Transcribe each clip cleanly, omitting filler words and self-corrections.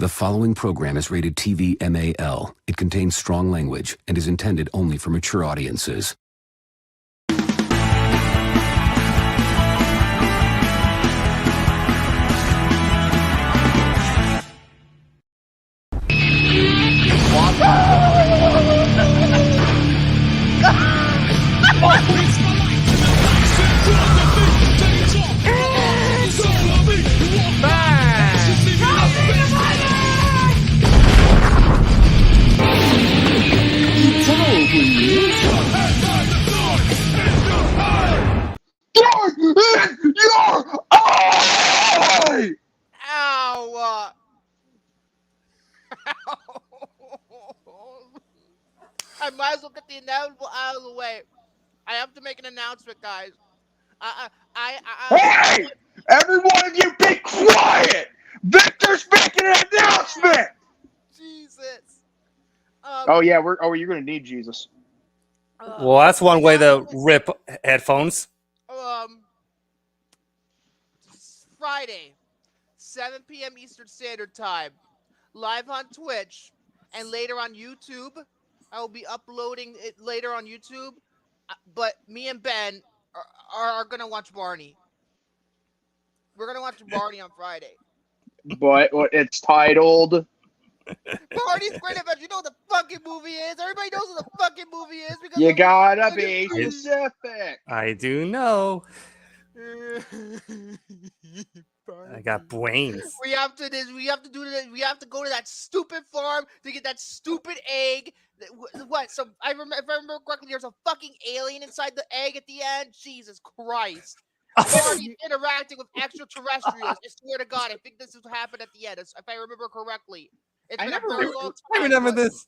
The following program is rated TV MAL. It contains strong language and is intended only for mature audiences. Ow! I might as well get the inevitable out of the way. I have to make an announcement, guys. Hey! Every one of you be quiet! Victor's making an announcement! Jesus. Oh yeah, you're gonna need Jesus. Well, that's one way to rip headphones. Friday, 7 p.m. Eastern Standard Time, live on Twitch, and later on YouTube. I will be uploading it later on YouTube. But me and Ben are gonna watch Barney. We're gonna watch Barney on Friday. But it's titled Barney's Great Adventure. You know what the fucking movie is? Everybody knows what the fucking movie is. Because you gotta be specific. I do know. I got brains. We have to go to that stupid farm to get that stupid egg. What? So if I remember correctly, there's a fucking alien inside the egg at the end. Jesus Christ! Barney's interacting with extraterrestrials. I swear to God, I think this is what happened at the end. If I remember correctly, it's been a very long time. I remember this.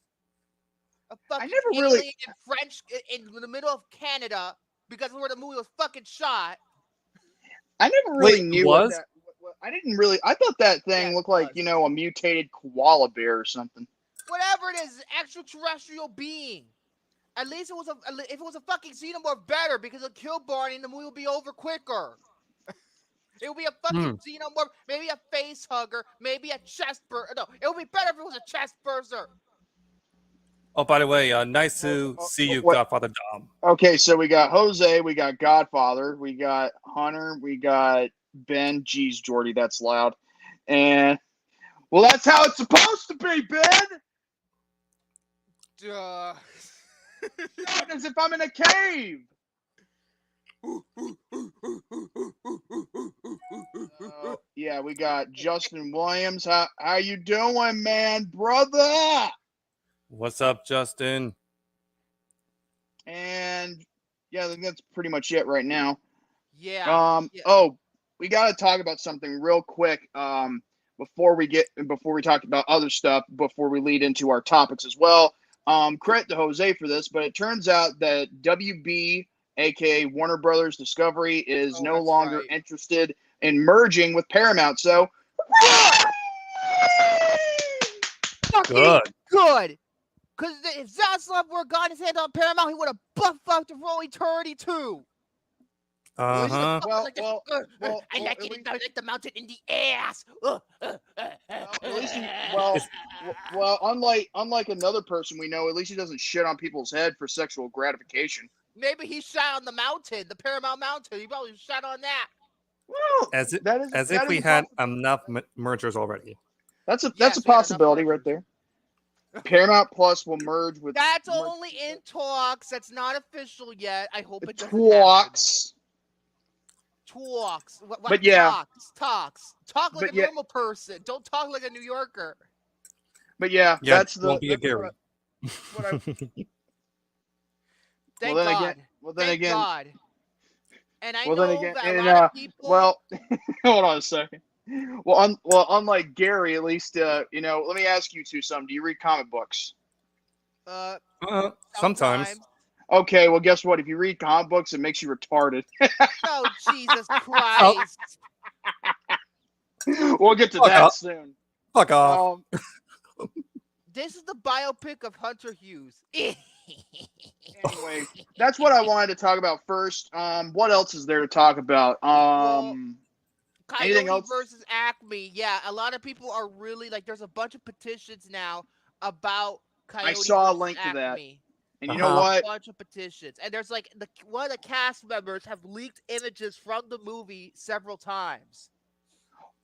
A fucking alien in French in the middle of Canada because where the movie was fucking shot. I never really knew what that. I didn't really. I thought that thing looked like, a mutated koala bear or something. Whatever it is, extraterrestrial being. At least if it was a fucking xenomorph, better because it'll kill Barney and the movie will be over quicker. It would be a fucking xenomorph, maybe a face hugger, maybe a chest burster. No, it would be better if it was a chest burster. Oh, by the way, nice to see you, Godfather Dom. Okay, so we got Jose, we got Godfather, we got Hunter, we got Ben. Jeez, Jordy, that's loud. And, well, that's how it's supposed to be, Ben! Duh. As if I'm in a cave! Yeah, we got Justin Williams. How you doing, man, brother? What's up, Justin? And yeah, I think that's pretty much it right now. Yeah. Oh, we got to talk about something real quick. Before we talk about other stuff, before we lead into our topics as well. Credit to Jose for this, but it turns out that WB, aka Warner Brothers Discovery, is no longer interested in merging with Paramount. So, fucking good. Because if Zaslav would have gotten his hand on Paramount, he would have butt-fucked for all eternity, too. Uh-huh. Well, I like the mountain in the ass. Unlike another person we know, at least he doesn't shit on people's head for sexual gratification. Maybe he shot on the mountain, the Paramount Mountain. He probably shot on that. Well, as if we had enough mergers already. That's a possibility right there. Paramount Plus will merge with. That's only in talks. That's not official yet. I hope it doesn't talks. Talks. But yeah. Talks. Talk like a normal person. Don't talk like a New Yorker. But yeah, that's the. Won't be a Gary. Thank God. Thank God. And I know that a lot of people. Well, hold on a second. Well, unlike Gary, at least, let me ask you two something. Do you read comic books? Sometimes. Okay, well, guess what? If you read comic books, it makes you retarded. Oh, Jesus Christ. We'll get to that soon. Fuck off. This is the biopic of Hunter Hughes. Anyway, that's what I wanted to talk about first. What else is there to talk about? Anything Coyote else? versus Acme. Yeah, a lot of people are really like. There's a bunch of petitions now about I Coyote saw a versus link to that. Acme. And you know Uh-huh. what? Bunch of petitions, and there's like one of the cast members have leaked images from the movie several times.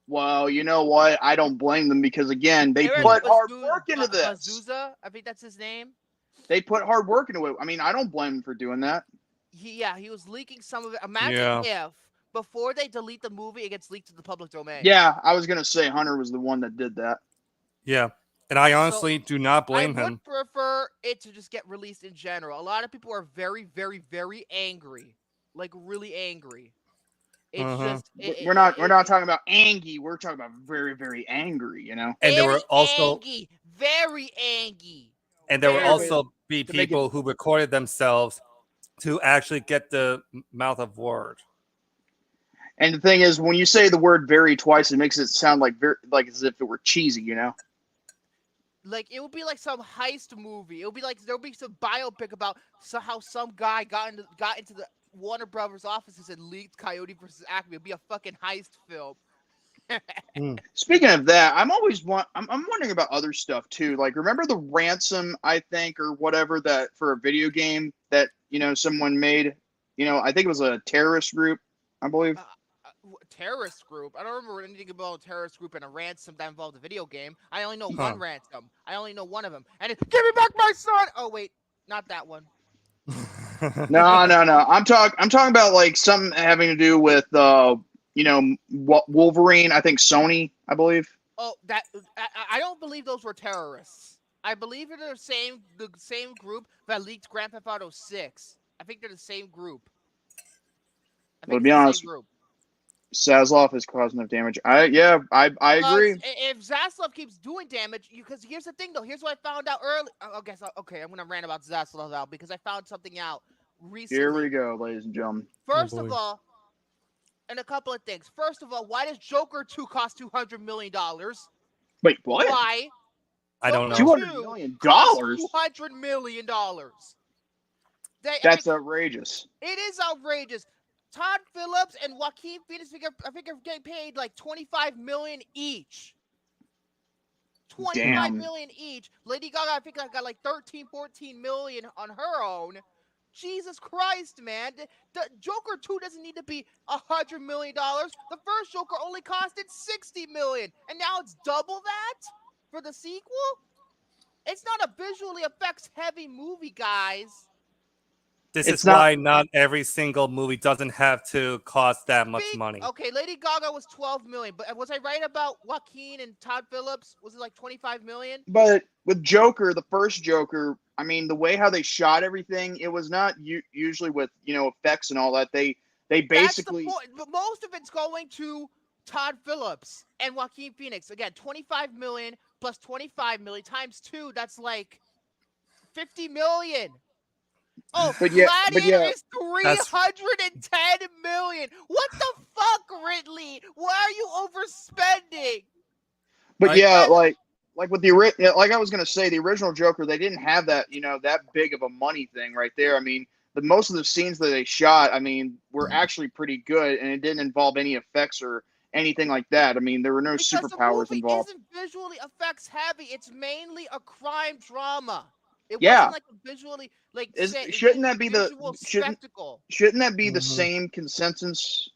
Well, you know what? I don't blame them because again, they Eric put hard work into this. Bazuza, I think that's his name. They put hard work into it. I mean, I don't blame them for doing that. He was leaking some of it. Imagine Yeah. if before they delete the movie, it gets leaked to the public domain. Yeah, I was gonna say Hunter was the one that did that. Yeah. And I honestly do not blame I would him. prefer it to just get released in general. A lot of people are very, very, very angry, like really angry. It's Uh-huh. just We're not talking about angry. We're talking about very, very angry. You know. And there very were also angry, very angry. and there will Very. also be To make it- people who recorded themselves to actually get the mouth of word. And the thing is, when you say the word "very" twice, it makes it sound like like as if it were cheesy. You know. Like it would be like some heist movie. It would be like there'll be some biopic about how some guy got into the Warner Brothers offices and leaked Coyote versus Acme. It'd be a fucking heist film. Speaking of that, I'm wondering about other stuff too. Like, remember the ransom, I think, or whatever, that for a video game that someone made. I think it was a terrorist group, I believe. Terrorist group? I don't remember anything about a terrorist group and a ransom that involved a video game. I only know one ransom. I only know one of them. And it's, give me back my son! Oh wait, not that one. No. I'm talking about like something having to do with Wolverine. I think Sony, I believe. Oh, that I don't believe those were terrorists. I believe they're the same group that leaked Grand Theft Auto 6. I think they're the same group. Well, to be honest, Zaslav has caused enough damage. I agree. If Zaslav keeps doing damage, because here's the thing though. Here's what I found out early. Okay, I'm gonna rant about Zaslav now because I found something out recently. Here we go, ladies and gentlemen. First of all, and a couple of things. First of all, why does Joker 2 cost $200 million? Wait, what? Why? I don't know. $200 million? $200 million. That's outrageous. It is outrageous. Todd Phillips and Joaquin Phoenix, I think are getting paid like $25 million each. $25 million each. Lady Gaga, I think I got like 13, 14 million on her own. Jesus Christ, man. The Joker 2 doesn't need to be $100 million. The first Joker only costed $60 million. And now it's double that for the sequel? It's not a visually effects heavy movie, guys. This is why not every single movie doesn't have to cost that much money. Okay, Lady Gaga was $12 million, but was I right about Joaquin and Todd Phillips? Was it like $25 million? But with Joker, the first Joker, I mean, the way how they shot everything, it was not usually with effects and all that. They basically. That's the point. But most of it's going to Todd Phillips and Joaquin Phoenix. Again, $25 million plus $25 million times 2. That's like $50 million. Oh, Gladiator is $310 million. What the fuck, Ridley? Why are you overspending? But like with the like I was gonna say, the original Joker, they didn't have that that big of a money thing right there. I mean, most of the scenes that they shot, I mean, were actually pretty good, and it didn't involve any effects or anything like that. I mean, there were no superpowers involved. The movie isn't visually effects heavy. It's mainly a crime drama. It wasn't like a visually shouldn't that be the spectacle? Shouldn't that be the same consensus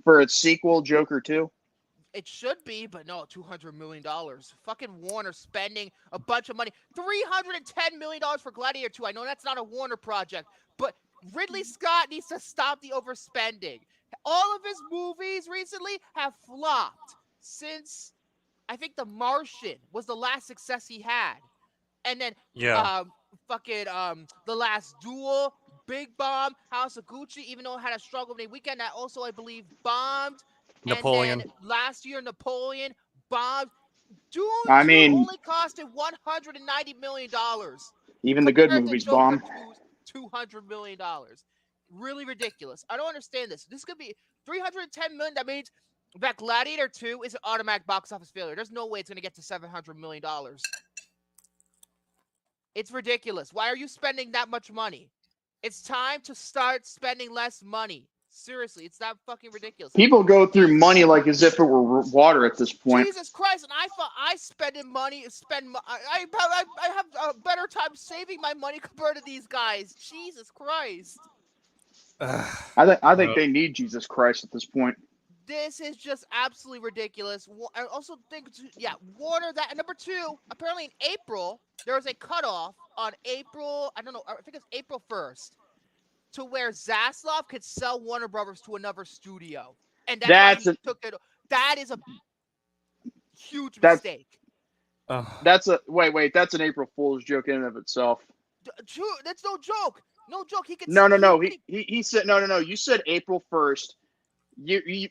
for its sequel, Joker 2? It should be, but no, $200 million. Fucking Warner spending a bunch of money. $310 million for Gladiator 2. I know that's not a Warner project, but Ridley Scott needs to stop the overspending. All of his movies recently have flopped since, I think, The Martian was the last success he had. And then, The Last Duel, Big Bomb, House of Gucci, even though it had a struggle in the weekend, that also, I believe, bombed. Napoleon. And then last year, Napoleon bombed. Dune only costed $190 million. Even the good movies bombed. $200 million. Really ridiculous. I don't understand this. This could be $310 million. That means that Gladiator 2 is an automatic box office failure. There's no way it's going to get to $700 million. It's ridiculous. Why are you spending that much money? It's time to start spending less money. Seriously, it's that fucking ridiculous. People go through money like as if it were water at this point. Jesus Christ! And I spending money. I have a better time saving my money compared to these guys. Jesus Christ! I think they need Jesus Christ at this point. This is just absolutely ridiculous. I also think, yeah, Warner, that number 2, apparently in April, there was a cutoff on April, I don't know, I think it's April 1st, to where Zaslav could sell Warner Brothers to another studio. And that's why he took it. That is a huge mistake. That's an April Fool's joke in and of itself. That's no joke. No joke. He could. No. He said no. You said April 1st.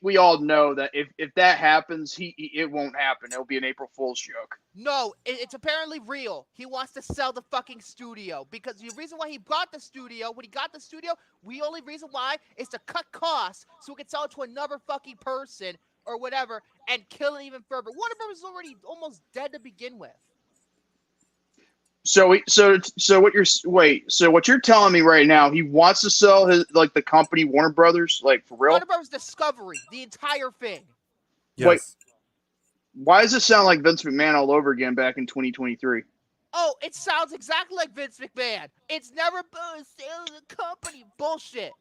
We all know that if that happens, it won't happen. It'll be an April Fool's joke. No, it's apparently real. He wants to sell the fucking studio because the reason why he bought the studio, the only reason why is to cut costs so he can sell it to another fucking person or whatever and kill it even further. Warner Bros. Is already almost dead to begin with. So what you're telling me right now, he wants to sell the company Warner Brothers, for real? Warner Brothers Discovery, the entire thing. Yes. Wait, why does it sound like Vince McMahon all over again back in 2023? Oh, it sounds exactly like Vince McMahon. It's never been a sale of the company. Bullshit.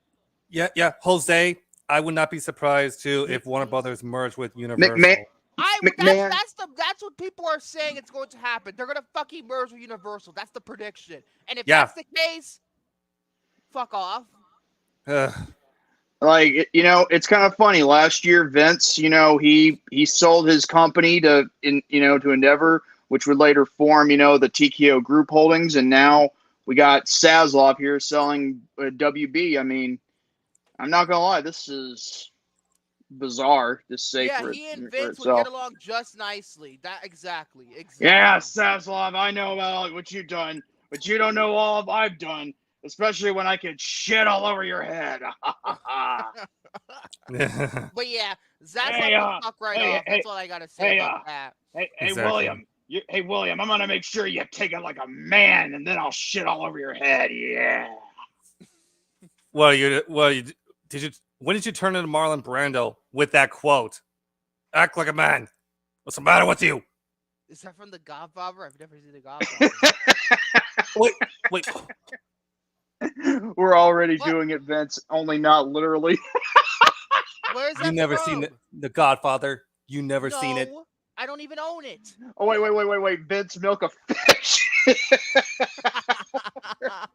Yeah, Jose, I would not be surprised too if Warner Brothers merged with Universal. That's what people are saying it's going to happen. They're going to fucking merge with Universal. That's the prediction. And if that's the case, fuck off. It's kind of funny. Last year, Vince, he sold his company to Endeavor, which would later form, the TKO Group Holdings, and now we got Zaslav here selling WB. I mean, I'm not gonna lie, this is bizarre to say. Yeah, he and Vince would get along just nicely. Exactly. Yeah, Zaslav, I know about what you've done, but you don't know all I've done, especially when I can shit all over your head. But yeah, Zaslav will fuck right off. That's all I gotta say about that. Exactly. William, I'm gonna make sure you take it like a man, and then I'll shit all over your head. Yeah. When did you turn into Marlon Brando with that quote? Act like a man. What's the matter with you? Is that from The Godfather? I've never seen The Godfather. Wait. We're already doing it, Vince, only not literally. Where is that? You never seen the Godfather? You never seen it? I don't even own it. Oh, wait. Vince, milk a fish.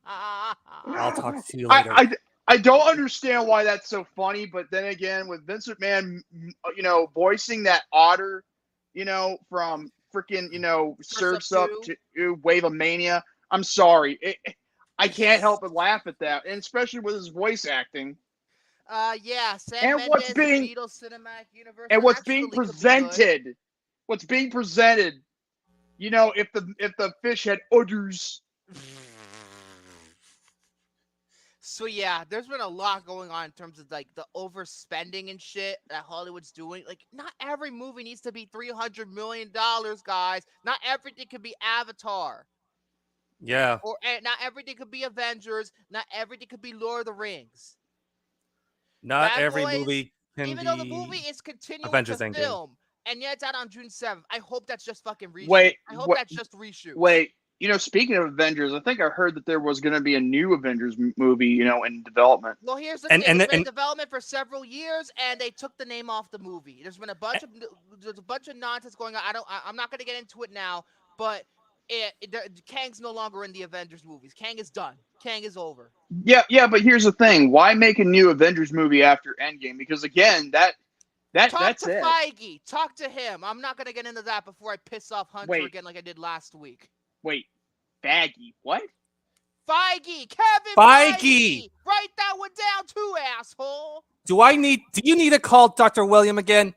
I'll talk to you later. I don't understand why that's so funny, but then again, with Vince McMahon, voicing that otter, from freaking, Surf's Up to Wave of Mania, I'm sorry. I can't help but laugh at that, and especially with his voice acting. Yeah, Sam and Mendes, what's being Beatles Cinematic Universe, and what's being presented. What's being presented, if the fish had udders. So yeah, there's been a lot going on in terms of the overspending and shit that Hollywood's doing. Not every movie needs to be $300 million, guys. Not everything can be Avatar. Yeah. Or not everything could be Avengers. Not everything could be Lord of the Rings. Not Bad every Boys, movie can even be though the movie is continuing Avengers to Endgame. film, and yeah, it's out on June 7th. I hope that's just fucking reshoot. That's just reshoot. Wait, speaking of Avengers, I think I heard that there was going to be a new Avengers movie, in development. Well, here's the thing. It's been in development for several years, and they took the name off the movie. There's a bunch of nonsense going on. I'm not going to get into it now, but Kang's no longer in the Avengers movies. Kang is done. Kang is over. Yeah, but here's the thing. Why make a new Avengers movie after Endgame? Because again, that's it. Feige. Talk to him. I'm not going to get into that before I piss off Hunter again like I did last week. Wait, Feige, what? Feige, Kevin Feige. Write that one down too, asshole. Do you need to call Dr. William again?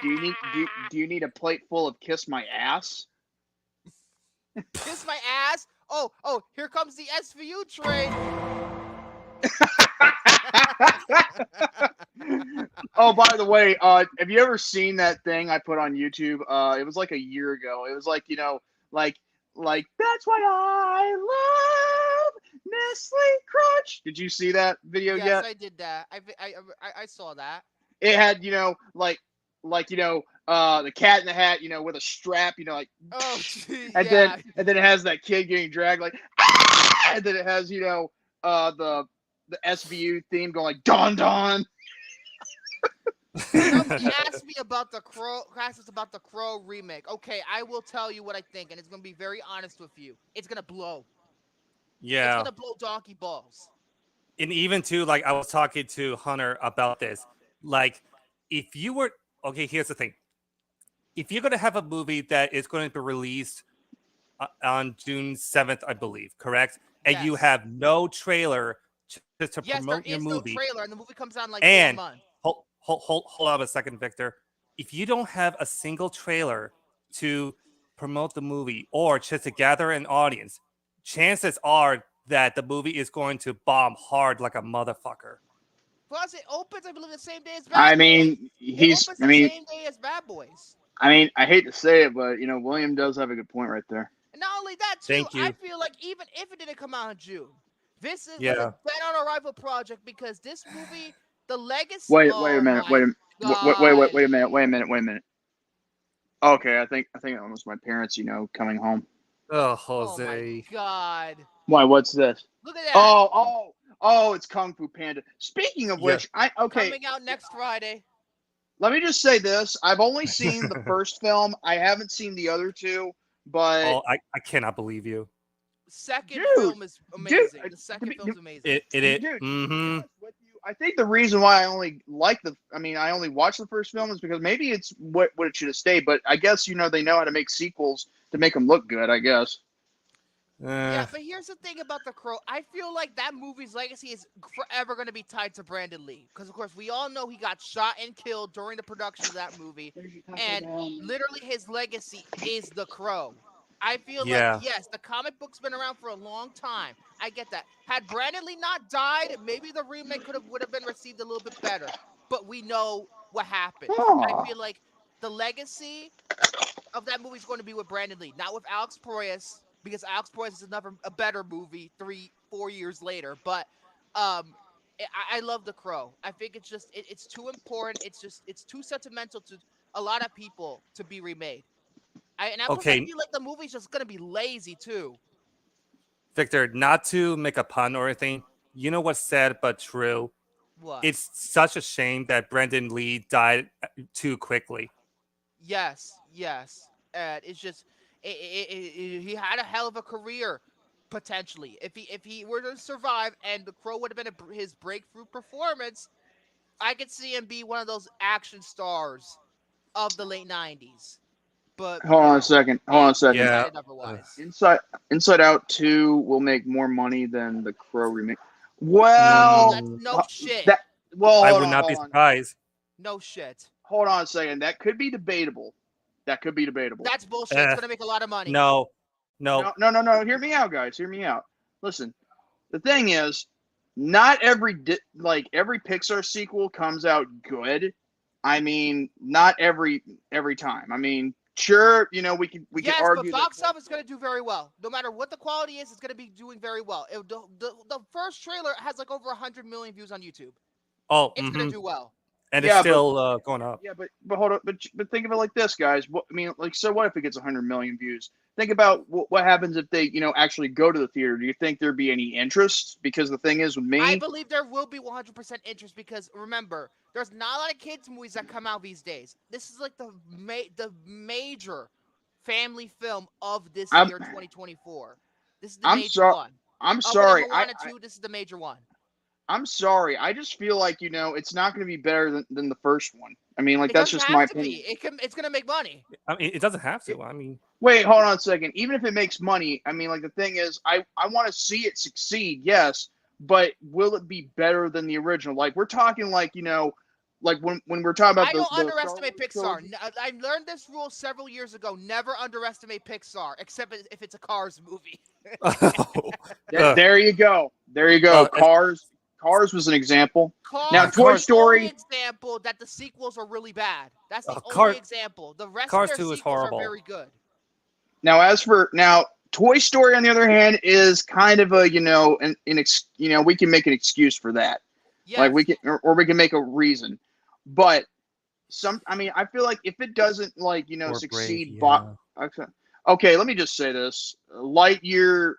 Do you need a plate full of kiss my ass? Kiss my ass? Oh, here comes the SVU train. Oh, by the way, have you ever seen that thing I put on YouTube? It was like a year ago. It was like, like that's why I love Nestle Crunch. Did you see that video Yes, yet? I did that. I saw that. It had, the Cat in the Hat, with a strap, Oh, gee, and yeah. then it has that kid getting dragged like, ah! And then it has, the SVU theme going like, Don Don. Somebody asked me about the Crow. Asked us about the Crow remake. Okay, I will tell you what I think, and it's gonna be very honest with you. It's gonna blow. It's Yeah. gonna blow donkey balls. And even too, like I was talking to Hunter about this. Like, if you were okay, here's the thing. If you're gonna have a movie that is going to be released on June 7th, I believe, correct? And you Yes. have no trailer to Yes, there promote your is no movie. trailer, and the movie comes out in like 4 And months. hold on a second, Victor. If you don't have a single trailer to promote the movie or just to gather an audience, chances are that the movie is going to bomb hard like a motherfucker. Plus, it opens, I believe, the same day as Bad I Boys. mean, It opens the same day as Bad Boys. I hate to say it, but William does have a good point right there. And not only that, too, Thank you. I feel like even if it didn't come out in June, this is Yeah. a dead on arrival project because this movie, the legacy. Wait oh a minute. my Wait a God. minute. Okay, I think that one was my parents, coming home. Oh, Oh Jose. my God. Why? What's this? Look at that. Oh, it's Kung Fu Panda. Speaking of Yeah. which, Coming out next Friday. let me just say this. I've only seen the first film. I haven't seen the other two, but Oh, I cannot believe you. Second Dude, film is amazing. The second to be- film's amazing. It dude, mm-hmm. to be honest with you, I think the reason why I only watched the first film is because maybe it's what it should have stayed, but I guess they know how to make sequels to make them look good, I guess. Yeah, but here's the thing about The Crow. I feel like that movie's legacy is forever going to be tied to Brandon Lee. Because, of course, we all know he got shot and killed during the production of that movie. And literally his legacy is The Crow. I feel Yeah. like, yes, the comic book's been around for a long time. I get that. Had Brandon Lee not died, maybe the remake would have been received a little bit better. But we know what happened. I feel like the legacy of that movie is going to be with Brandon Lee, not with Alex Proyas, because Alex Proyas is a better movie 3-4 years later. But I love The Crow. I think it's just it's too important. It's too sentimental to a lot of people to be remade. I Okay. feel like the movie's just gonna be lazy too. Victor, not to make a pun or anything, you know what's sad but true? What? It's such a shame that Brandon Lee died too quickly. Yes. And it's just he had a hell of a career potentially. If he were to survive and The Crow would have been his breakthrough performance, I could see him be one of those action stars of the late 90s. But Hold on a second. Yeah. Otherwise. Inside Out 2 will make more money than the Crow remake. Well, That's no shit. I would not be surprised. No shit. Hold on a second. That could be debatable. That's bullshit. It's gonna make a lot of money. No. Hear me out, guys. Hear me out. Listen, the thing is, not every Pixar sequel comes out good. I mean, not every time. I mean, sure, we can argue. But box office is going to do very well. No matter what the quality is, it's going to be doing very well. The first trailer has like over 100 million views on YouTube. Oh, it's going to do well. And it's still going up. Yeah, but hold on. But think of it like this, guys. So what if it gets 100 million views? Think about what happens if they, actually go to the theater. Do you think there'd be any interest? Because the thing is with me, I believe there will be 100% interest because remember, there's not a lot of kids movies that come out these days. This is like the major family film of this year, 2024. This is the major one. I'm sorry. This is the major one. I'm sorry. I just feel like it's not going to be better than the first one. I mean, like that's just my opinion. It's going to make money. I mean, it doesn't have to. I mean, wait, hold on a second. Even if it makes money, I mean, like the thing is, I want to see it succeed. Yes, but will it be better than the original? Like we're talking, like like when we're talking about. I don't underestimate Pixar. I learned this rule several years ago. Never underestimate Pixar, except if it's a Cars movie. There you go. Cars was an example. Now, Toy Story. Is the only example that the sequels are really bad. That's the only example. The rest Cars of their 2 is sequels horrible. are very good. Now, Toy Story, on the other hand, is kind of a we can make an excuse for that. Yes. Like we can, or we can make a reason. But I feel like if it doesn't Or succeed, Brave, okay, let me just say this: Lightyear,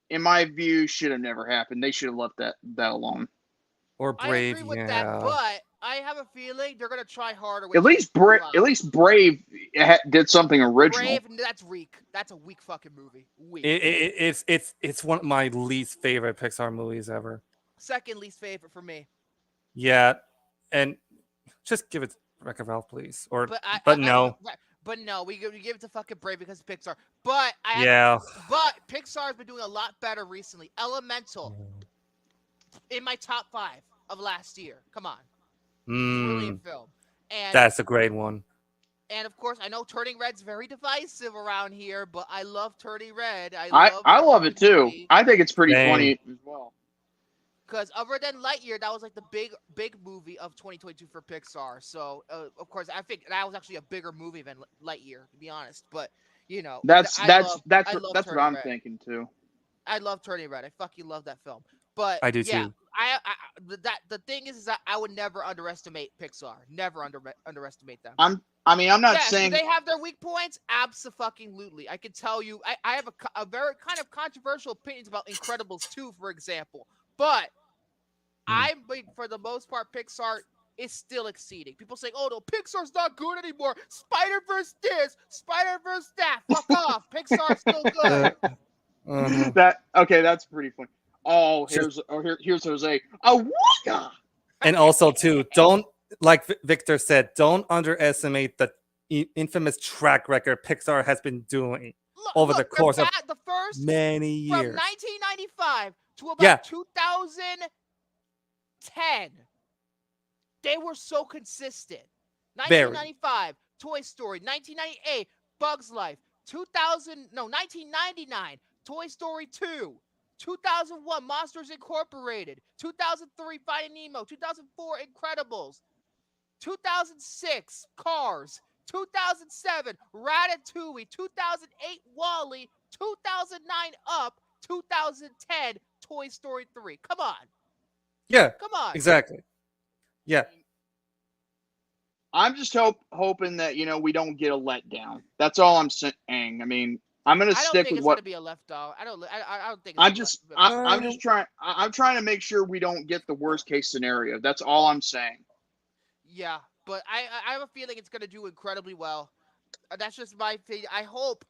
in my view, should have never happened. They should have left that alone. Or I Brave, agree with that, but I have a feeling they're gonna try harder. With At least Brave did something original. Brave, that's weak. That's a weak fucking movie. Weak. It's one of my least favorite Pixar movies ever. Second least favorite for me. Yeah, and just give it to Wreck-It Ralph, please. Or But no. But no, we give it to fucking Brave because of Pixar. But but Pixar's been doing a lot better recently. Elemental in my top 5 of last year. Come on, brilliant film. And that's a great one. And of course, I know Turning Red's very divisive around here, but I love Turning Red. I love it too. I think it's pretty funny as well. Because other than Lightyear, that was like the big movie of 2022 for Pixar. So of course, I think that was actually a bigger movie than Lightyear, to be honest. But that's what I'm thinking too. I love Turning Red. I fucking love that film. But I do too. The thing is that I would never underestimate Pixar. Never underestimate them. I'm not saying do they have their weak points. Absolutely. I can tell you. I have a very kind of controversial opinions about Incredibles 2, for example. But I think for the most part, Pixar is still exceeding. People say, "Oh no, Pixar's not good anymore. Spider-Verse this, Spider-Verse that. Fuck off. Pixar's still good." That's pretty funny. Oh, here's Jose. Oh, what? And also too, don't, like Victor said, don't underestimate the infamous track record Pixar has been doing over the course of many years. From 1995 to about 2010, they were so consistent. 1995, Toy Story. 1998, Bugs Life. 1999, Toy Story 2. 2001, Monsters Incorporated. 2003, Finding Nemo. 2004, Incredibles. 2006, Cars. 2007, Ratatouille. 2008, WALL-E. 2009, Up. 2010, Toy Story 3. Come on. Yeah. Come on. Exactly. Yeah. I'm just hoping that we don't get a letdown. That's all I'm saying. I mean, I'm going to stick with what. I don't think it's going to be a letdown. I don't think. I'm trying to make sure we don't get the worst case scenario. That's all I'm saying. Yeah, but I have a feeling it's going to do incredibly well. That's just my opinion. I hope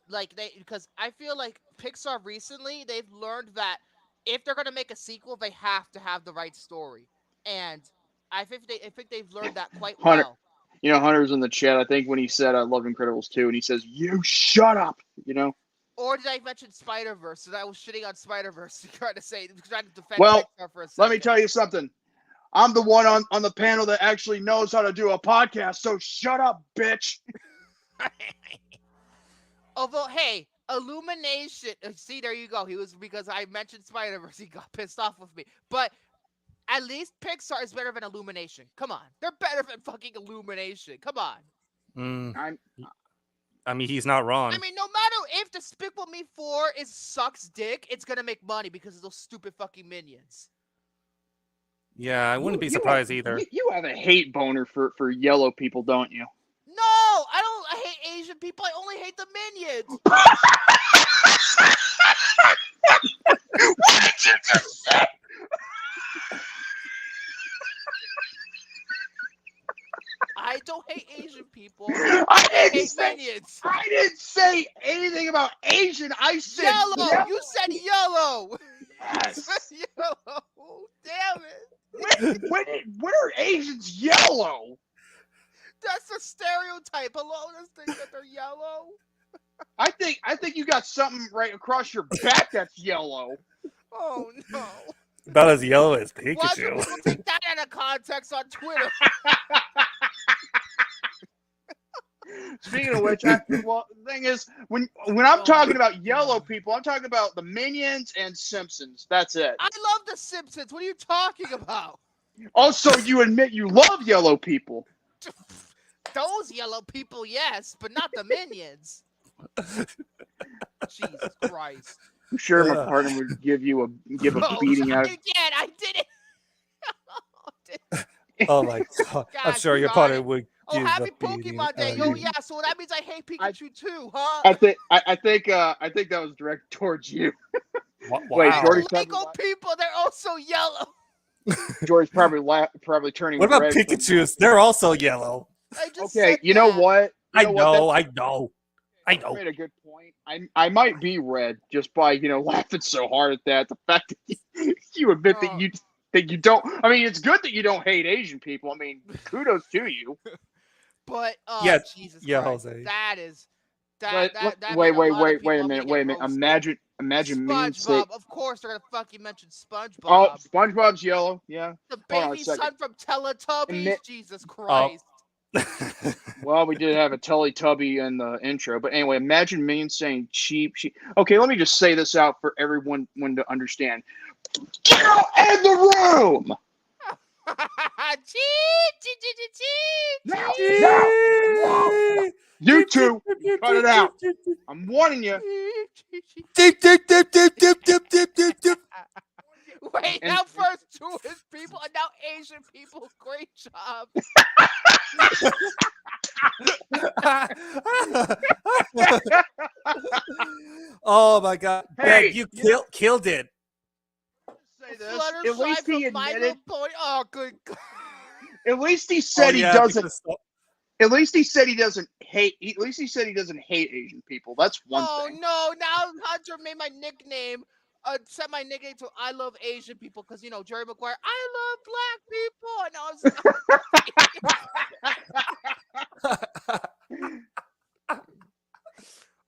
because I feel like Pixar recently they've learned that if they're going to make a sequel, they have to have the right story, and I think they've learned that quite well. Hunter's in the chat. I think when he said I love Incredibles 2, and he says you shut up. Or did I mention Spider-Verse? So I was shitting on Spider-Verse, trying to defend Pixar for a second. Let me tell you something. I'm the one on the panel that actually knows how to do a podcast, so shut up, bitch. Although, hey, Illumination. See, there you go. Because I mentioned Spider-Verse, he got pissed off with me. But at least Pixar is better than Illumination. Come on. They're better than fucking Illumination. Come on. I mean, he's not wrong. I mean, no matter if Despicable Me 4 sucks dick, it's gonna make money because of those stupid fucking minions. Yeah, I wouldn't be surprised either. You have a hate boner for yellow people, don't you? No, I don't. I hate Asian people. I only hate the minions. What did you just say? I don't hate Asian people. I didn't say anything about Asian. I said yellow. You said yellow. Yes. Yellow. Damn it. When are Asians yellow? That's a stereotype. Hello, let's think that they're yellow. I think you got something right across your back that's yellow. Oh no. About as yellow as Pikachu. Why do people take that out of context on Twitter? Speaking of which, the thing is, when I'm talking about yellow people, I'm talking about the Minions and Simpsons. That's it. I love the Simpsons. What are you talking about? Also, you admit you love yellow people. Those yellow people, yes, but not the Minions. Jesus Christ. I'm sure my partner would give a beating out. Again, I did it. Oh my god! I'm God sure your darn partner it. would Oh, give happy a beating Pokemon Day. out Yo, of you. yeah, so that means I hate Pikachu too, huh? I think that was directed towards you. Wow. Wait, Jordy's Lego probably people, they're also yellow. Jordy's probably turning What about red. Pikachus? They're also yellow. I just Okay, said you know that. what? I know. You made a good point. I might be red just by laughing so hard at that. The fact that you admit that you think you don't. I mean, it's good that you don't hate Asian people. I mean, kudos to you. But Yeah, Jesus yeah, Christ, Jose. that is But that wait made a lot of people, a I'm minute. gonna get roasted. Imagine me say, SpongeBob, of course they're gonna fucking mention SpongeBob. oh, SpongeBob's yellow. Yeah. The Hold on a baby second. son from Teletubbies. Admit- Jesus Christ. Well, we did have a Teletubby in the intro, but anyway, imagine me saying cheap. Okay, let me just say this out for everyone to understand. Get out of the room! Now! You two, cut it out. I'm warning you. Wait, now first Jewish people and now Asian people. Great job. Oh my god! Hey, Man, you killed it. Say this. Fluttershy At least he from My admitted. Little Pony. Oh, good God. At least he said he doesn't. because- At least he said he doesn't hate. At least he said he doesn't hate Asian people. That's one thing. No, now Hunter made my nickname. Set my nickname to I love Asian people because Jerry Maguire. I love black people, and I was.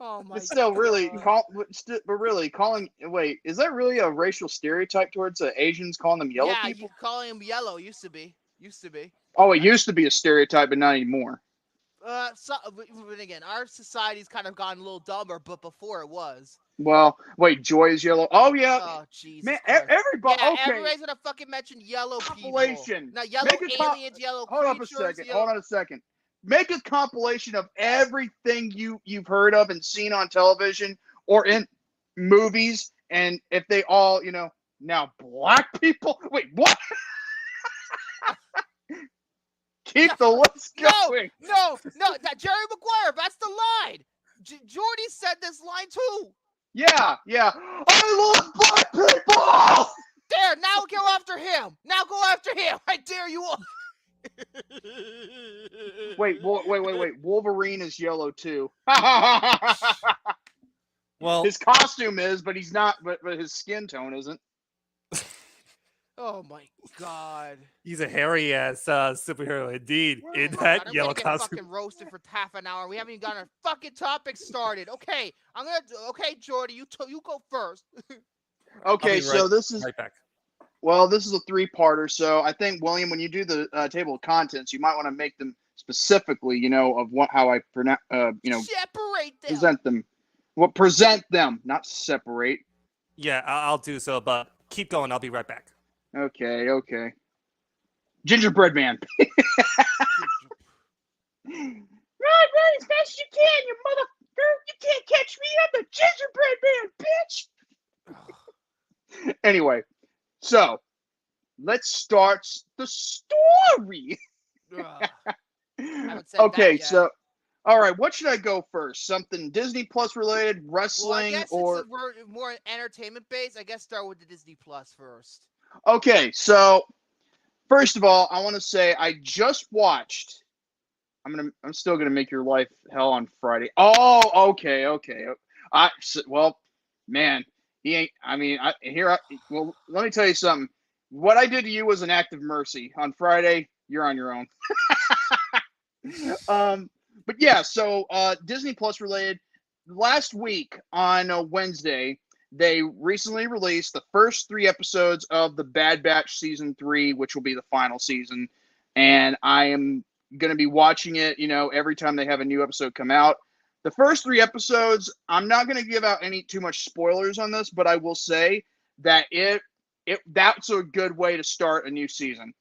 Oh my! But still, really, God. calling. Wait, is that really a racial stereotype towards Asians calling them yellow Yeah, people? you calling them yellow used to be. Oh, it used to be a stereotype, but not anymore. But again, our society's kind of gotten a little dumber, but before it was. Well, wait, Joy is yellow. Oh yeah, Oh Jesus! man, Christ. everybody. Yeah, okay, everybody's gonna fucking mention yellow compilation. people. Now, yellow Make a aliens, yellow Hold on creatures. a second. Hold on a second. Make a compilation of everything you've heard of and seen on television or in movies, and if they all, now black people. Wait, what? Keep the list going. No, that Jerry Maguire. That's the line. Jordy said this line too. Yeah. I love black people. There, now go after him. I dare you all. Wait. Wolverine is yellow too. Well, his costume is, but he's not. But his skin tone isn't. Oh my God. he's a hairy ass superhero indeed in Oh that God, yellow I'm gonna get costume. fucking roasted for half an hour. We haven't even gotten our fucking topic started. Okay, Okay, Jordy, you go first. Okay, so this is right back. Well, this is a three-parter, so I think, William, when you do the table of contents, you might want to make them specifically, of how I Separate them. present them. Well, present them, not separate. Yeah, I'll do so, but keep going. I'll be right back. Okay. Gingerbread man. Run as fast as you can, you motherfucker! You can't catch me! I'm the gingerbread man, bitch! Anyway. So, let's start the story. Okay, so, all right, what should I go first? Something Disney Plus related, wrestling, well, I guess or we're more entertainment based. I guess start with the Disney Plus first. Okay, so first of all, I want to say I just watched. I'm still gonna make your life hell on Friday. Oh, okay. Well, man. He ain't. I mean, well, let me tell you something. What I did to you was an act of mercy. On Friday, you're on your own. But yeah. So Disney Plus related. Last week on Wednesday, they recently released the first 3 episodes of the Bad Batch season 3, which will be the final season. And I am gonna be watching it. Every time they have a new episode come out. The first 3 episodes, I'm not going to give out too much spoilers on this, but I will say that that's a good way to start a new season.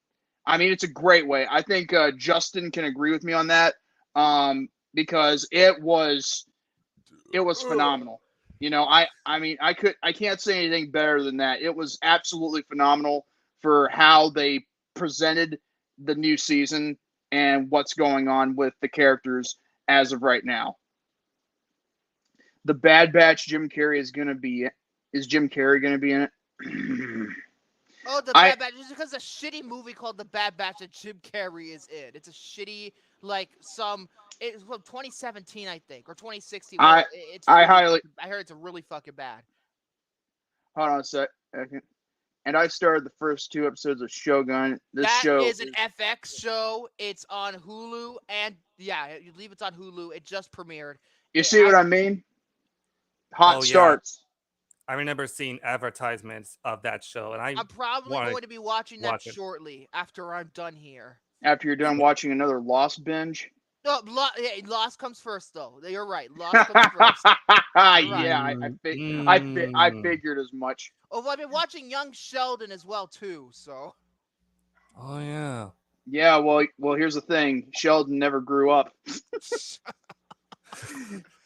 I mean, it's a great way. I think Justin can agree with me on that because it was phenomenal. You know, I mean, I can't say anything better than that. It was absolutely phenomenal for how they presented the new season and what's going on with the characters as of right now. The Bad Batch, Jim Carrey is going to be. Is Jim Carrey going to be in it? Oh, the I Bad Batch. It's because a shitty movie called The Bad Batch that Jim Carrey is in. It's a shitty, like, it's from 2017, I think, or 2016. I It's I really, highly I heard it's really fucking bad. hold on a second. And I started the first 2 episodes of Shogun. This That show is an FX show. It's on Hulu, and yeah, you believe it's on Hulu. It just premiered. You see what I mean? Hot Oh, yeah. starts. I remember seeing advertisements of that show, and I'm probably going to be watching that shortly after I'm done here. After you're done watching another Lost binge. No, Lost comes first, though. You're right. Lost comes first. Yeah, I figured as much. Oh, I've been watching Young Sheldon as well too. So. Oh yeah. Yeah, well, here's the thing. Sheldon never grew up.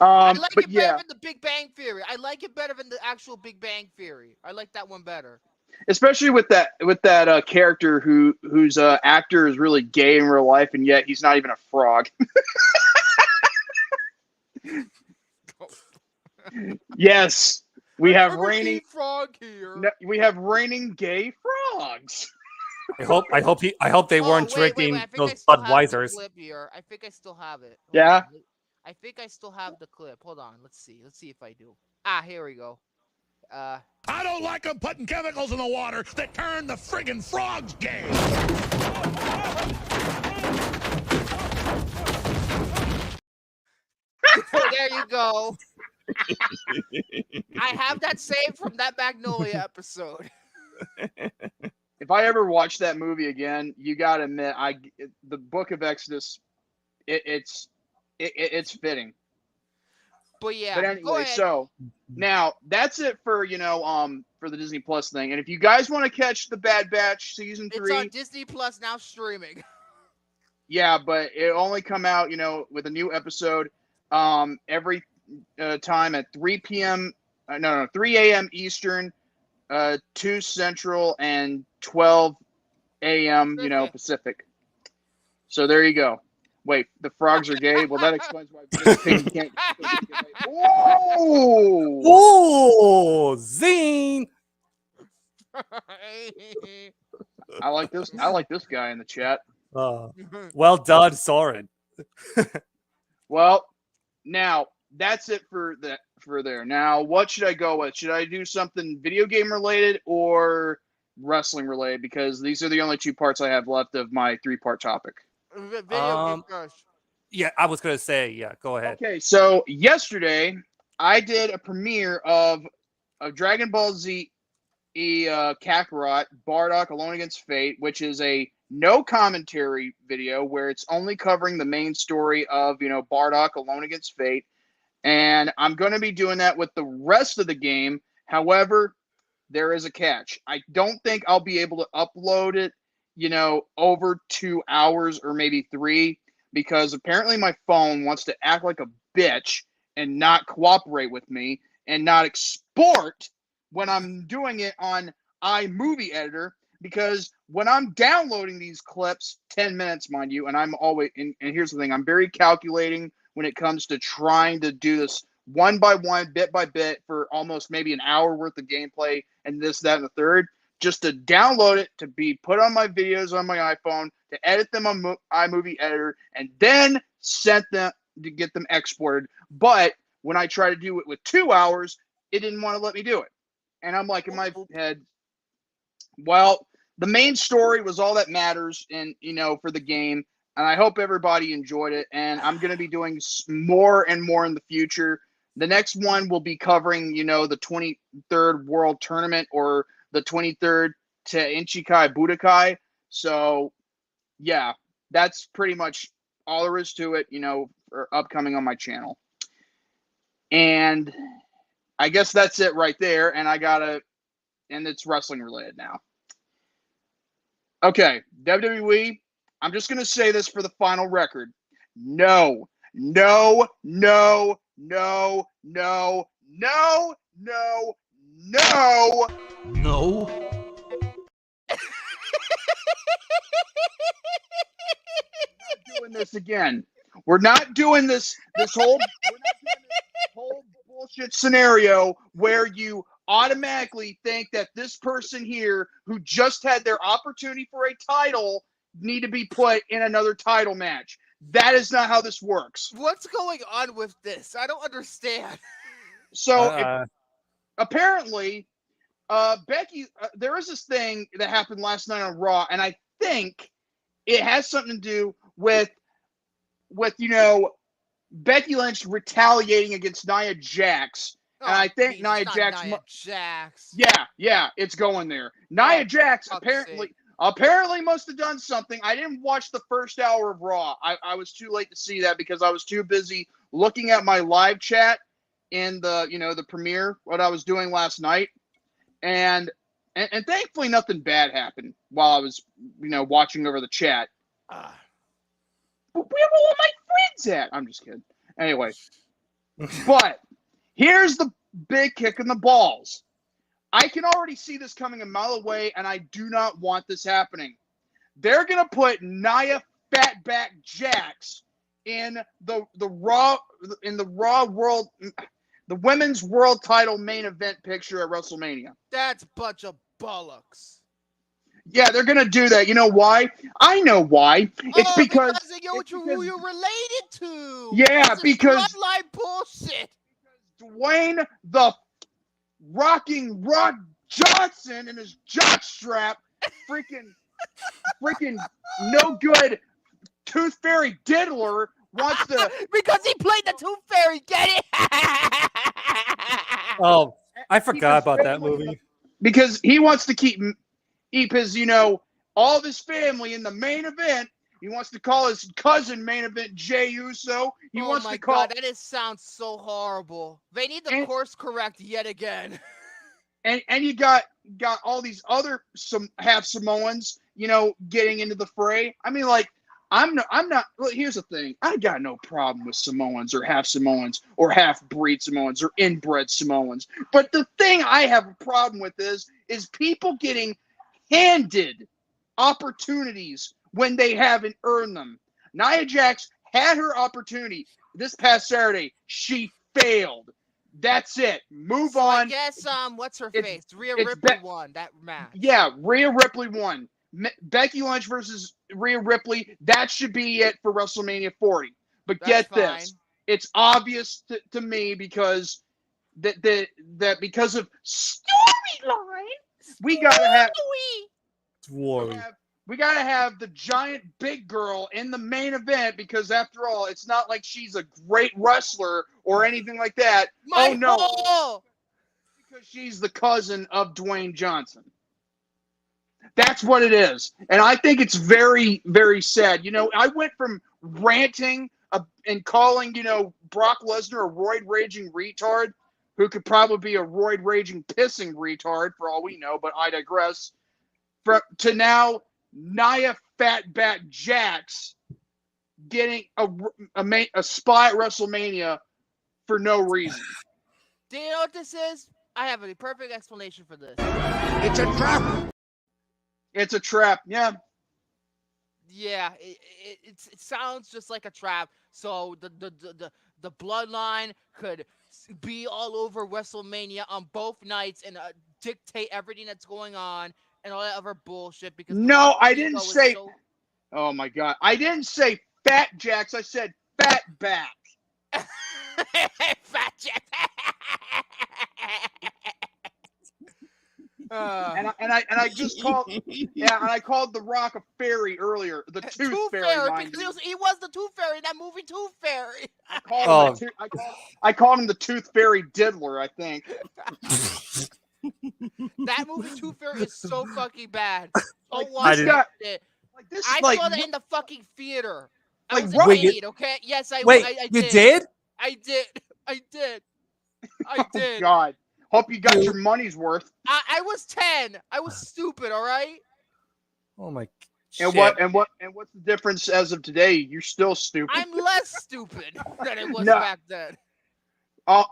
I like but it yeah, better than the Big Bang Theory. I like it better than the actual Big Bang Theory. I like that one better. especially with that character whose actor is really gay in real life, and yet he's not even a frog. Yes, we have raining frog here. No, we have raining gay frogs. I hope they weren't drinking those Budweisers. I think I still have it. Yeah. I think I still have the clip. Hold on. Let's see if I do. Ah, here we go. I don't like them putting chemicals in the water that turn the friggin' frogs gay. There you go. I have that saved from that Magnolia episode. If I ever watch that movie again, you gotta admit, the Book of Exodus, it's fitting. But yeah. But anyway, so now that's it for for the Disney Plus thing. And if you guys want to catch the Bad Batch season 3, it's on Disney Plus now streaming. Yeah, but it only come out with a new episode every time at 3 p.m. 3 a.m. Eastern, 2 Central, and 12 a.m. Pacific. So there you go. Wait, the frogs are gay? Well, that explains why Piggy can't. Whoa! Whoa! Zing! I like this guy in the chat. Well done, Soren. Well, now that's it for there. Now, what should I go with? Should I do something video game related or wrestling related? Because these are the only 2 parts I have left of my 3-part topic. Video game first. Yeah, I was gonna say, yeah, go ahead. Okay, so yesterday I did a premiere of Dragon Ball Z Kakarot, Bardock Alone Against Fate, which is a no commentary video where it's only covering the main story of Bardock Alone Against Fate. And I'm going to be doing that with the rest of the game. However, there is a catch. I don't think I'll be able to upload it, over 2 hours or maybe 3, because apparently my phone wants to act like a bitch and not cooperate with me and not export when I'm doing it on iMovie Editor. Because when I'm downloading these clips, 10 minutes, mind you, and I'm always, and here's the thing, I'm very calculating when it comes to trying to do this one by one, bit by bit, for almost maybe an hour worth of gameplay and this, that, and the third, just to download it, to be put on my videos on my iPhone, to edit them on iMovie Editor, and then send them to get them exported. But when I try to do it with 2 hours, it didn't want to let me do it. And I'm like in my head, well, the main story was all that matters for the game. And I hope everybody enjoyed it. And I'm going to be doing more and more in the future. The next one will be covering, the 23rd World Tournament, or the 23rd to Inchikai Budokai. So, yeah, that's pretty much all there is to it, for upcoming on my channel. And I guess that's it right there. And and it's wrestling related now. Okay, WWE, I'm just going to say this for the final record. No, no, no, no, no, No. Doing this again. We're not doing this whole bullshit scenario where you automatically think that this person here who just had their opportunity for a title need to be put in another title match. That is not how this works. What's going on with this? I don't understand. So apparently, Becky, there was this thing that happened last night on Raw, and I think it has something to do with Becky Lynch retaliating against Nia Jax. And I think Nia Jax. Yeah, it's going there. Nia Jax apparently must have done something. I didn't watch the first hour of Raw. I was too late to see that because I was too busy looking at my live chat in the premiere, what I was doing last night. And thankfully nothing bad happened while I was, watching over the chat. But where were all my friends at? I'm just kidding. Anyway, but here's the big kick in the balls. I can already see this coming a mile away, and I do not want this happening. They're gonna put Nia Fatback Jax in the Raw World, the Women's World Title main event picture at WrestleMania. That's a bunch of bollocks. Yeah, they're gonna do that. You know why? I know why. It's because who you're related to. Yeah, because bloodline bullshit. Dwayne the Rocking Rod Johnson and his jockstrap, freaking no good Tooth Fairy diddler wants to because he played the Tooth Fairy. Get it? Oh, I forgot about that movie. Because he wants to keep his, all of his family in the main event. He wants to call his cousin main event Jey Uso. He wants to call. God, that sounds so horrible. They need to course correct yet again. And you got all these other half Samoans, getting into the fray. I mean, like, I'm not. Look, here's the thing. I got no problem with Samoans or half breed Samoans or inbred Samoans. But the thing I have a problem with is people getting handed opportunities when they haven't earned them. Nia Jax had her opportunity this past Saturday. She failed. That's it. Move on. I guess what's her face? Rhea Ripley won that match. Yeah, Rhea Ripley won. Becky Lynch versus Rhea Ripley. That should be it for WrestleMania 40. But get this, it's obvious to me because that because of storyline, we gotta have the giant big girl in the main event because after all, it's not like she's a great wrestler or anything like that. Because she's the cousin of Dwayne Johnson. That's what it is. And I think it's very, very sad. I went from ranting and calling, Brock Lesnar a roid-raging retard who could probably be a roid-raging pissing retard for all we know, but I digress, to now Nia Fatback Jax getting a spot at WrestleMania for no reason. Do you know what this is? I have a perfect explanation for this. It's a trap. It's a trap, yeah. Yeah, it sounds just like a trap. So the bloodline could be all over WrestleMania on both nights and dictate everything that's going on and all that other bullshit. Because no, I didn't say. Oh my God, I didn't say Fat Jax. I said Fat Back. Fat Jax. And I just called I called The Rock a fairy earlier, the Tooth Fairy because he was the Tooth Fairy in that movie Tooth Fairy. I called him the Tooth Fairy diddler, I think. That movie Tooth Fairy is so fucking bad. Don't watch it. I saw that in the fucking theater. I was an idiot, okay? Yes, I did. You did? I did. Oh God. Hope you got your money's worth. I was 10. I was stupid, all right? Oh my and shit. what's the difference as of today? You're still stupid. I'm less stupid than it was back then.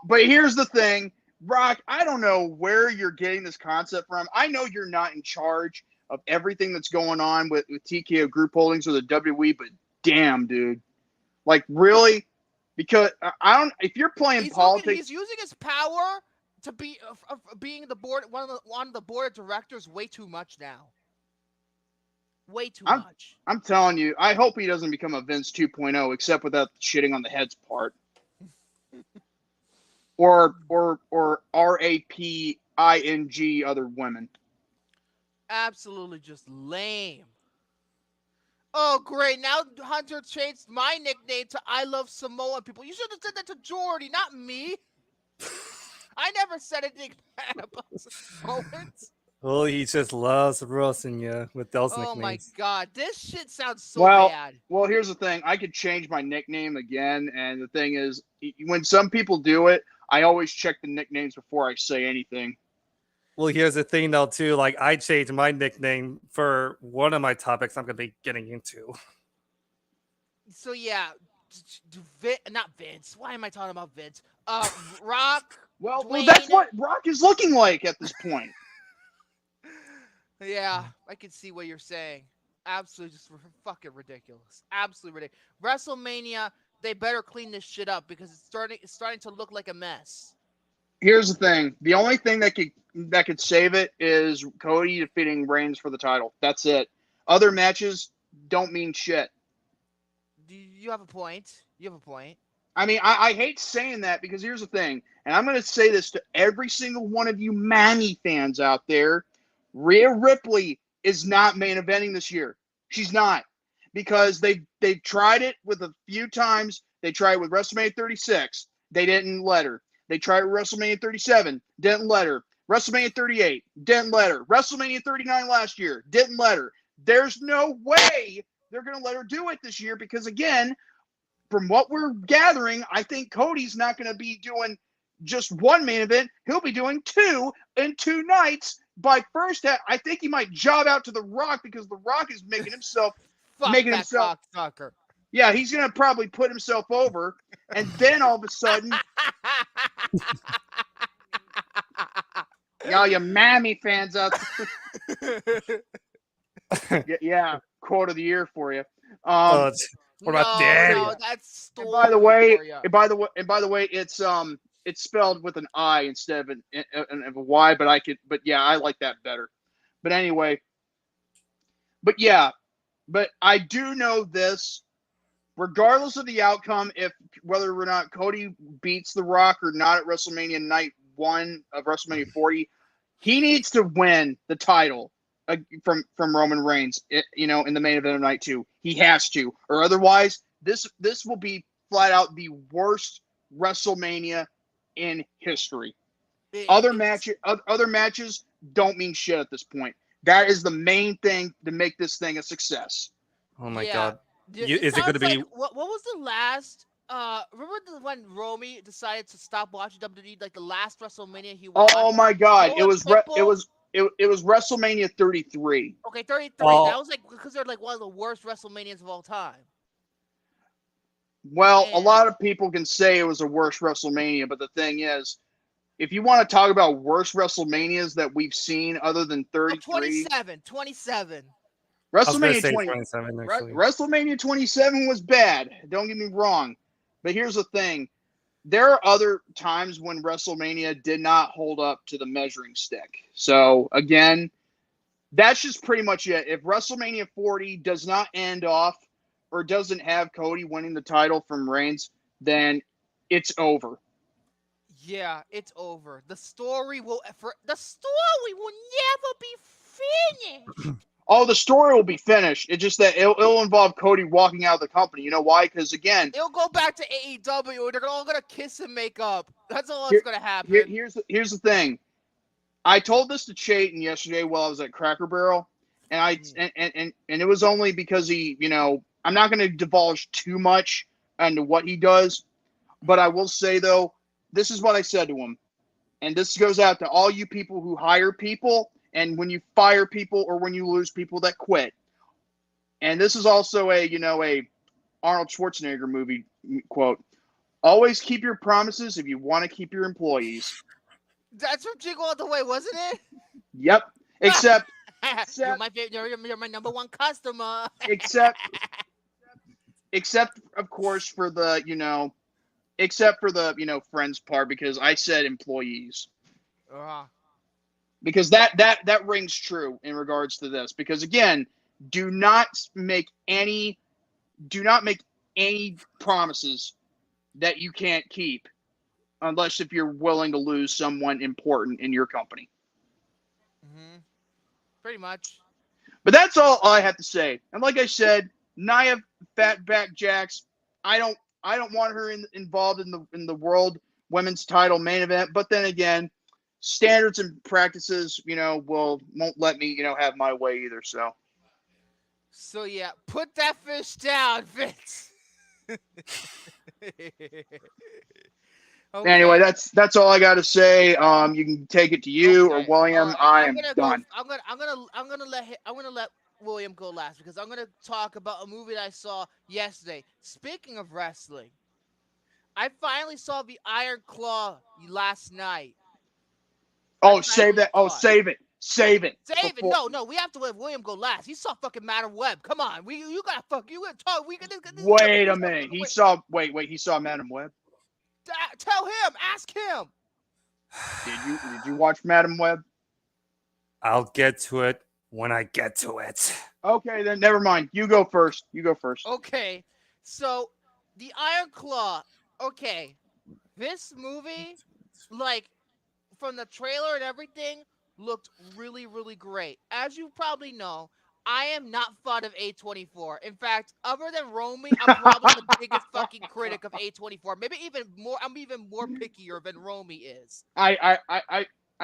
But here's the thing, Brock, I don't know where you're getting this concept from. I know you're not in charge of everything that's going on with TKO Group Holdings or the WWE, but damn, dude. Like, really? Because I don't. If you're playing politics, he's using his power to be being the board on the board of directors way too much now. Way too much. I'm telling you, I hope he doesn't become a Vince 2.0, except without shitting on the heads part. or raping other women. Absolutely just lame. Oh, great. Now Hunter changed my nickname to I Love Samoan People. You should have said that to Jordy, not me. I never said anything bad about Samoans. Well, he just loves roasting you with those Oh nicknames. my god, this shit sounds so bad. Well, here's the thing. I could change my nickname again, and the thing is, when some people do it, I always check the nicknames before I say anything. Well, here's the thing, though, too. Like, I changed my nickname for one of my topics I'm going to be getting into. So, yeah. Not Vince. Why am I talking about Vince? Rock. Well, Dwayne. that's what Rock is looking like at this point. Yeah, I can see what you're saying. Absolutely just fucking ridiculous. Absolutely ridiculous. WrestleMania, they better clean this shit up because it's starting to look like a mess. Here's the thing. The only thing that could save it is Cody defeating Reigns for the title. That's it. Other matches don't mean shit. You have a point. You have a point. I mean, I hate saying that because here's the thing, and I'm going to say this to every single one of you Manny fans out there. Rhea Ripley is not main eventing this year. She's not, because they've tried it with a few times. They tried it with WrestleMania 36. They didn't let her. They tried with WrestleMania 37. Didn't let her. WrestleMania 38. Didn't let her. WrestleMania 39 last year. Didn't let her. There's no way they're going to let her do it this year because, again, from what we're gathering, I think Cody's not going to be doing just one main event. He'll be doing two in 2 nights. By first, I think he might job out to The Rock because The Rock is making himself cocksucker. Yeah, he's gonna probably put himself over, and then all of a sudden, y'all, you Mammy fans out there. Yeah, quote of the year for you. What about Daddy? No, that's and by the way, it's spelled with an I instead of a Y, but yeah, I like that better. But anyway, but I do know this, regardless of the outcome, whether or not Cody beats The Rock or not at WrestleMania Night 1 of WrestleMania 40, he needs to win the title from Roman Reigns, in the main event of Night 2. He has to, or otherwise, this will be flat out the worst WrestleMania in history. Other matches don't mean shit at this point. That is the main thing to make this thing a success. Oh my god. Is it going to be... What was the last... remember when Romy decided to stop watching WWE, like the last WrestleMania he watched? Oh my god. It was WrestleMania 33. Okay, 33. That was because they're one of the worst WrestleManias of all time. Well, a lot of people can say it was the worst WrestleMania, but the thing is, if you want to talk about worst WrestleManias that we've seen other than 33... 27. WrestleMania 27 was bad. Don't get me wrong. But here's the thing. There are other times when WrestleMania did not hold up to the measuring stick. So, again, that's just pretty much it. If WrestleMania 40 does not end off or doesn't have Cody winning the title from Reigns, then it's over. Yeah, it's over. The story will never be finished. Oh, the story will be finished. It's just that it'll involve Cody walking out of the company. You know why? Because, again... It'll go back to AEW. They're all going to kiss and make up. That's all that's going to happen. Here's the thing. I told this to Chayton yesterday while I was at Cracker Barrel, and it was only because he, I'm not going to divulge too much into what he does, but I will say, though, this is what I said to him, and this goes out to all you people who hire people and when you fire people or when you lose people that quit. And this is also a Arnold Schwarzenegger movie quote. Always keep your promises if you want to keep your employees. That's from Jingle All the Way, wasn't it? Yep. Except, You're my number one customer. except of course for the friends part, because I said employees. Because that rings true in regards to this. Because again, do not make any promises that you can't keep, unless if you're willing to lose someone important in your company. Pretty much. But that's all I have to say. And like I said, Nia Fatback Jax, I don't want her involved in the world women's title main event. But then again, standards and practices, won't let me, have my way either. So yeah, put that fish down, Vince. Okay. Anyway, that's all I got to say. You can take it to you or William. I'm done. I'm gonna let William go last, because I'm gonna talk about a movie that I saw yesterday. Speaking of wrestling, I finally saw the Iron Claw last night. Oh, save that. Oh, save it. Save it. No, we have to let William go last. He saw fucking Madam Web. Come on, you gotta talk. Wait a minute. He saw Madam Web. Tell him. Ask him. Did you watch Madam Web? I'll get to it when I get to it. Okay, then never mind. You go first. Okay, so the Iron Claw. Okay, this movie, like, from the trailer and everything, looked really, really great. As you probably know, I am not fond of A24. In fact, other than Romy, I'm probably the biggest fucking critic of A24. Maybe even more. I'm even more pickier than Romy is. I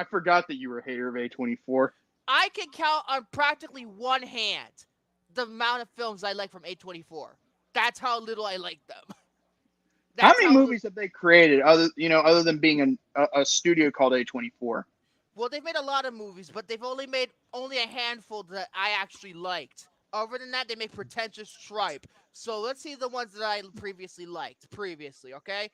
forgot that you were a hater of A24. I can count on practically one hand the amount of films I like from A24. That's how little I like them. How many movies have they created other than being a studio called A24? Well, they've made a lot of movies, but they've only made a handful that I actually liked. Other than that, they make Pretentious Tripe. So let's see the ones that I previously liked. Okay?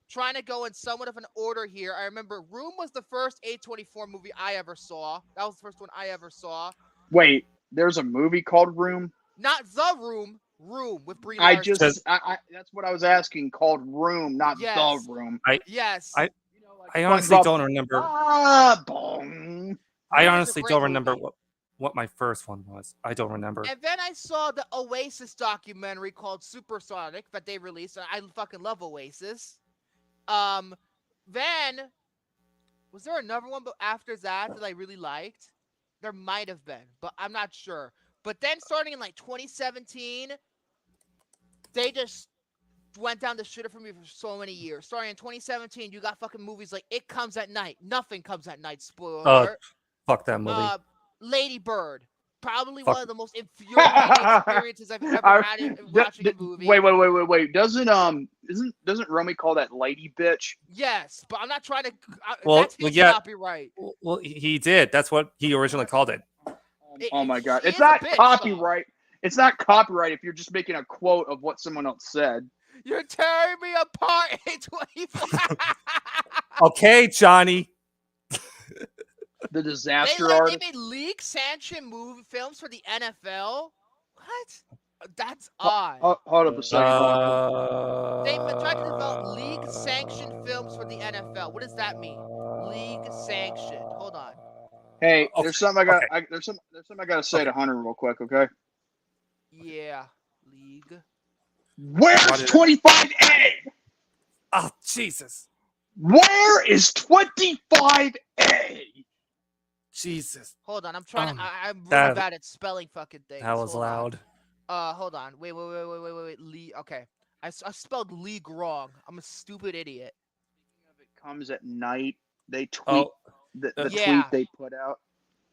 Trying to go in somewhat of an order here. I remember Room was the first A24 movie I ever saw. That was the first one I ever saw. Wait, there's a movie called Room? Not The Room. Room with Brie Larson. That's what I was asking. Called Room, not The Room. I honestly don't remember. I honestly don't remember what my first one was. I don't remember. And then I saw the Oasis documentary called Supersonic that they released. And I fucking love Oasis. Then was there another one after that I really liked? There might have been, but I'm not sure. But then starting in like 2017, they just went down the shitter for me for so many years. Starting in 2017, you got fucking movies like It Comes at Night. Nothing Comes at Night. Spoiler alert. Fuck that movie. Lady Bird. Probably one of the most infuriating experiences I've ever had in watching a movie. Wait. Doesn't Romy call that lady bitch? Yes, but I'm not trying to. Well, that's his copyright. Well, he did. That's what he originally called it. Oh my god, it's not copyright. It's not copyright if you're just making a quote of what someone else said. You're tearing me apart, A24. Okay, Johnny. The disaster artist. They made league sanctioned movie films for the NFL. What? That's odd. Hold up a second. They've been trying to develop league sanctioned films for the NFL. What does that mean? League sanctioned. Hold on. Hey, there's something I got. There's something I got to say to Hunter real quick. Okay. Yeah, league. Where's 25A? Oh Jesus! Where is 25A? Jesus. Hold on, I'm trying to. I'm really bad at spelling fucking things. That was loud. Hold on. Wait. League. Okay, I spelled league wrong. I'm a stupid idiot. It Comes at Night. They tweet the tweet they put out.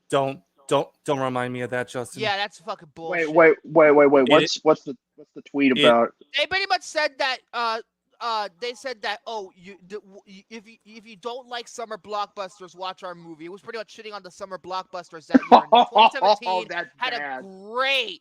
Don't remind me of that, Justin. Yeah, that's fucking bullshit. Wait. What's the tweet about? They pretty much said that. They said that. If you don't like summer blockbusters, watch our movie. It was pretty much shitting on the summer blockbusters that year. 2017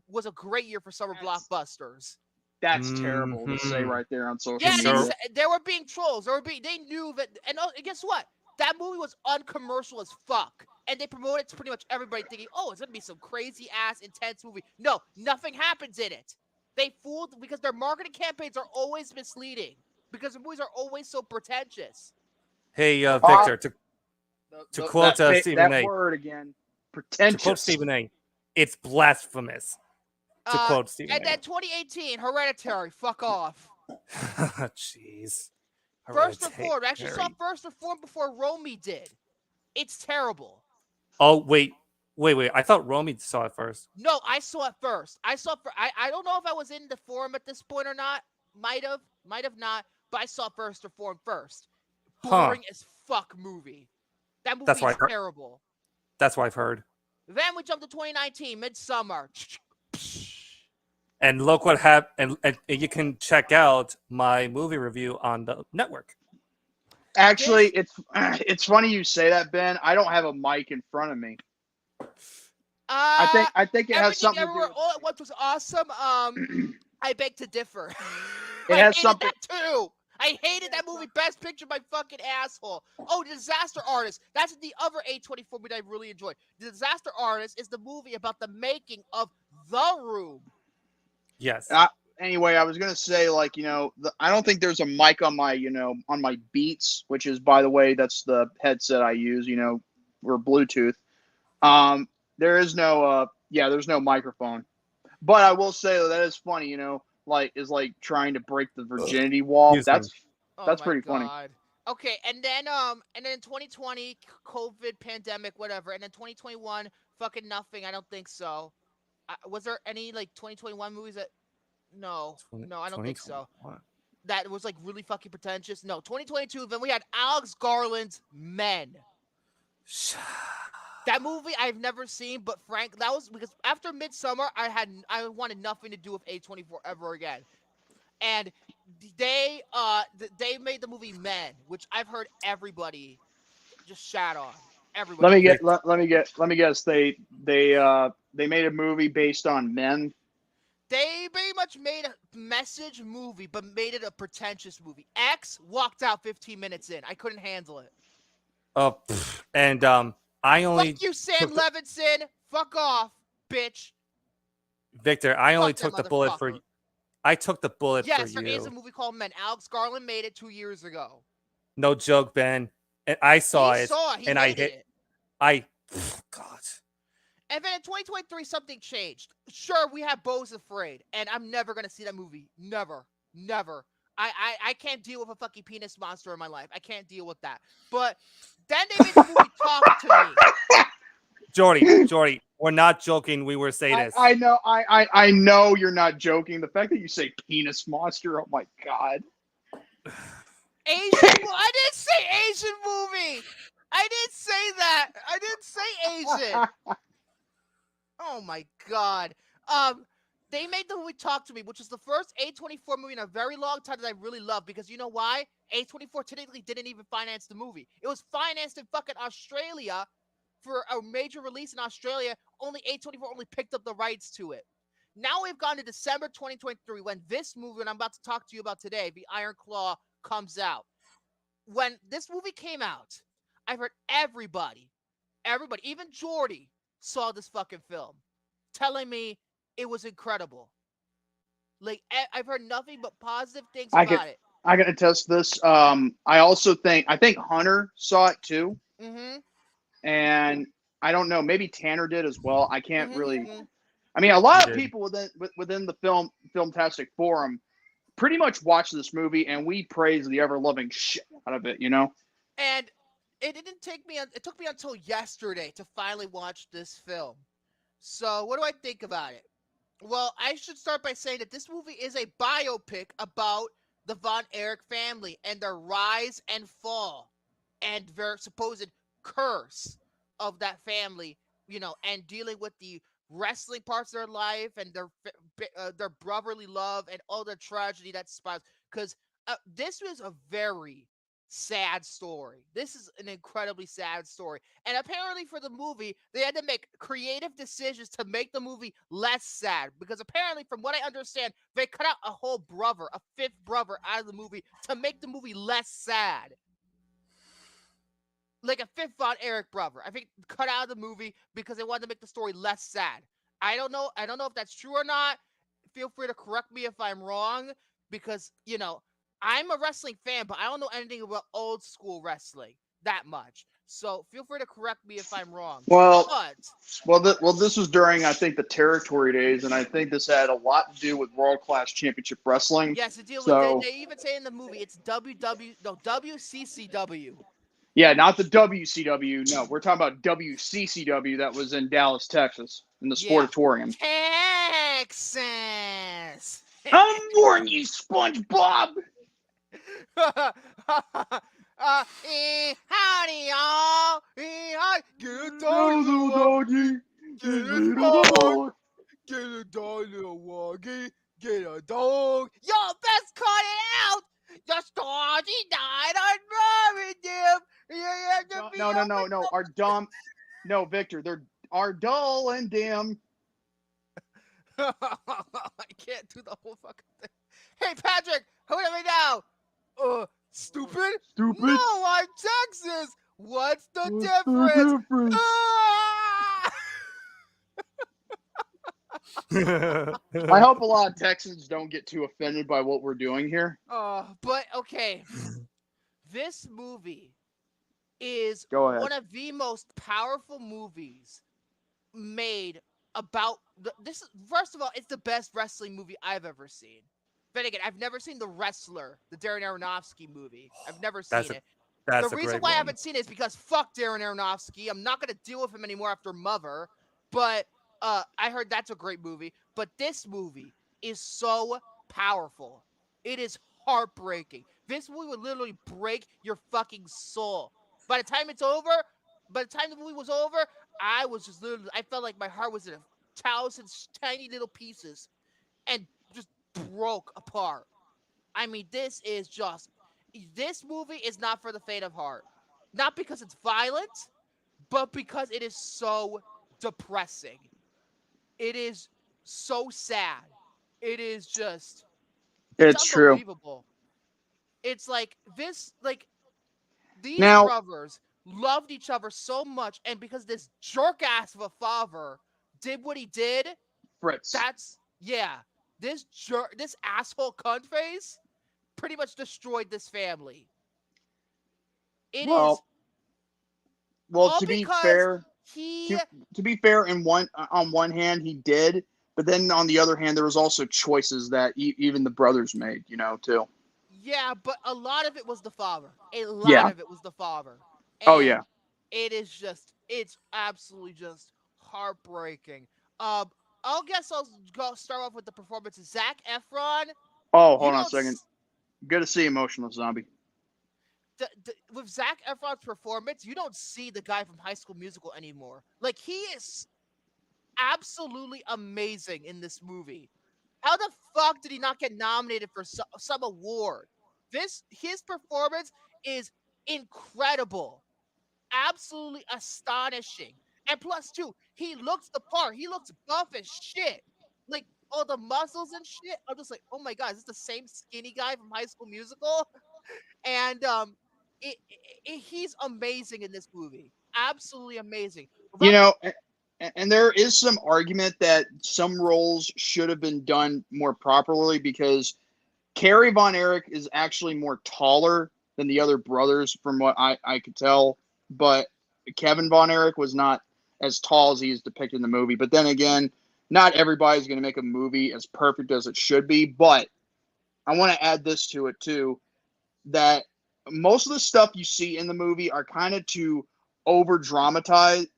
was a great year for summer blockbusters. That's terrible to say right there on social Yeah, media. they were being trolls. They knew that, and guess what? That movie was uncommercial as fuck, and they promoted it to pretty much everybody, thinking, "Oh, it's gonna be some crazy ass intense movie." No, nothing happens in it. They fooled because their marketing campaigns are always misleading because the movies are always so pretentious. Hey, Uh, Victor, to quote Stephen that A. word again, To quote pretentious. Stephen A. It's blasphemous. To quote Stephen And A. then 2018, Hereditary, fuck off. Jeez. First Reformed. I actually Hereditary. saw First Reformed before Romy did. It's terrible. Oh wait. I thought Romy saw it first. No, I saw it first. I don't know if I was in the forum at this point or not. Might have not. But I saw First Reformed first. Boring as fuck movie. That movie That's is what I've heard. terrible. That's what I've heard. Then we jumped to 2019, Midsummer. And look what happened. And you can check out my movie review on the network. Actually, it's funny you say that, Ben. I don't have a mic in front of me. I think it has something to do with all at once was awesome. I beg to differ. It I has hated something. that too. I hated that movie. Best Picture, my fucking asshole. Oh, Disaster Artist. That's the other A24 movie I really enjoyed. The Disaster Artist is the movie about the making of The Room. Yes. Anyway, I was gonna say, like, I don't think there's a mic on my, on my Beats, which is, by the way, that's the headset I use, for Bluetooth. There's no microphone. But I will say that is funny, is like trying to break the virginity wall. Excuse That's pretty funny. Okay, and then 2020, COVID, pandemic, whatever, and then 2021, fucking nothing. I don't think so. Was there any like 2021 movies that? No, I don't think so. That was like really fucking pretentious. No, 2022. Then we had Alex Garland's Men. That movie I've never seen, but Frank, that was because after Midsummer, I wanted nothing to do with A24 ever again. And they made the movie Men, which I've heard everybody just shat on. Everybody. Let me guess. They made a movie based on men. They very much made a message movie, but made it a pretentious movie. X walked out 15 minutes in. I couldn't handle it. And I only fuck you, Sam Levinson. Fuck off, bitch. Victor, I only took the bullet for you. I took the bullet for you. Yes, there is a movie called Men. Alex Garland made it 2 years ago. No joke, Ben. And I saw it. And I hit it. God. And then in 2023, something changed. Sure, we have Beau's Afraid, and I'm never gonna see that movie. Never. I can't deal with a fucking penis monster in my life. I can't deal with that. But then they made the movie Talk to Me. Jordy, we're not joking. We were sadists. I know. I know you're not joking. The fact that you say penis monster, oh my god. I didn't say Asian movie. I didn't say that. I didn't say Asian. Oh my god. They made the movie Talk to Me, which is the first A24 movie in a very long time that I really love, because you know why? A24 technically didn't even finance the movie. It was financed in fucking Australia for a major release in Australia. Only A24 only picked up the rights to it. Now we've gone to December 2023 when this movie, and I'm about to talk to you about today, The Iron Claw, comes out. When this movie came out, I've heard everybody, even Jordy, saw this fucking film, telling me it was incredible. Like, I've heard nothing but positive things about it. I can attest this. I think Hunter saw it too. Mm-hmm. And I don't know, maybe Tanner did as well. I can't really. I mean, a lot of people within the Filmtastic forum pretty much watched this movie, and we praise the ever-loving shit out of it, And it didn't take me. It took me until yesterday to finally watch this film. So what do I think about it? Well, I should start by saying that this movie is a biopic about the Von Erich family and their rise and fall and their supposed curse of that family, and dealing with the wrestling parts of their life and their brotherly love and all the tragedy that spirals. Because this was a very, sad story. This is an incredibly sad story. And apparently for the movie, they had to make creative decisions to make the movie less sad. Because apparently, from what I understand, they cut out a whole brother, a fifth brother out of the movie to make the movie less sad. Like a fifth Von Erich brother. I think cut out of the movie because they wanted to make the story less sad. I don't know if that's true or not. Feel free to correct me if I'm wrong, because, you know, I'm a wrestling fan, but I don't know anything about old school wrestling that much. So feel free to correct me if I'm wrong. Well, But this was during, I think, the territory days, and I think this had a lot to do with World Class Championship Wrestling. yes, to deal So, with, they even say in the movie it's WCCW. yeah, not the WCW. No, we're talking about WCCW that was in Dallas, Texas, in the Yeah. Sportatorium. Texas. I'm warning you, SpongeBob. Howdy, y'all. Howdy. Get a dog, little doggy. Get a dog. Get a dog, little woggy. Get a dog. Yo, best cut it out. The Stodgy died on Birmingham. No. Our dumb. No, Victor. They're are dull and dim. I can't do the whole fucking thing. Hey, Patrick, who am I now? Stupid? Stupid. No, I'm Texas. What's the difference? Ah! I hope a lot of Texans don't get too offended by what we're doing here. But okay. This movie is Go ahead. one of the most powerful movies made about this. First of all, it's the best wrestling movie I've ever seen. But again, I've never seen The Wrestler, the Darren Aronofsky movie. I've never seen it. That's The a reason great why I one. haven't seen it is because fuck Darren Aronofsky. I'm not going to deal with him anymore after Mother. But I heard that's a great movie. But this movie is so powerful. It is heartbreaking. This movie would literally break your fucking soul. By the time it's over, by the time the movie was over, I was just literally, I felt like my heart was in 1,000 tiny little pieces and just broke apart. I mean, this movie is not for the faint of heart. Not because it's violent, but because it is so depressing. It is so sad. It is just, It's true. unbelievable. It's like this, like these Now- brothers loved each other so much, and because this jerk ass of a father did what he did, Fritz. this asshole cunt face pretty much destroyed this family. It is Well, all to be because fair, he to be fair, on one hand he did, but then on the other hand there was also choices that even the brothers made, too. yeah, but a lot of it was the father. A lot Yeah. of it was the father. Oh, And yeah. it's absolutely just heartbreaking. I'll start off with the performance. Zac Efron. Oh, You hold on a don't second. Good to see Emotionless Zombie. With Zac Efron's performance, you don't see the guy from High School Musical anymore. Like, he is absolutely amazing in this movie. How the fuck did he not get nominated for some award? His performance is incredible. Absolutely astonishing. And plus, too, he looks the part. He looks buff as shit. Like, all the muscles and shit. I'm just like, oh my god, is this the same skinny guy from High School Musical? And he's amazing in this movie. Absolutely amazing. And there is some argument that some roles should have been done more properly because Kerry Von Erich is actually more taller than the other brothers from what I could tell, but Kevin Von Erich was not as tall as he is depicted in the movie. But then again, not everybody's going to make a movie as perfect as it should be, but I want to add this to it too, that most of the stuff you see in the movie are kind of too over dramatized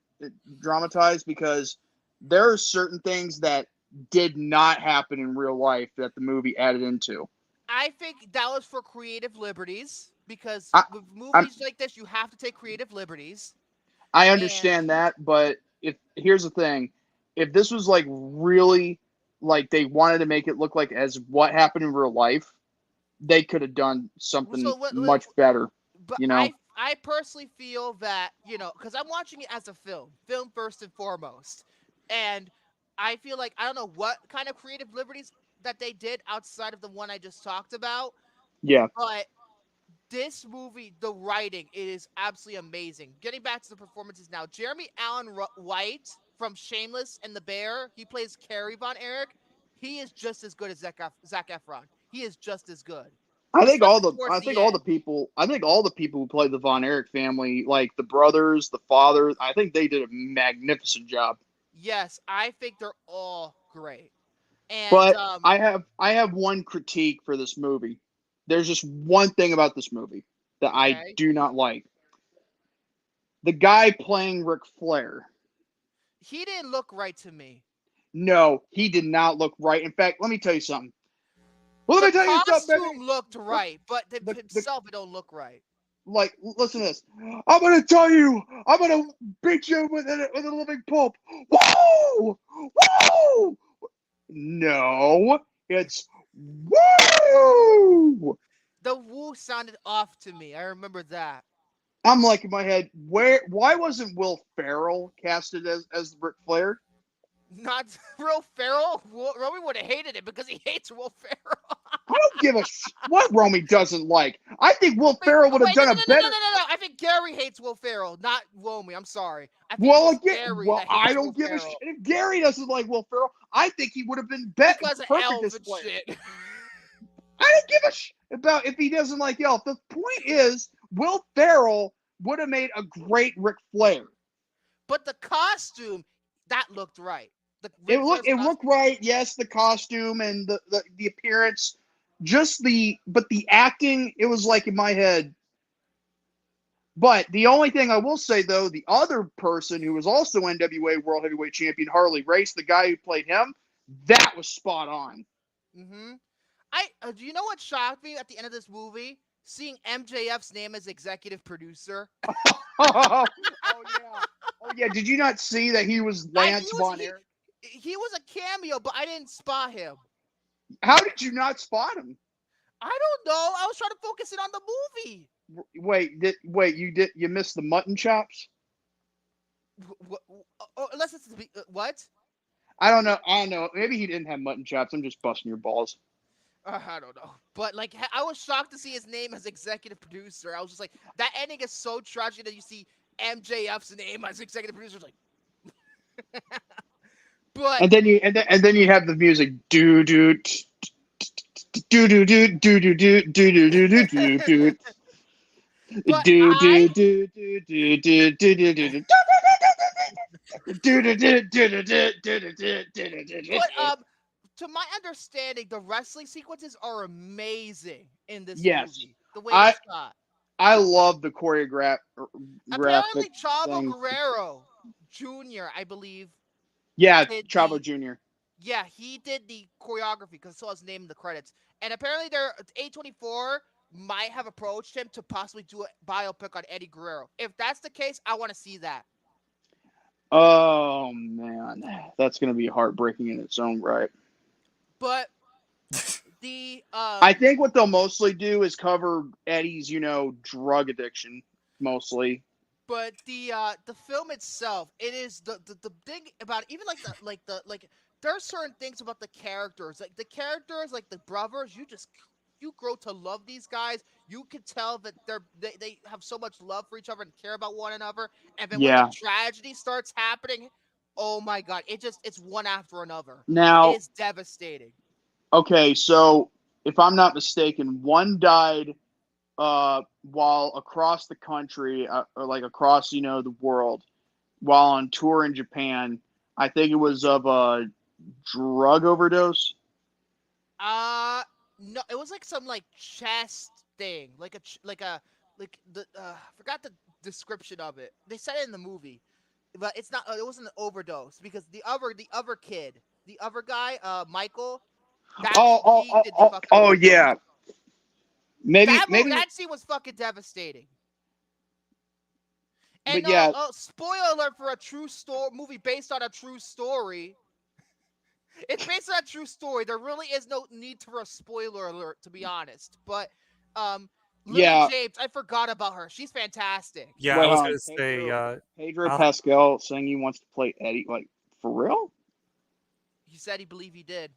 because there are certain things that did not happen in real life that the movie added into. I think that was for creative liberties because with movies I'm- like this, you have to take creative liberties. I understand that, but here's the thing. If this was like really like they wanted to make it look like as what happened in real life, they could have done something much better. But You know, I personally feel that, because I'm watching it as a film first and foremost, and I feel like I don't know what kind of creative liberties that they did outside of the one I just talked about, yeah. but this movie, the writing, it is absolutely amazing. Getting back to the performances now, Jeremy Allen White from Shameless and The Bear, he plays Carrie Von Erich. He is just as good as Zac Efron. He is just as good, especially towards the end. I think all the people who played the Von Erich family, like the brothers, the father, I think they did a magnificent job. Yes, I think they're all great. And But I have one critique for this movie. There's just one thing about this movie that I okay, do not like. The guy playing Ric Flair. he didn't look right to me. No, he did not look right. In fact, let me tell you something. Well, let The me tell you something, baby. costume looked right, but The himself, it don't look right. like, listen to this. I'm gonna tell you. I'm gonna beat you with a living pulp. Whoa! Whoa! No, it's woo! The woo sounded off to me. I remember that. I'm like in my head, why wasn't Will Ferrell casted as Ric Flair? Not Will Ferrell. Romy would have hated it because he hates Will Ferrell. I don't give a what Romy doesn't like. I think Will Ferrell would have Wait, no, done no, a no, no, no, better. no, no. I think Gary hates Will Ferrell, not Romy. I'm sorry. I think Well, it's again, Gary well, that I hates Will don't give a shit Ferrell if Gary doesn't like Will Ferrell. I think he would have been because of perfect Elf as and Flair. shit. I don't give a about if he doesn't like Elf. The point is, Will Ferrell would have made a great Ric Flair. But the costume, that looked right. The It Ric Flair's costume. looked right. Yes, the costume and the appearance, but the acting, it was like in my head. But the only thing I will say though, the other person who was also NWA World Heavyweight Champion, Harley Race, the guy who played him, that was spot on. Mm-hmm. Do you know what shocked me at the end of this movie? Seeing MJF's name as executive producer. Oh yeah. Oh yeah. Did you not see that he was Lance Von Erich? He was a cameo, but I didn't spot him. How did you not spot him? I don't know. I was trying to focus it on the movie. You missed the mutton chops? Unless it's what? I don't know. Maybe he didn't have mutton chops. I'm just busting your balls. I don't know. But like, I was shocked to see his name as executive producer. I was just like, that ending is so tragic that you see MJF's name as executive producer. Like, but And then you have the music do do do do do do do do do do do do do. But Do do do do do do do do do but to my understanding, the wrestling sequences are amazing in this yes, movie. The way I it's shot. I love the choreographic Apparently, Chavo thing. Guerrero Jr., I believe, Yeah, did Chavo Jr. Yeah, he did the choreography because I saw his name in the credits. And apparently, A24 might have approached him to possibly do a biopic on Eddie Guerrero. If that's the case, I want to see that. Oh man, that's gonna be heartbreaking in its own right. But the I think what they'll mostly do is cover Eddie's, drug addiction mostly. but the film itself, it is the thing about even like there are certain things about the characters, like the brothers, you grow to love these guys. You can tell that they have so much love for each other and care about one another. And then when the Yeah. tragedy starts happening, oh my god, it's one after another. It Now, is devastating. okay, so if I'm not mistaken, one died while across the country, or like across the world, while on tour in Japan. I think it was of a drug overdose. No, it was like some like chest thing, like the I forgot the description of it. They said it in the movie, but it's not. It wasn't an overdose because the other kid, the other guy, Michael, he did the fucking Oh overdose. yeah. Maybe That scene was fucking devastating. And but yeah, spoiler alert for a true story movie based on a true story. It's based on a true story. There really is no need for a spoiler alert, to be honest. But Lily Yeah. James, I forgot about her. She's fantastic. Yeah, Wait, I was hold on. gonna say. Pedro Uh, Pascal saying he wants to play Eddie. Like, for real? He said he believed he did.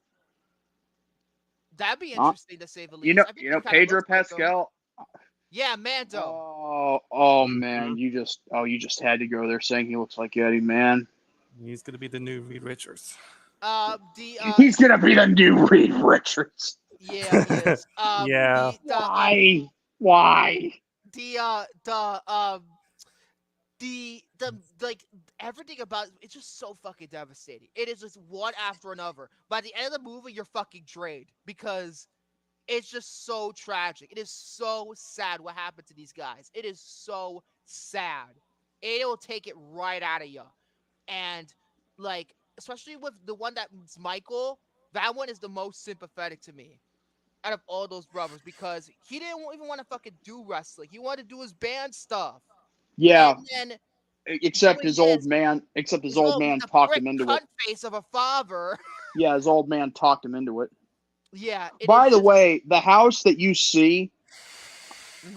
That'd be Huh? interesting to say the least. I think he kind of Pedro looks like him. Pascal. Yeah, Mando. Oh man, you just had to go there saying he looks like Eddie, man. he's gonna be the new Reed Richards. He's gonna be the new Reed Richards. Yeah, he is. Yeah. Why? The like everything about it's just so fucking devastating. It is just one after another. By the end of the movie, you're fucking drained because it's just so tragic. It is so sad what happened to these guys. It is so sad. It will take it right out of you. And like, especially with the one that's Michael, that one is the most sympathetic to me out of all those brothers because he didn't even want to fucking do wrestling. He wanted to do his band stuff. Yeah. And then Except his old man he's talked prick him into cunt it. face of a father. Yeah, his old man talked him into it. Yeah. By the way, the house that you see,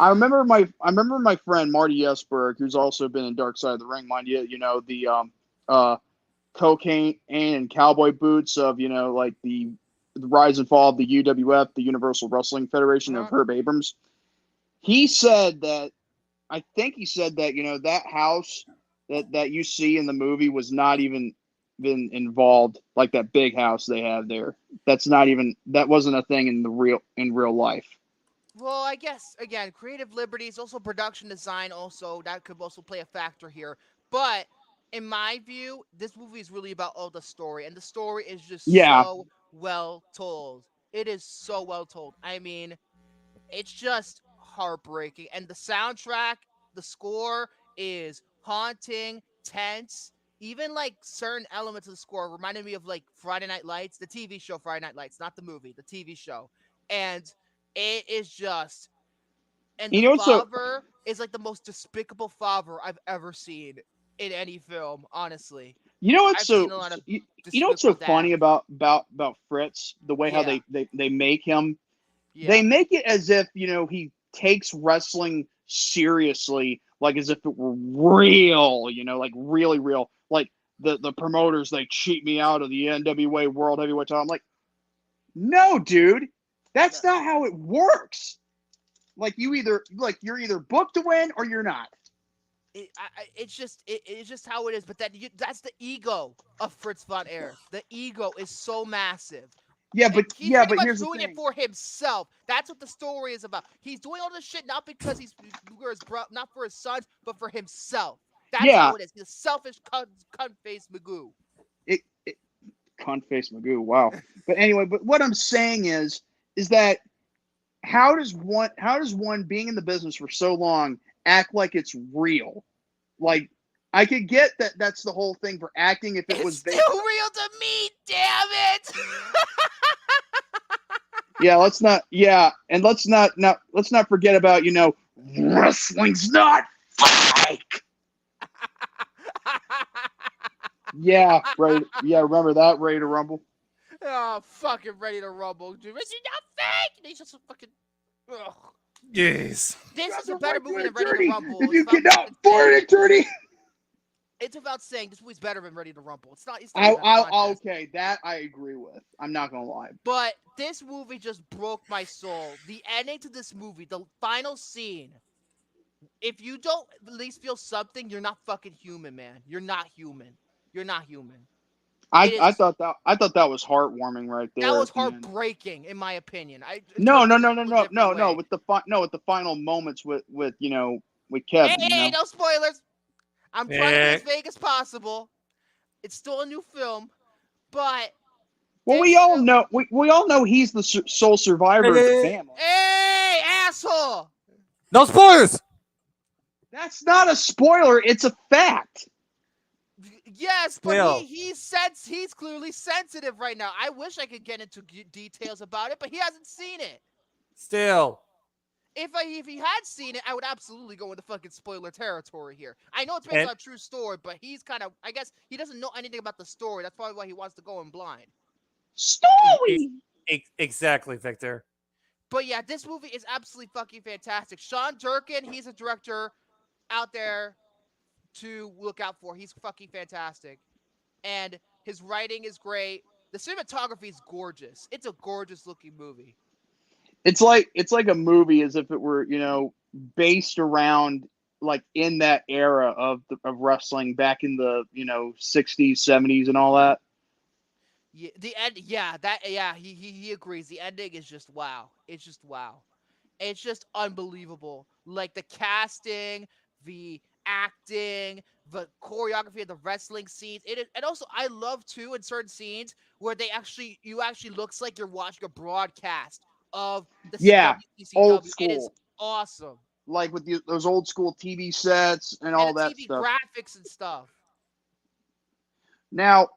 I remember my friend Marty Esberg, who's also been in Dark Side of the Ring, mind you, the cocaine and cowboy boots of, like the rise and fall of the UWF, the Universal Wrestling Federation of Herb Abrams. I think he said that, that house that you see in the movie was not even been involved, like that big house they have there. That wasn't a thing in real life. Well, I guess again, creative liberties, also production design, also that could also play a factor here. But in my view, this movie is really about the story, and the story is just so well told. It is so well told. I mean, it's just heartbreaking, and the soundtrack, the score is haunting, tense. Even like certain elements of the score reminded me of like Friday Night Lights, the TV show Friday Night Lights, not the movie, the TV show. And it is just, and the father is like the most despicable father I've ever seen in any film. Honestly, I've seen a lot of what's so funny dads. about Fritz, the way how they make him. Yeah. They make it as if he takes wrestling seriously, like as if it were real, like really real. Like the promoters, they cheat me out of the NWA World Heavyweight title. I'm like, no, dude, that's not how it works. Like you're either booked to win or you're not. It's just how it is. But that's the ego of Fritz von Erich. The ego is so massive. Yeah, but he's pretty much here's doing the thing. it for himself. That's what the story is about. He's doing all this shit not because not for his sons, but for himself. That's how it is. He's a selfish cunt face Magoo. Cunt face Magoo. Wow. But anyway, what I'm saying is that how does one being in the business for so long act like it's real? Like, I could get that that's the whole thing for acting if it was still real to me, damn it. let's not forget about, wrestling's not fake. Yeah, right. Yeah, remember that Ready to Rumble? Oh, fucking Ready to Rumble, dude. Is he not fake? He's just fucking. Ugh. Yes. This is a better movie than Ready to Rumble. If you cannot afford it, Jordy. It's about saying this movie's better than Ready to Rumble. It's not. Okay, that I agree with. I'm not gonna lie. But this movie just broke my soul. The ending to this movie, the final scene. If you don't at least feel something, you're not fucking human, man. You're not human. You're not human. I thought that was heartwarming right there. That was heartbreaking, in my opinion. No. With the final moments with Kevin. Hey, no spoilers. I'm trying to be as vague as possible. It's still a new film, but we all know he's the sole survivor of the family. Hey, asshole! No spoilers. That's not a spoiler. It's a fact. Yes, but he's clearly sensitive right now. I wish I could get into details about it, but he hasn't seen it. Still. If he had seen it, I would absolutely go into fucking spoiler territory here. I know it's based on a true story, but he's kind of, I guess he doesn't know anything about the story. That's probably why he wants to go in blind. Story! Exactly, Victor. But yeah, this movie is absolutely fucking fantastic. Sean Durkin, he's a director out there to look out for. He's fucking fantastic. And his writing is great. The cinematography is gorgeous. It's a gorgeous looking movie. It's like a movie as if it were, based around like in that era of wrestling back in the 60s, 70s, and all that. Yeah, the end. Yeah, he agrees. The ending is just wow. It's just wow. It's just unbelievable. Like the casting, the acting, the choreography of the wrestling scenes. It is, and also I love too in certain scenes where you actually looks like you're watching a broadcast of the Yeah, old WCW. It is school, awesome. like with those old school TV sets and And all the that TV stuff. graphics and stuff. Now,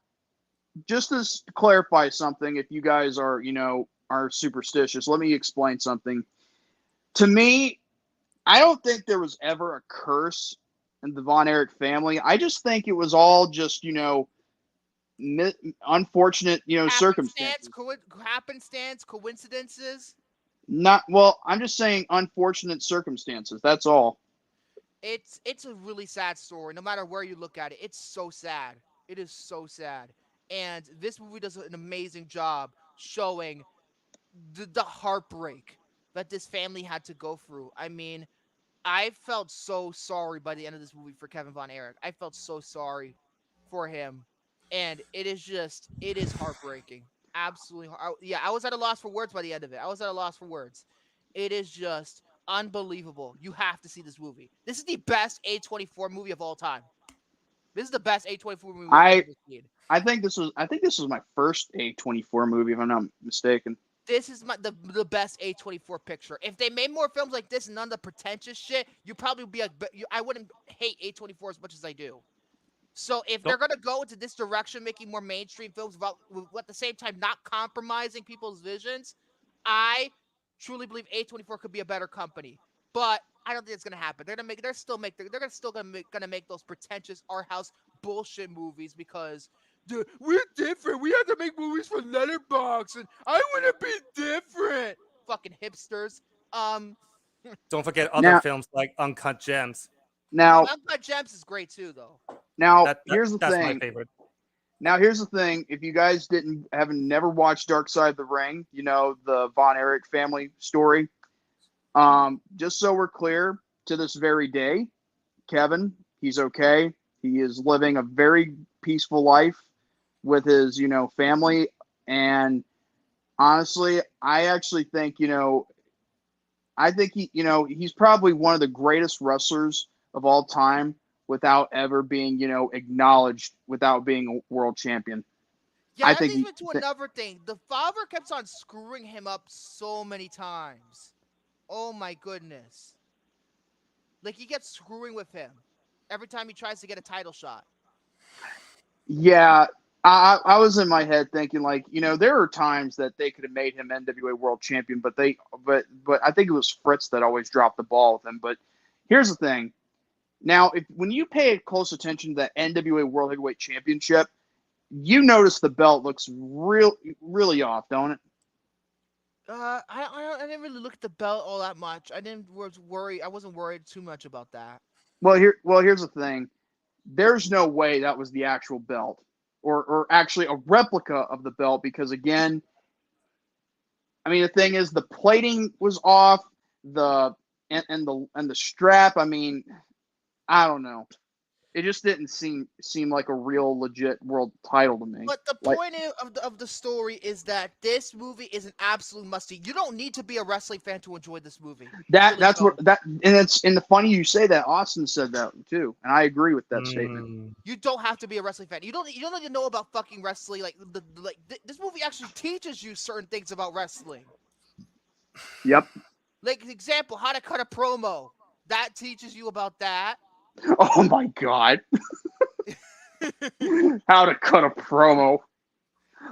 just to clarify something, if you guys are superstitious, let me explain something. To me, I don't think there was ever a curse in the Von Erich family. I just think it was all just unfortunate circumstances. Happenstance, coincidences. Not well. I'm just saying unfortunate circumstances. That's all. It's a really sad story. No matter where you look at it, it's so sad. It is so sad. And this movie does an amazing job showing the heartbreak that this family had to go through. I mean, I felt so sorry by the end of this movie for Kevin Von Erich. I felt so sorry for him, and it is heartbreaking. Absolutely, yeah. I was at a loss for words by the end of it. I was at a loss for words. It is just unbelievable. You have to see this movie. This is the best A24 movie of all time. This is the best A24 movie I've I ever seen. I think this was my first A24 movie, if I'm not mistaken. This is the best A24 picture. If they made more films like this and none of the pretentious shit, you probably would be like, I wouldn't hate A24 as much as I do. So if they're gonna go into this direction, making more mainstream films about at the same time not compromising people's visions, I truly believe A24 could be a better company. But I don't think it's gonna happen. They're gonna make those pretentious art house bullshit movies because we're different. We have to make movies for Letterboxd, and I want to be different. Fucking hipsters. Um, Don't forget other Now, films like Uncut Gems. now, Uncut Gems is great too, though. now, That's my thing. favorite. Now, here's the thing. If you guys haven't never watched Dark Side of the Ring, the Von Erich family story. Just so we're clear, to this very day, Kevin, he's okay. He is living a very peaceful life with his, family. And honestly, I actually think, I think he's probably one of the greatest wrestlers of all time without ever being, acknowledged without being a world champion. Yeah, I that think leads me to another thing. The father kept on screwing him up so many times. Oh my goodness. Like he gets screwing with him every time he tries to get a title shot. yeah, I was in my head thinking like, there are times that they could have made him NWA world champion, but I think it was Fritz that always dropped the ball with him. But here's the thing. Now, when you pay close attention to that NWA World Heavyweight Championship, you notice the belt looks really off, don't it? I didn't really look at the belt all that much. I wasn't worried too much about that. Here's the thing. There's no way that was the actual belt, or actually a replica of the belt, because again, I mean, the thing is, the plating was off, and the strap. I mean, I don't know. It just didn't seem like a real legit world title to me. But the Like point of the story is that this movie is an absolute must-see. You don't need to be a wrestling fan to enjoy this movie. that's what and the funny you say that. Austin said that too, and I agree with that statement. You don't have to be a wrestling fan. You don't need to know about fucking wrestling. This movie actually teaches you certain things about wrestling. Yep. Like example, how to cut a promo. That teaches you about that. Oh my god. How to cut a promo.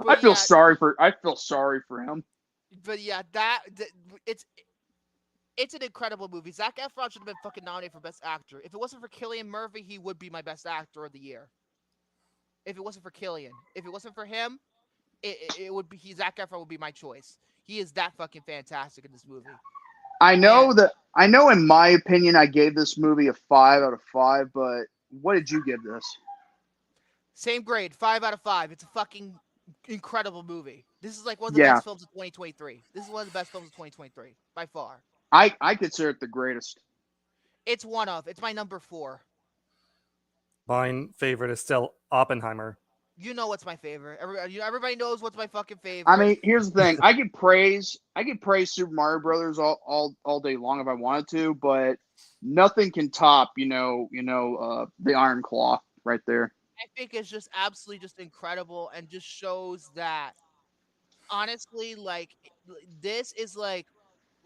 I feel sorry for him. But yeah, it's an incredible movie. Zac Efron should have been fucking nominated for Best Actor. If it wasn't for Cillian Murphy, he would be my Best Actor of the year. If it wasn't for Cillian. If it wasn't for him, it would be Zac Efron would be my choice. He is that fucking fantastic in this movie. I know in my opinion I gave this movie a 5 out of 5, but what did you give this? Same grade, 5 out of 5. It's a fucking incredible movie. This is like one of the Yeah. best films of 2023. This is one of the best films of 2023 by far. I consider it the greatest. It's one of. It's my number 4. My favorite is still Oppenheimer. You know what's my favorite. Everybody knows what's my fucking favorite. I mean, here's the thing. I could praise Super Mario Brothers all day long if I wanted to, but nothing can top, the Iron Claw right there. I think it's just absolutely just incredible and just shows that honestly, like this is like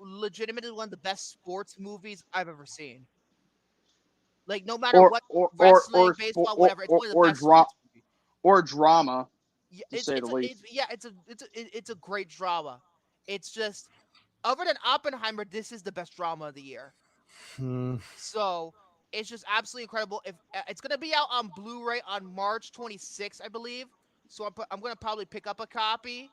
legitimately one of the best sports movies I've ever seen. Like no matter what wrestling, baseball, whatever, it's one of the best sports movies. Or drama. Yeah, to say the least. It's a great drama. It's just other than Oppenheimer, this is the best drama of the year. So it's just absolutely incredible. If it's gonna be out on Blu-ray on March 26th, I believe. So I'm gonna probably pick up a copy.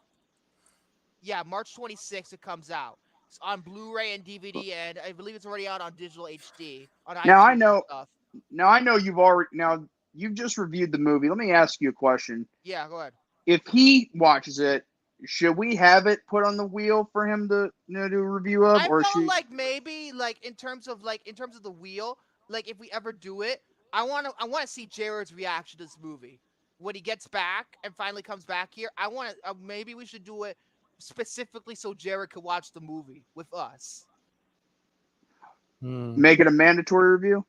Yeah, March 26th it comes out. It's on Blu-ray and DVD, and I believe it's already out on digital HD on iTunes. Now I know. Stuff. Now I know you've just reviewed the movie. Let me ask you a question. Yeah, go ahead. If he watches it, should we have it put on the wheel for him to do a review of? I or felt should... like maybe like in terms of the wheel, like if we ever do it, I want to see Jared's reaction to this movie when he gets back and finally comes back here. I want to maybe we should do it specifically so Jared could watch the movie with us. Make it a mandatory review?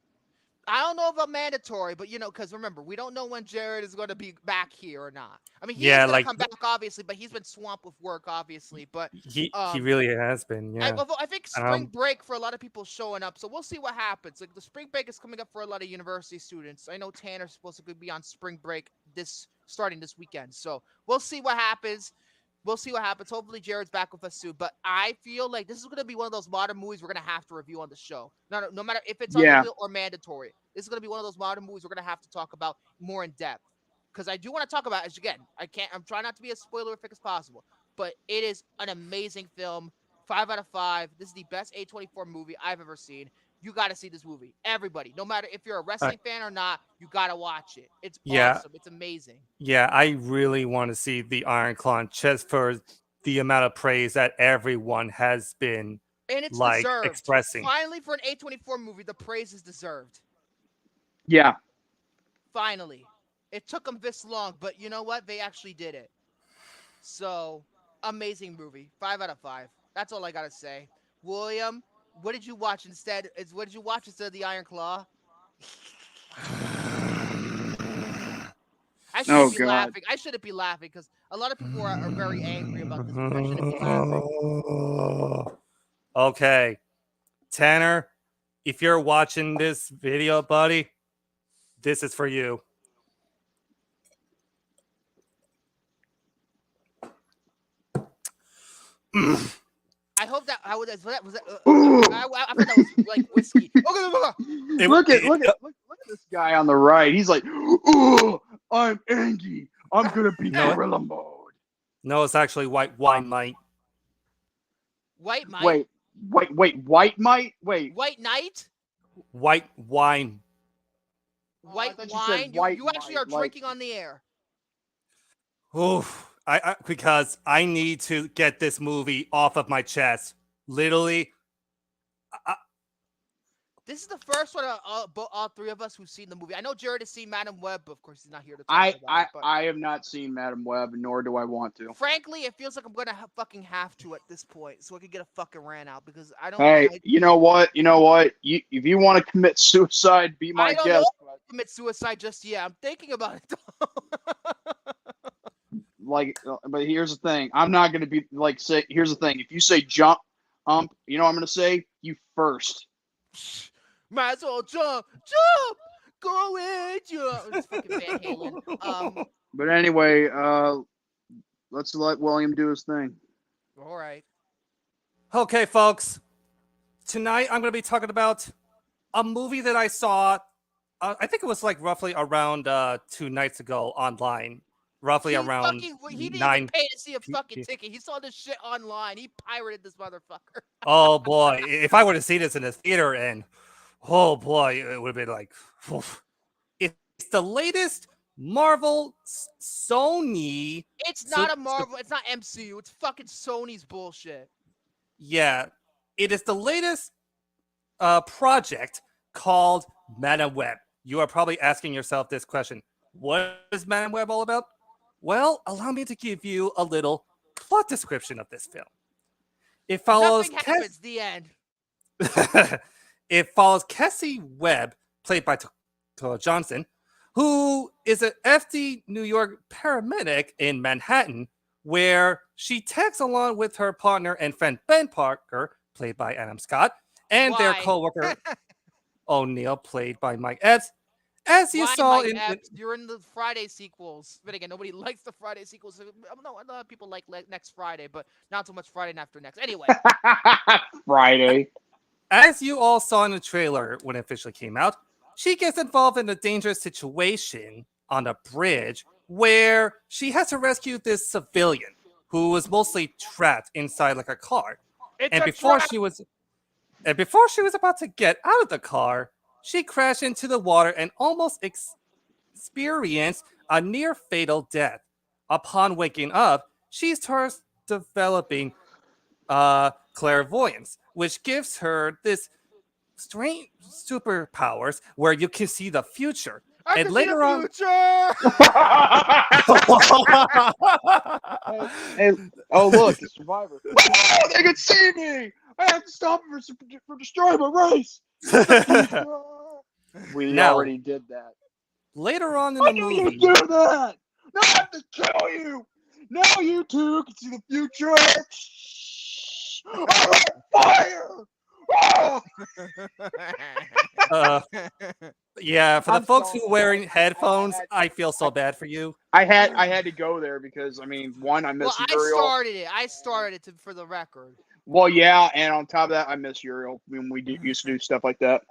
I don't know about mandatory, but because remember, we don't know when Jared is going to be back here or not. I mean, he's going to come back, obviously, but he's been swamped with work, obviously. But he really has been, yeah. I think spring break for a lot of people showing up, so we'll see what happens. Like the spring break is coming up for a lot of university students. I know Tanner's supposed to be on spring break starting this weekend, so we'll see what happens. Hopefully Jared's back with us soon. But I feel like this is going to be one of those modern movies we're going to have to review on the show. No matter if it's on the wheel or mandatory. This is going to be one of those modern movies we're going to have to talk about more in depth. Because I do want to talk about it. Again, I'm trying not to be as spoilerific as possible. But it is an amazing film. 5 out of 5. This is the best A24 movie I've ever seen. You got to see this movie. Everybody. No matter if you're a wrestling fan or not, you got to watch it. It's awesome. It's amazing. Yeah, I really want to see the Iron Claw just for the amount of praise that everyone has been and it's deserved. Expressing. Finally, for an A24 movie, the praise is deserved. Yeah. Finally. It took them this long, but you know what? They actually did it. So, amazing movie. 5 out of 5. That's all I got to say. William, what did you watch instead? What did you watch instead of the Iron Claw? I shouldn't be laughing. I shouldn't be laughing because a lot of people are very angry about this movie. I shouldn't be laughing. Okay. Tanner, if you're watching this video, buddy, this is for you. I hope that I thought that was like whiskey. Look at this guy on the right. He's like, "Oh, I'm angry. I'm gonna be gorilla mode." No, it's actually white wine, mate. White might. Wait, white might? Wait. White night? White wine. White wine? You actually are drinking on the air. Oof. Because I need to get this movie off of my chest. Literally. This is the first one of all three of us who've seen the movie. I know Jared has seen Madam Web, but of course he's not here to talk about it. I have not seen Madam Web, nor do I want to. Frankly, it feels like I'm going to fucking have to at this point so I can get a fucking rant out because I don't... Hey, you know what? If you want to commit suicide, be my guest. I don't know commit suicide just yet. I'm thinking about it, though. But here's the thing. I'm not going to be here's the thing. If you say jump, you know what I'm going to say? You first. Might as well jump, go away, jump. It's fucking Van Halen. But anyway, let's let William do his thing. All right. Okay, folks. Tonight I'm going to be talking about a movie that I saw. I think it was roughly around 2 nights ago online. roughly around He didn't even 9 pay to see a fucking p- ticket. He saw this shit online. He pirated this motherfucker. Oh boy, if I were to see this in the theater, and oh boy, it would have been like, oof. It's the latest Marvel Sony. It's not a Marvel. It's not MCU. It's fucking Sony's bullshit. Yeah, it is the latest project called Madam Web. You are probably asking yourself this question: what is Madam Web all about? Well, allow me to give you a little plot description of this film. It follows Nothing happens. The end. It follows Cassie Webb, played by Tola Johnson, who is an FD New York paramedic in Manhattan, where she tags along with her partner and friend Ben Parker, played by Adam Scott, and their Why? co-worker O'Neill, played by Mike Epps. As you Why, saw Mike in Epps? You're in the Friday sequels. But again, nobody likes the Friday sequels. No, a lot of people like next Friday, but not so much Friday after next. Anyway, Friday. as you all saw in the trailer when it officially came out, she gets involved in a dangerous situation on a bridge where she has to rescue this civilian who was mostly trapped inside like a car. it's And a before trap. she was about to get out of the car, she crashed into the water and almost experienced a near fatal death. Upon waking up, she starts developing clairvoyance, which gives her this strange superpowers where you can see the future. I And can later see on, the future. Hey, oh look, the survivor. Oh, they can see me. I have to stop them for destroying my race. We Now- already did that. later on in Why the do you movie, do that? Now I have to kill you. Now you two can see the future. I'm on fire. Oh! yeah, for the I'm folks sorry. who are wearing headphones, I feel so bad for you. I had to go there because I mean, one, I miss Well, I Uriel. started it. I started it for the record. Well, yeah, and on top of that, I miss Uriel when we used to do stuff like that.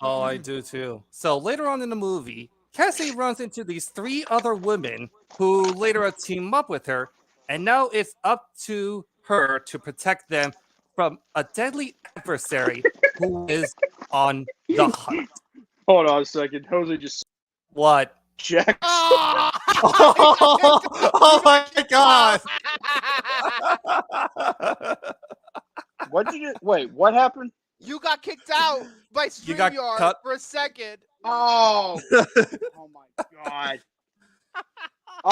Oh, I do too. So later on in the movie, Cassie runs into these 3 other women who later team up with her, and now it's up to her to protect them from a deadly adversary who is on the hunt. Hold on a second. Jose just What? checked. Oh, Oh my god! What did you wait? What happened? You got kicked out by You got StreamYard cut. for a second. Oh, oh my god.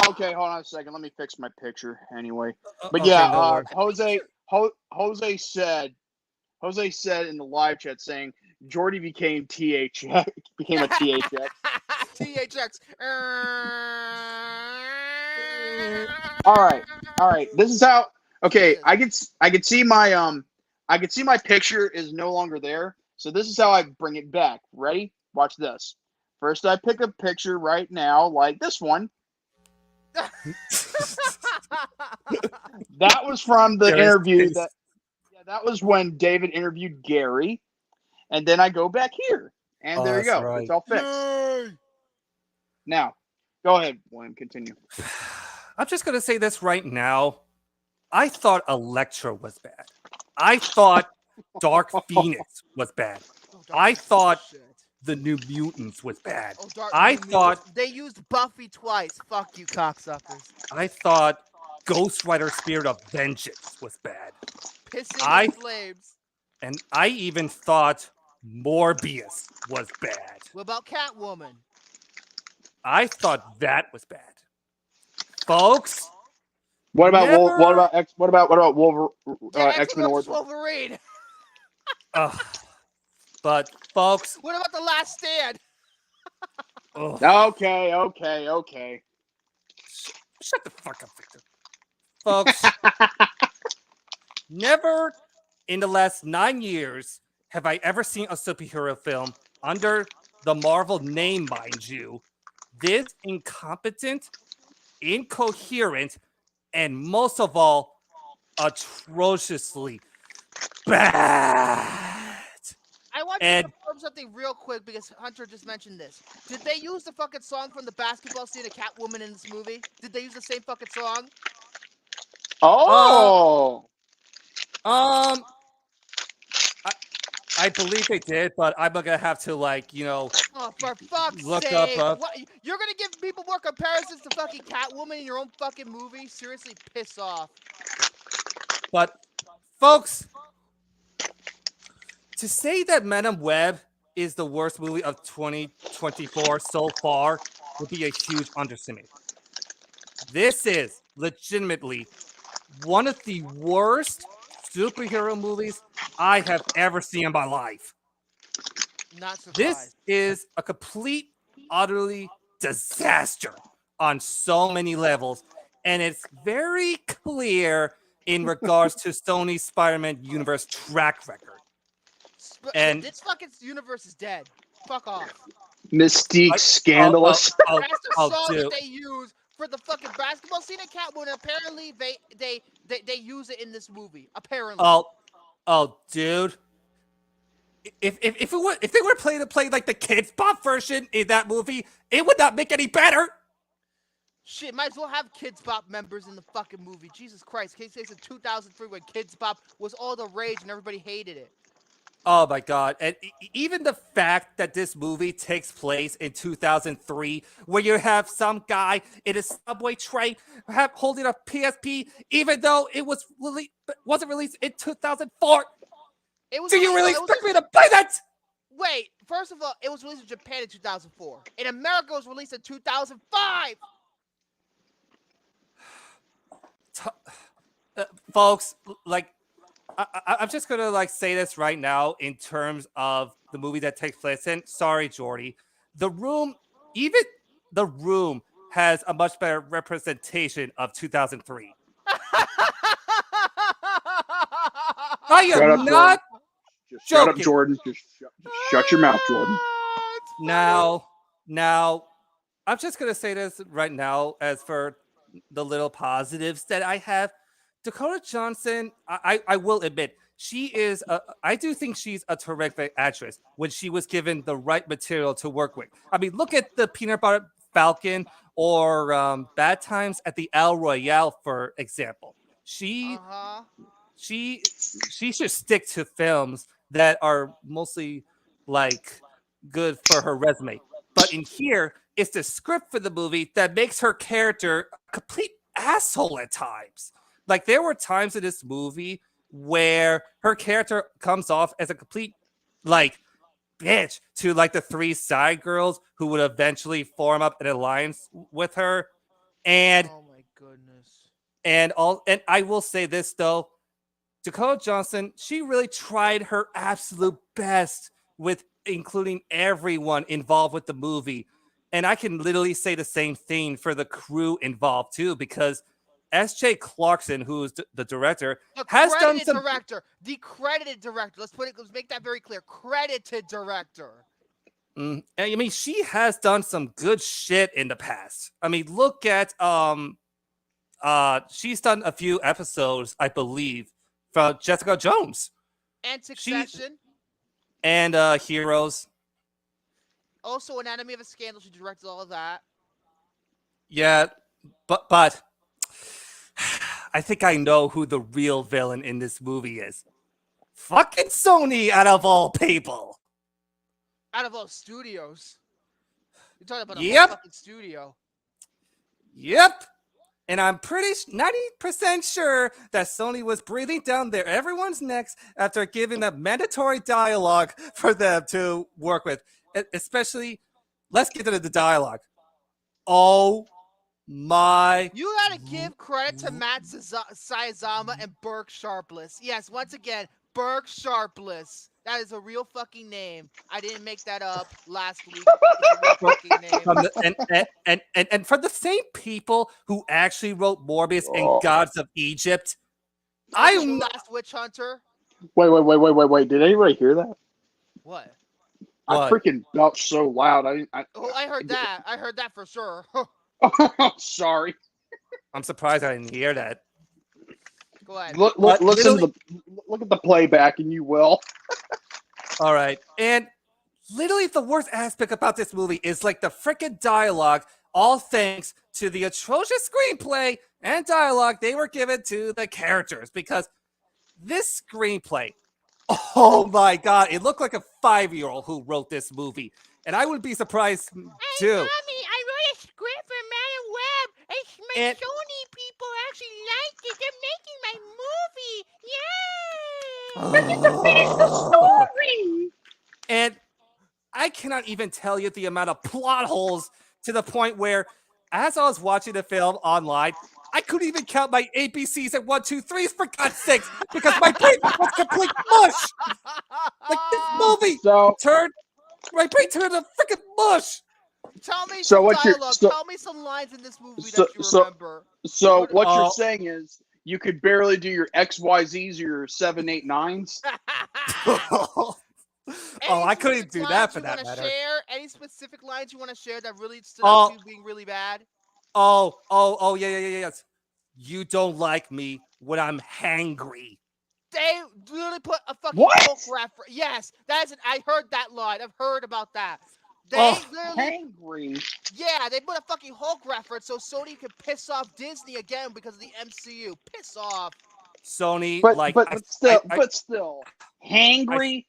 Okay, hold on a second. Let me fix my picture anyway. But Okay, yeah, no worries. Jose said in the live chat saying Jordy became THX, became a THX. THX. All right. This is how. Okay, I could see my picture is no longer there. So this is how I bring it back. Ready? Watch this. First, I pick a picture right now, like this one. That was from the Gary's interview. face. That was when David interviewed Gary, and then I go back here, and Oh, there you that's go. right. It's all fixed. Now, go ahead, William. Continue. I'm just gonna say this right now. I thought Elektra was bad. I thought Dark Phoenix was bad. I thought the New Mutants was bad. I thought they used Buffy twice. Fuck you, cocksuckers. I thought Ghost Rider Spirit of Vengeance was bad. Pissing in flames. And I even thought Morbius was bad. What about Catwoman? I thought that was bad. Folks, What about Never- what about Wolverine? X-Men X-Men Origins? Wolverine. but folks, What about The Last Stand? ugh, Okay. shut the fuck up, Victor. Folks, never in the last 9 years have I ever seen a superhero film under the Marvel name, mind you, this incompetent, incoherent, and most of all, atrociously bad. I watched And- the confirm something real quick because Hunter just mentioned this. Did they use the fucking song from the basketball scene of Catwoman in this movie? Did they use the same fucking song? Oh. I believe they did, but I'm gonna have to Oh, for fuck's look sake! up. What? You're gonna give people more comparisons to fucking Catwoman in your own fucking movie? Seriously, piss off. But folks, to say that Madam Web is the worst movie of 2024 so far would be a huge understatement. This is legitimately one of the worst superhero movies I have ever seen in my life. Not surprised. This is a complete, utterly disaster on so many levels, and it's very clear in regards to Sony's Spider-Man universe track record. And this fucking universe is dead. Fuck off. Mystique scandalous. That's the song that they use for the fucking basketball scene in Catwoman. Apparently, they use it in this movie. Apparently. Oh, dude. If they were to play like the Kids Bop version in that movie, it would not make any better. Shit, might as well have Kids Bop members in the fucking movie. Jesus Christ. Case in 2003 when Kids Bop was all the rage and everybody hated it. Oh my god. And even the fact that this movie takes place in 2003, where you have some guy in a subway train holding a PSP, even though it wasn't released in 2004. Do you really expect me to play that? Wait, first of all, it was released in Japan in 2004. In America, it was released in 2005. Folks, I'm just gonna say this right now in terms of the movie that takes place in. Sorry, Jordy. The Room has a much better representation of 2003. I am not Just joking. shut up, Jordan. Just shut your mouth, Jordan. Now, I'm just gonna say this right now as for the little positives that I have. Dakota Johnson, I will admit, I do think she's a terrific actress when she was given the right material to work with. I mean, look at the Peanut Butter Falcon or Bad Times at the El Royale, for example. She should stick to films that are mostly good for her resume. But in here, it's the script for the movie that makes her character a complete asshole at times. There were times in this movie where her character comes off as a complete bitch to the three side girls who would eventually form up an alliance with her. And oh my goodness. And I will say this though, Dakota Johnson, she really tried her absolute best with including everyone involved with the movie. And I can literally say the same thing for the crew involved too, because S.J. Clarkson, who's the director, has done some the credited director. Let's make that very clear. Credited director. I mean, she has done some good shit in the past. I mean, look at she's done a few episodes, I believe, from Jessica Jones and Succession and Heroes. Also, Anatomy of a Scandal. She directed all of that. Yeah, but I think I know who the real villain in this movie is. Fucking Sony, out of all people. Out of all studios. You're talking about a whole fucking studio. Yep. And I'm pretty 90% sure that Sony was breathing down everyone's necks after giving them mandatory dialogue for them to work with. Especially, let's get into the dialogue. Oh my. You gotta give credit to Matt Sayazama and Burke Sharpless. Yes, once again, Burke Sharpless. That is a real fucking name. I didn't make that up last week. It's a real fucking name. And from the same people who actually wrote Morbius and Gods of Egypt. I'm Last Witch Hunter. Wait. Did anybody hear that? What? I freaking belched so loud. I heard that. I heard that for sure. Sorry. I'm surprised I didn't hear that. Go ahead. Look at the playback, and you will. All right, and literally the worst aspect about this movie is like the freaking dialogue, all thanks to the atrocious screenplay and dialogue they were given to the characters. Because this screenplay, oh my god, it looked like a 5-year-old who wrote this movie. And I wouldn't be surprised Hey, too. Mommy, I wrote a script for Madam Web. My And- Sony people actually liked it. They're making my movie. Yay! And I cannot even tell you the amount of plot holes to the point where, as I was watching the film online, I couldn't even count my ABCs and 1, 2, 3s for God's sakes because my brain was complete mush. Like this movie So my brain turned to freaking mush. Tell me So some what you're- dialogue. so- Tell me some lines in this movie so- that you so- remember. So what Oh. you're saying is you could barely do your XYZs or your 7, 8, 9s. Oh, I couldn't do that for that matter. Share any specific lines you want to share that really stood out to you being really bad? Oh, yes. You don't like me when I'm hangry. They literally put a fucking What? Hulk reference. Yes, I heard that line. I've heard about that. They literally, Hangry. yeah, they put a fucking Hulk reference so Sony could piss off Disney again because of the MCU. Piss off. Sony, But like, still, hangry.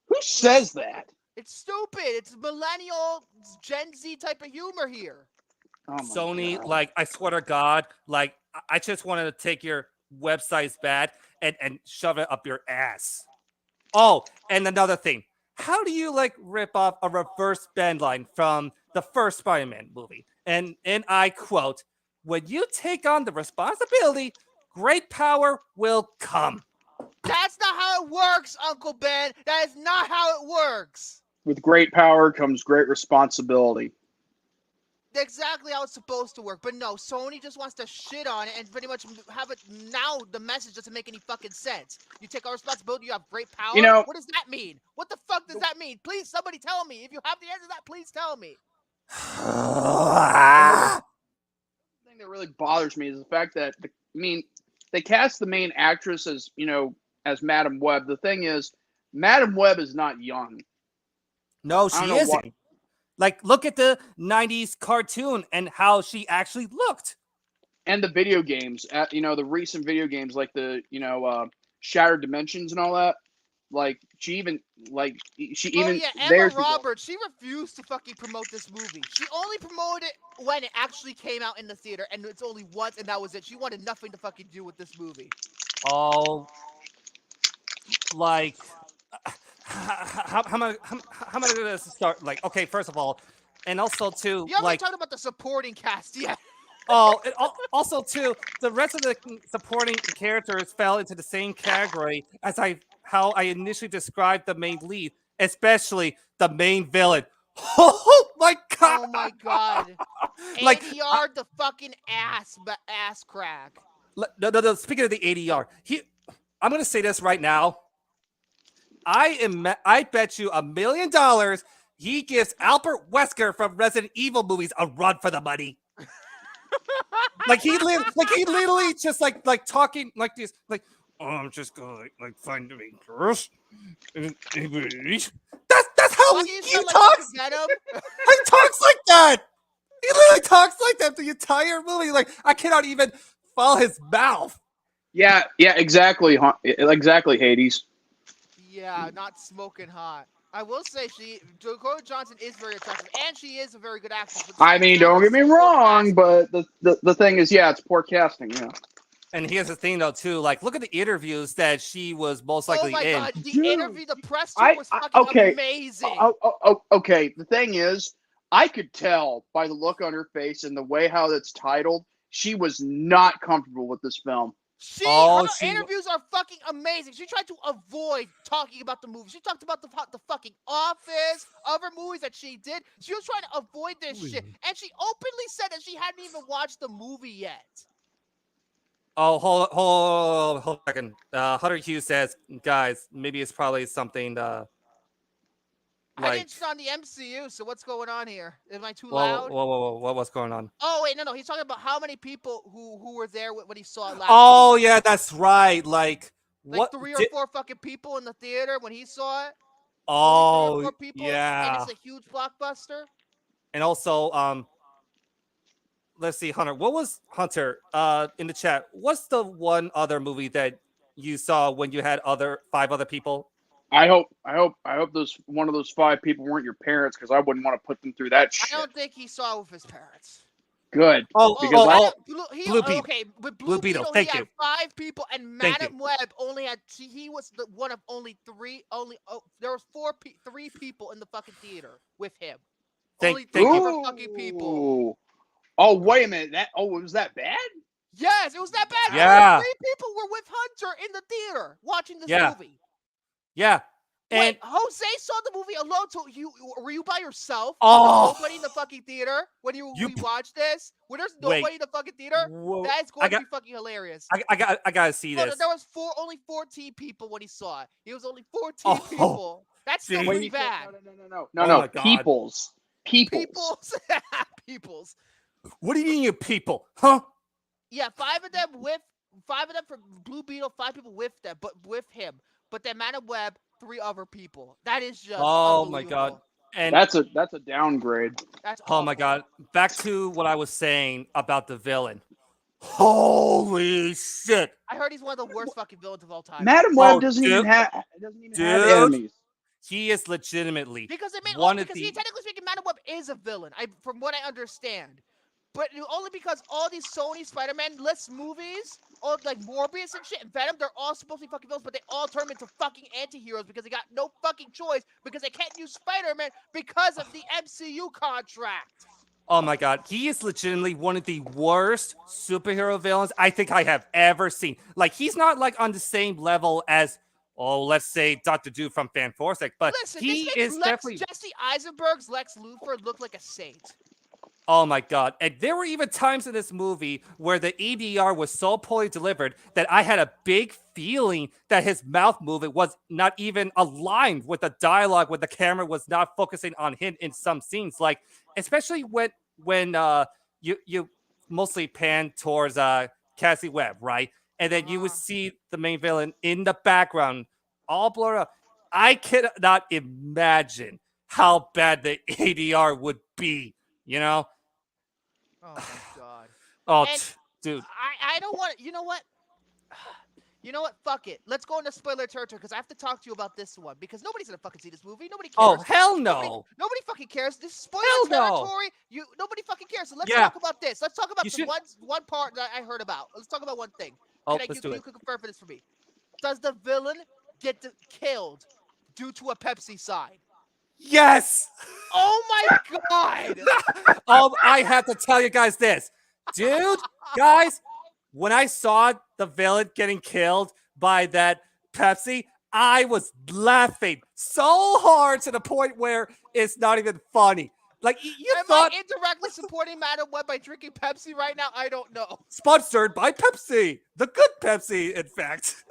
Who says that? It's stupid. It's millennial Gen Z type of humor here. Oh my Sony, God. like, I swear to God, like, I just wanted to take your website's bad and shove it up your ass. Oh, and another thing. How do you, like, rip off a reverse bend line from the first Spider-Man movie? And I quote, when you take on the responsibility, great power will come. That's not how it works, Uncle Ben. That is not how it works. With great power comes great responsibility. Exactly how it's supposed to work. But no, Sony just wants to shit on it and pretty much have it now. The message doesn't make any fucking sense. You take our responsibility, you have great power. You know- What does that mean? What the fuck does that mean? Please, somebody tell me. If you have the answer to that, please tell me. The thing that really bothers me is the fact that they cast the main actress as as Madam Web. The thing is, Madam Web is not young. No, I she don't know isn't. Like, look at the 90s cartoon and how she actually looked. And the video games, the recent video games like the Shattered Dimensions and all that. Like she even Oh yeah, Emma there's the- Roberts. She refused to fucking promote this movie. She only promoted it when it actually came out in the theater, and it's only once, and that was it. She wanted nothing to fucking do with this movie. Oh, like, how am I going to start? Like, okay, first of all, and also too, You haven't like, talked about the supporting cast yet. also too, the rest of the supporting characters fell into the same category as how I initially described the main lead, especially the main villain. Oh my god! Oh my god. Like, ADR the fucking ass crack. No. Speaking of the ADR, I'm gonna say this right now. I bet you $1 million he gives Albert Wesker from Resident Evil movies a run for the money. Like he literally just like talking like this, like, oh, I'm just gonna like find the main girls. That's how Why do he you sound like talks. you get him? He talks like that. He literally talks like that the entire movie. Like, I cannot even follow his mouth. Yeah, exactly. Exactly, Hades. Yeah, not smoking hot. I will say Dakota Johnson is very attractive, and she is a very good actress. but I mean, don't get me wrong, but the thing is, yeah, it's poor casting. Yeah. And here's the thing, though, too. Like, look at the interviews that she was most likely Oh my in. god, the Dude, interview, the press tour was fucking okay. amazing. Okay. The thing is, I could tell by the look on her face and the way how it's titled, she was not comfortable with this film. Her interviews are fucking amazing. She tried to avoid talking about the movie. She talked about the fucking Office, other movies that she did. She was trying to avoid this shit, and she openly said that she hadn't even watched the movie yet. Oh, hold a second. Hunter Hughes says, guys, maybe it's probably something I like. didn't on the MCU, so what's going on here? Am I too loud? Whoa, what's going on? Oh wait, no. He's talking about how many people who were there when he saw it last. Oh week. yeah, that's right. Like Like what? 3 or 4 fucking people in the theater when he saw it. Only 3 or 4 Oh, people, and yeah. it's a huge blockbuster. And also, let's see, Hunter. What was Hunter? In the chat, what's the one other movie that you saw when you had 5 other people? I hope those one of those 5 people weren't your parents, because I wouldn't want to put them through that I shit. don't think he saw it with his parents. Good. Oh, Because Blue Beetle. okay, with Blue Blue Beetle, Beetle, thank he you. had 5 people, and Thank Madam Web only had. He was the one of only 3. There was 3 people in the fucking theater with him. Only 3 thank you. different fucking people. Ooh. Oh, wait a minute. Was that bad? Yes, it was that bad. Yeah. 3 people were with Hunter in the theater watching this Yeah. movie. Yeah. And Wait, Jose saw the movie alone. So were you by yourself? Oh. There's nobody in the fucking theater when we You- watched this. When there's Wait. nobody in the fucking theater, Whoa. that is I going to got- be fucking hilarious. I gotta see No, this. there was only 14 people when he saw it. It was only 14 Oh, people. That's still dude. pretty Wait, he said- bad. No. Oh my God. Peoples. Peoples. Peoples. What do you mean, you people? Huh? Yeah, 5 of them for Blue Beetle, 5 people with them, but with him. But then Madam Web, 3 other people. That is just Oh my God. unbelievable. And That's a downgrade. That's oh my awful. God. Back to what I was saying about the villain. Holy shit. I heard he's one of the worst fucking villains of all time. Madam Web Oh, doesn't dude. even have Dude. enemies. He is legitimately Because one of he technically speaking, Madam Web is a villain. From what I understand, but only because all these Sony Spider-Man list movies, all like Morbius and shit, and Venom, they're all supposed to be fucking villains, but they all turn into fucking anti-heroes because they got no fucking choice because they can't use Spider-Man because of the MCU contract. Oh my God. He is legitimately one of the worst superhero villains I think I have ever seen. Like, he's not like on the same level as, let's say Dr. Doom from Fan Forsec, but Listen, he this makes is definitely. Jesse Eisenberg's Lex Luthor look like a saint. Oh my God. And there were even times in this movie where the ADR was so poorly delivered that I had a big feeling that his mouth movement was not even aligned with the dialogue, when the camera was not focusing on him in some scenes. Like, especially when you mostly pan towards Cassie Webb, right? And then you would see the main villain in the background, all blurred up. I cannot imagine how bad the ADR would be, you know? Oh my God. Oh, And dude. I don't want to. You know what? You know what? Fuck it. Let's go into spoiler territory because I have to talk to you about this one because nobody's gonna fucking see this movie. Nobody cares. Oh, hell no. Nobody fucking cares. This is spoiler Hell no. territory. Nobody fucking cares. So let's Yeah. talk about this. Let's talk about You the should- one part that I heard about. Let's talk about one thing. Oh, Can let's do you it. can confirm for this for me? Does the villain get killed due to a Pepsi sign? Yes. Oh my God. I have to tell you guys this. Dude, guys, when I saw the villain getting killed by that Pepsi, I was laughing so hard to the point where it's not even funny. Like, you Am thought I indirectly supporting Madam Web by drinking Pepsi right now? I don't know. sponsored by Pepsi, the good Pepsi, in fact.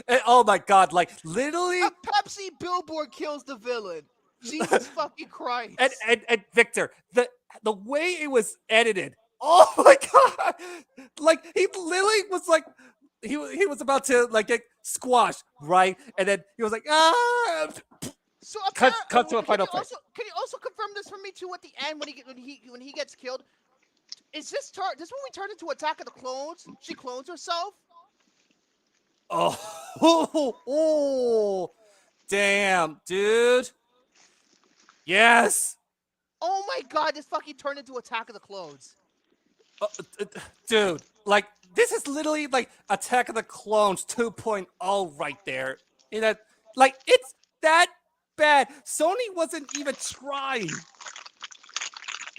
And, oh my God, like, literally. A Pepsi billboard kills the villain. Jesus fucking Christ. And Victor, the way it was edited, oh my God, like, he literally was like, he was about to like get squashed, right? And then he was like, So cut to a final can fight. Can you also confirm this for me too at the end when he gets killed? Is this movie turned into Attack of the Clones? She clones herself? Oh, damn, dude. Yes. Oh my God, this fucking turned into Attack of the Clones. Dude, like, this is literally like Attack of the Clones 2.0 right there. You know, like, it's that bad. Sony wasn't even trying.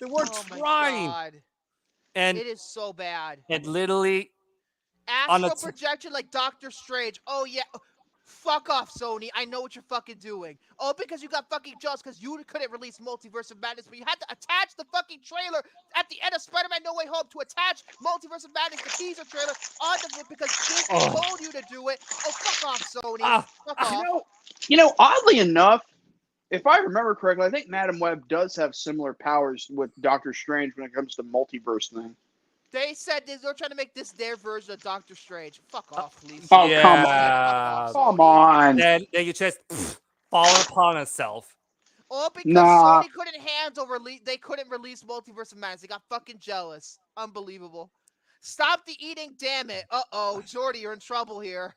They weren't Oh my trying. God. And It is so bad. and literally on Astral a projection like Doctor Strange. Oh yeah. Fuck off, Sony. I know what you're fucking doing. Oh, because you got fucking jealous because you couldn't release Multiverse of Madness, but you had to attach the fucking trailer at the end of Spider-Man No Way Home to attach Multiverse of Madness, the teaser trailer, onto it because Disney told you to do it. Oh, fuck off, Sony. Fuck off. You know, oddly enough, if I remember correctly, I think Madam Web does have similar powers with Doctor Strange when it comes to multiverse thing. They said they're trying to make this their version of Doctor Strange. Fuck off, please. Oh, yeah. come on. Come on. Then you just fallen upon itself. All because Nah. Sony couldn't handle they couldn't release Multiverse of Madness. They got fucking jealous. Unbelievable. Stop the eating, damn it. Uh-oh, Jordy, you're in trouble here.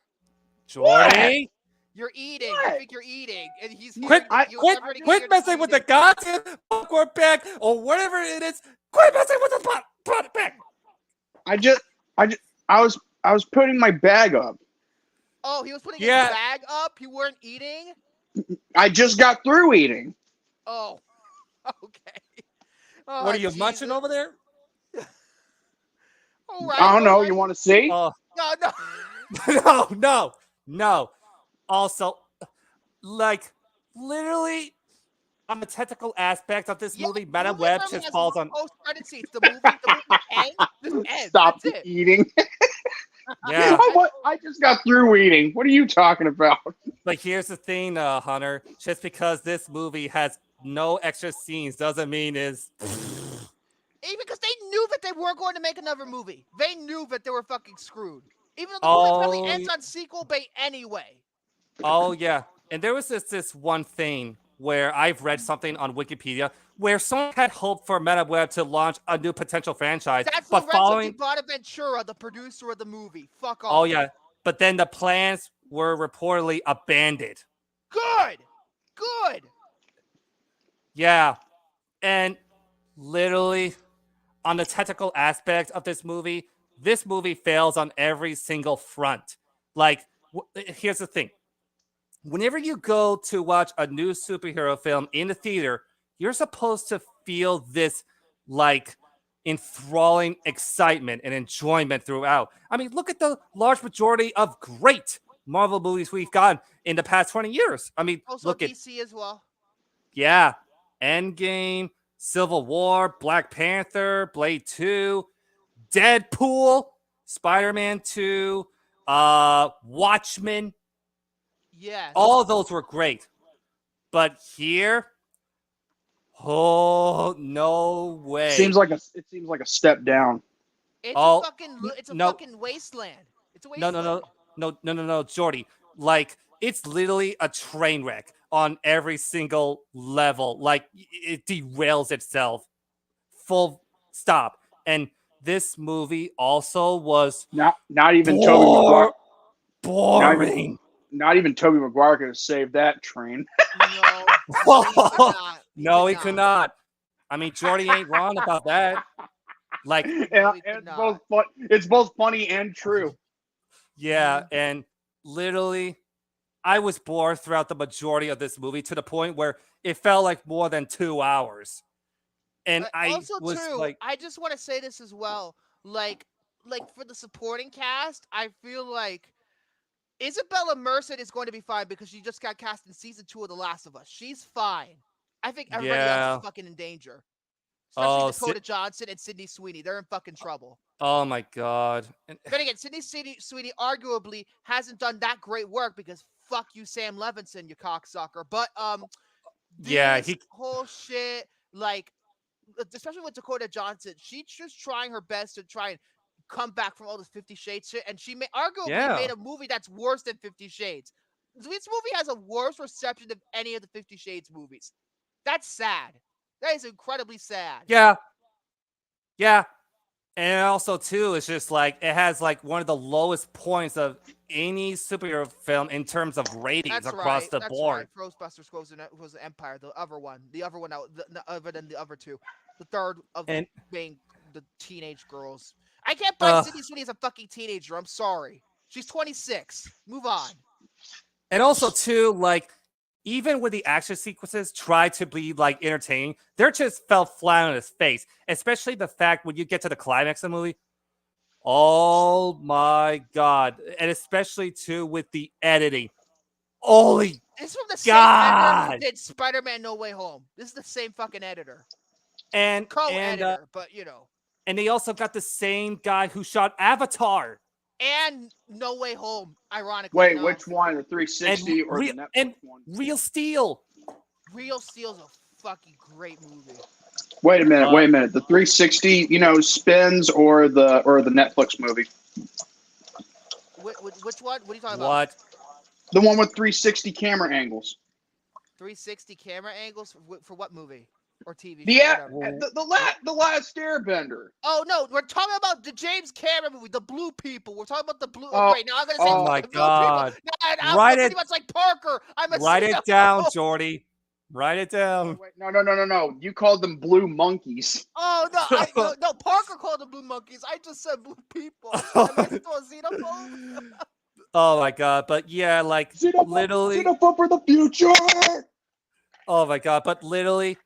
Jordy, You're eating. I think you're eating. And he's quit, hearing I- quit messing with the goddamn popcorn bag or whatever it is. Quit messing with the bag. I was putting my bag up. Oh, he was putting his Yeah. bag up? You weren't eating? I just got through eating. Oh, okay. Oh, What are you Jesus. munching over there? All right, I don't know. all right. You want to see? Oh, No. no. Also, like, literally, on the technical aspect of this movie, Madam Web just falls on. Post-credit scenes. The movie ends. Just ends. Stop That's it. eating. Yeah, I just got through eating. What are you talking about? but here's the thing, Hunter. Just because this movie has no extra scenes doesn't mean is. Even because they knew that they weren't going to make another movie. They knew that they were fucking screwed. Even though the movie probably ends on sequel bait anyway. Oh yeah, and there was this one thing where I've read something on Wikipedia where someone had hoped for Madam Web to launch a new potential franchise, That's but following. Bonaventura, the producer of the movie. Fuck off. Oh yeah, but then the plans were reportedly abandoned. Good. Yeah, and literally, on the technical aspect of this movie fails on every single front. Like, here's the thing. Whenever you go to watch a new superhero film in the theater, you're supposed to feel this, like, enthralling excitement and enjoyment throughout. I mean, look at the large majority of great Marvel movies we've gotten in the past 20 years. I mean, Also look at, DC as well. yeah, Endgame, Civil War, Black Panther, Blade 2, Deadpool, Spider-Man 2, Watchmen. Yes. All those were great. But here, oh, no way. It seems like a step down. It's Oh, a no. fucking wasteland. It's a wasteland. No, Jordy. Like, it's literally a train wreck on every single level. Like, it derails itself. Full stop. And this movie also was Not even Tobey Maguire. boring. Not even Tobey Maguire could have saved that train. No, he could not. I mean, Jordy ain't wrong about that. Like, Yeah, it's both funny and true. yeah, and literally, I was bored throughout the majority of this movie to the point where it felt like more than 2 hours. And I just want to say this as well. Like for the supporting cast, I feel like Isabella Merced is going to be fine because she just got cast in season 2 of The Last of Us. She's fine. I think everybody else is fucking in danger. Especially Dakota Johnson and Sydney Sweeney. They're in fucking trouble. Oh my god. But again, Sydney Sweeney arguably hasn't done that great work because fuck you, Sam Levinson, you cocksucker. But whole shit, like, especially with Dakota Johnson, she's just trying her best to try and come back from all this 50 Shades shit, and she arguably made a movie that's worse than 50 Shades. This movie has a worse reception than any of the 50 Shades movies. That's sad. That is incredibly sad. Yeah. And also, too, it's just like it has like one of the lowest points of any superhero film in terms of ratings across the board. Right. Ghostbusters was the Empire, the other one other than the other two, the third of being the teenage girls. I can't buy Sydney Sweeney as a fucking teenager. I'm sorry. She's 26. Move on. And also, too, like, even when the action sequences try to be, like, entertaining, they're just fell flat on his face. Especially the fact when you get to the climax of the movie. Oh, my God. And especially, too, with the editing. Holy This is from the God. same editor who did Spider-Man No Way Home. This is the same fucking editor. And co-editor, but, you know. And they also got the same guy who shot Avatar. And No Way Home, ironically. Wait, which one? The 360 or the Netflix one? Real Steel. Real Steel's a fucking great movie. Wait a minute. The 360, spins or the Netflix movie? Which one? What are you talking about? What? The one with 360 camera angles. 360 camera angles for what movie or TV The show? Whatever. the last Airbender. Oh no, we're talking about the James Cameron movie, the Blue People. We're talking about the blue. Oh, Wait, now I'm gonna say oh my the Blue God. People. No, I'm Write pretty it- much like Parker. I'm a Write it CFO. down, Jordy. Write it down. Wait, no. You called them blue monkeys. Oh no, no. Parker called them Blue Monkeys. I just said Blue People. Am I still a xenophobe? Oh my God. But yeah, like literally. Xenophobe for the future. Oh my God. But literally,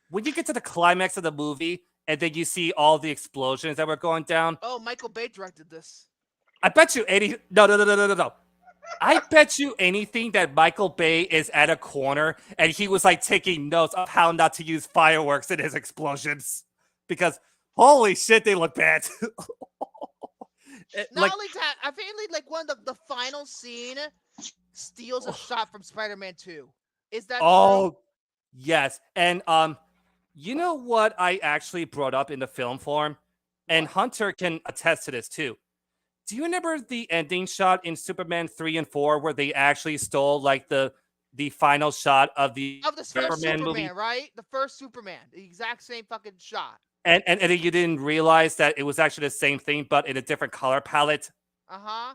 when you get to the climax of the movie and then you see all the explosions that were going down, Oh, Michael Bay directed this. I bet you no. I bet you anything that Michael Bay is at a corner and he was like taking notes of how not to use fireworks in his explosions. Because holy shit, they look bad. Not only that, I feel like one of the final scene steals a shot from Spider-Man 2. Is that true? Oh, yes. And you know what I actually brought up in the film form? And Hunter can attest to this too. Do you remember the ending shot in Superman 3 and 4 where they actually stole like the final shot of the Of the first Superman Superman, movie? right? The first Superman. The exact same fucking shot. And you didn't realize that it was actually the same thing, but in a different color palette? Uh-huh.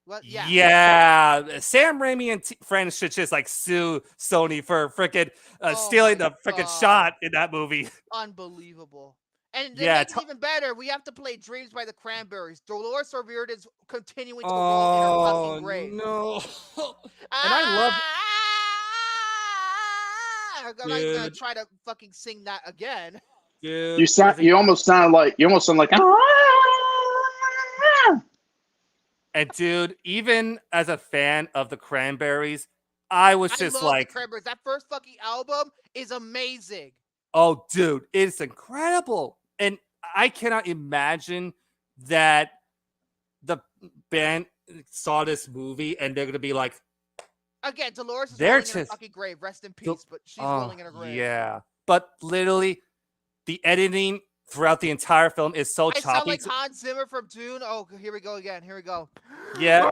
Well, yeah. Yeah. Sam Raimi and friends should just like sue Sony for freaking stealing my the freaking God. shot in that movie. Unbelievable. And to Yeah, make it even better, we have to play Dreams by the Cranberries. Dolores O'Riordan's continuing to roll in her fucking grave. No. And I love I'm not even gonna Dude. try to fucking sing that again. Dude, You almost sound like and dude, even as a fan of the Cranberries, I was just love like, the Cranberries. That first fucking album is amazing. oh, dude, it's incredible. And I cannot imagine that the band saw this movie and they're going to be like, Again, Dolores is They're rolling in her just- fucking grave. Rest in peace, but she's rolling in her grave. yeah. But literally, the editing throughout the entire film is so I sound choppy. like Hans Zimmer from Dune. Oh, here we go again. Here we go. Yeah.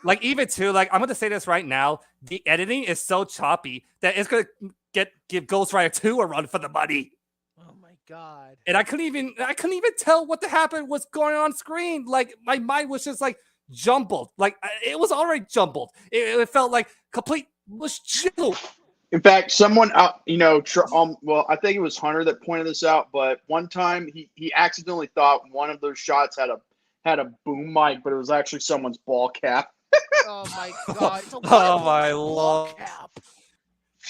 Like even too, like I'm gonna say this right now, the editing is so choppy that it's gonna give Ghost Rider 2 a run for the money. Oh my god. And I couldn't even tell what happened was going on screen. Like my mind was just like jumbled. Like it was already jumbled. It felt like complete was chill. In fact, someone well, I think it was Hunter that pointed this out, but one time he accidentally thought one of those shots had a boom mic, but it was actually someone's ball cap. Oh my god. It's a Oh my ball lord. cap.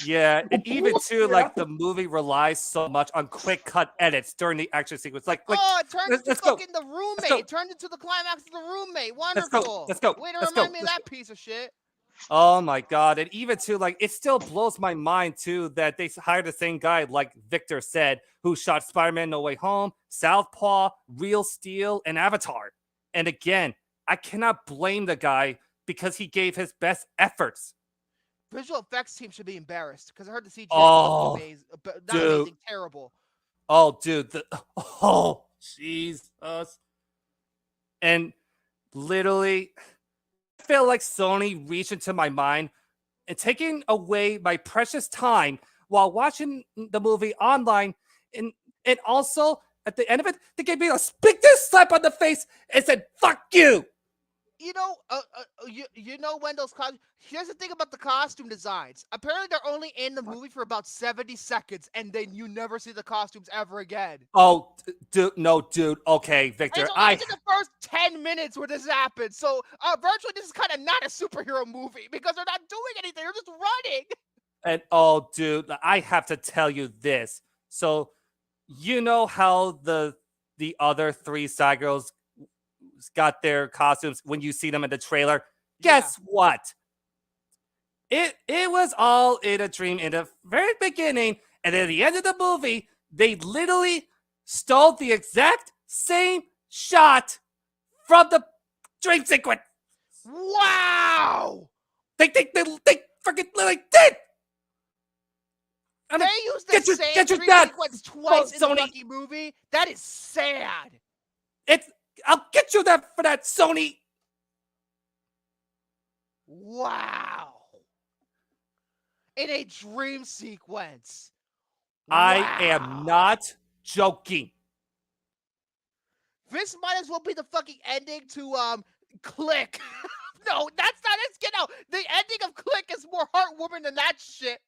Yeah, and even too, like the movie relies so much on quick cut edits during the action sequence. Like Oh, it turned into let's go. fucking the roommate. go. It turned into the climax of the roommate. Let's go. Wonderful. Let's go. Way to Let's go. remind me of that piece of shit. Oh my god. And even too, like it still blows my mind too that they hired the same guy, like Victor said, who shot Spider-Man No Way Home, Southpaw, Real Steel, and Avatar. And again, I cannot blame the guy because he gave his best efforts. Visual effects team should be embarrassed because I heard the CGI Oh, was amazing, not dude. amazing, terrible. Oh, dude. Oh, Jesus. And literally, I feel like Sony reached into my mind and taking away my precious time while watching the movie online. And also, at the end of it, they gave me a big slap on the face and said, fuck you. You know, you know Wendell's costume. Here's the thing about the costume designs. Apparently, they're only in the movie for about 70 seconds, and then you never see the costumes ever again. Oh, dude, no, dude. Okay, Victor, It's only in the first 10 minutes where this happens. So, virtually, this is kind of not a superhero movie because they're not doing anything. They're just running. And oh, dude, I have to tell you this. So, you know how the other three side girls got their costumes when you see them in the trailer? Guess what? It was all in a dream in the very beginning, and at the end of the movie, they literally stole the exact same shot from the dream sequence. Wow! They freaking literally did. I mean, They used the same get your dream dad. sequence twice in the Sony. fucking movie. That is sad. I'll get you that for that, Sony. Wow. in a dream sequence. I am Wow. not joking. This might as well be the fucking ending to Click. No, that's not it. Get out. The ending of Click is more heartwarming than that shit.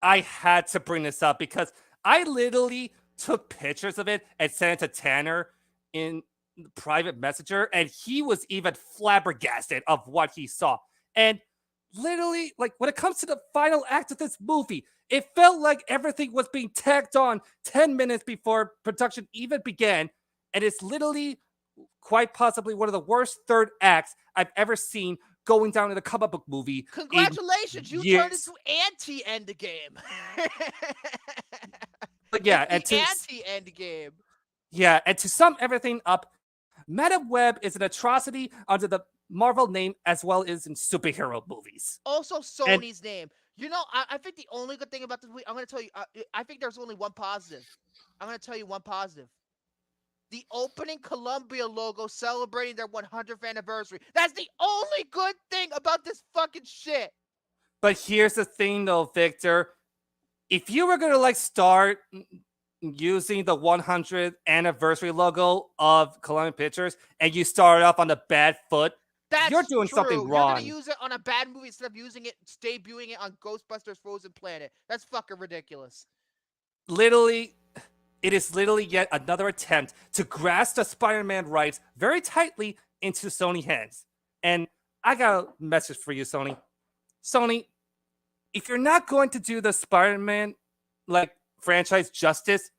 I had to bring this up because I literally took pictures of it and sent it to Tanner in private messenger, and he was even flabbergasted of what he saw. And literally, like, when it comes to the final act of this movie, it felt like everything was being tacked on 10 minutes before production even began, and it's literally quite possibly one of the worst third acts I've ever seen going down in a comic book movie. Congratulations, you turned into anti-Endgame. But yeah, it's the anti-Endgame. Yeah, and to sum everything up, Madam Web is an atrocity under the Marvel name as well as in superhero movies. Also, Sony's name. You know, I think the only good thing about this movie, I'm going to tell you, I think there's only one positive. I'm going to tell you one positive. The opening Columbia logo celebrating their 100th anniversary. That's the only good thing about this fucking shit. But here's the thing, though, Victor. If you were going to, like, start using the 100th anniversary logo of Columbia Pictures and you start off on a bad foot, you're doing something wrong. You're going to use it on a bad movie instead of debuting it on Ghostbusters Frozen Planet. That's fucking ridiculous. Literally, it is literally yet another attempt to grasp the Spider-Man rights very tightly into Sony hands. And I got a message for you, Sony. Sony, if you're not going to do the Spider-Man like franchise justice,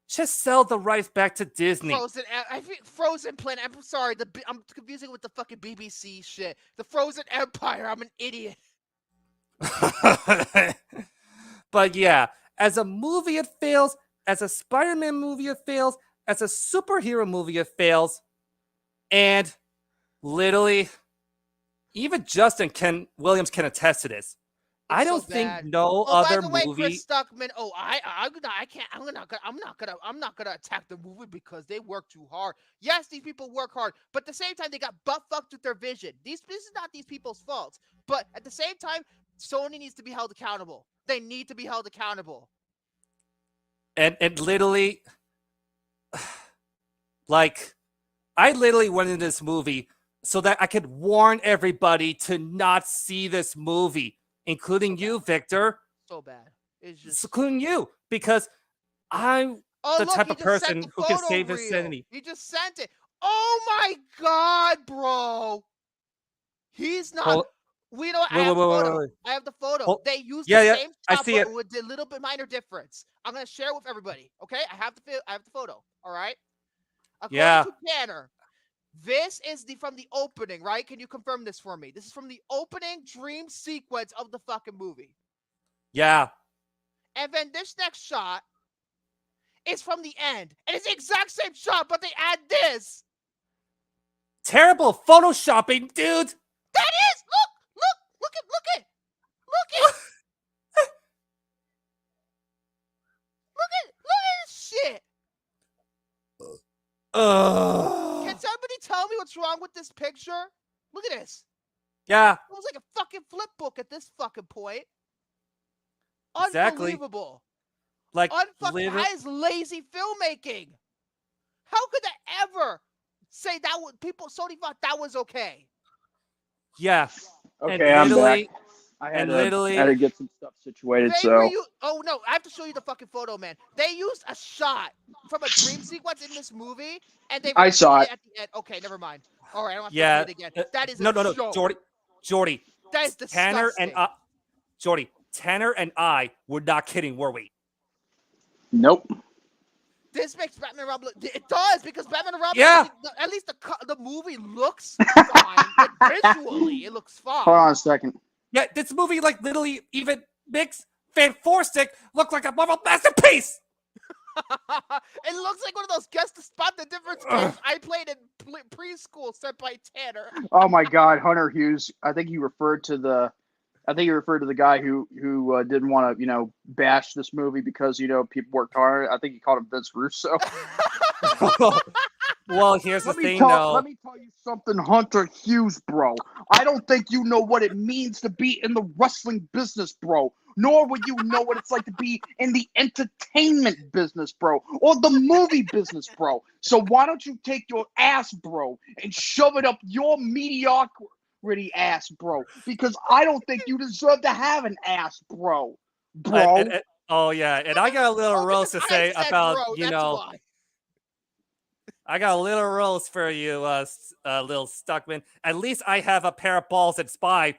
just sell the rights back to Disney. I think Frozen Planet. I'm sorry, I'm confusing it with the fucking BBC shit. The Frozen Empire. I'm an idiot. But yeah, as a movie it fails, as a Spider-Man movie it fails, as a superhero movie it fails, and literally, even Justin Williams can attest to this. I don't think no other by the way, movie. Chris Stuckman. Oh, I can't. I'm not gonna attack the movie because they work too hard. Yes, these people work hard, but at the same time, they got butt fucked with their vision. This is not these people's fault. But at the same time, Sony needs to be held accountable. They need to be held accountable. And literally, like, I literally went into this movie so that I could warn everybody to not see this movie. Including you, Victor. So bad. It's just including you, because I'm the type of person who can save his sanity. He just sent it. Oh my god, bro! He's not. We know. I have the photo. I have the photo. They used the same shot, but with a little bit minor difference. I'm gonna share it with everybody. Okay, I have the photo. All right. According to Tanner, this is from the opening, right? Can you confirm this for me? This is from the opening dream sequence of the fucking movie. Yeah. And then this next shot is from the end. And it's the exact same shot, but they add this. Terrible photoshopping, dude. That is! Look at this shit. Can somebody tell me what's wrong with this picture? Look at this. Yeah. It was like a fucking flip book at this fucking point. Exactly. Unbelievable. Like, that is lazy filmmaking. How could they ever say that? Sony thought that was okay. Yeah. Okay, I'm back. I had to get some stuff situated. Oh no, I have to show you the fucking photo, man. They used a shot from a dream sequence in this movie, and I saw it at the end. Okay, never mind. All right, I don't have to do it again. That is no, Jordy. That is disgusting. Tanner and I were not kidding, were we? Nope. This makes Batman Robin look. It does, because Batman Robin. Yeah. At least the movie looks fine. Like, visually, it looks fine. Hold on a second. Yeah, this movie, like, literally even makes Van Forstick look like a Marvel masterpiece. It looks like one of those guess to spot the difference games I played in preschool, sent by Tanner. Oh my God, Hunter Hughes. I think you referred to the guy who didn't want to bash this movie because people worked hard. I think he called him Vince Russo. Well, here's the Let me thing, tell though. let me tell you something, Hunter Hughes, bro. I don't think you know what it means to be in the wrestling business, bro. Nor would you know what it's like to be in the entertainment business, bro, or the movie business, bro. So why don't you take your ass, bro, and shove it up your mediocrity ass, bro? Because I don't think you deserve to have an ass, bro. Bro. Oh yeah, and I got a little Oh, roast to because say I said about bro, that's why. I got a little roast for you, little Stuckman. At least I have a pair of balls that spy.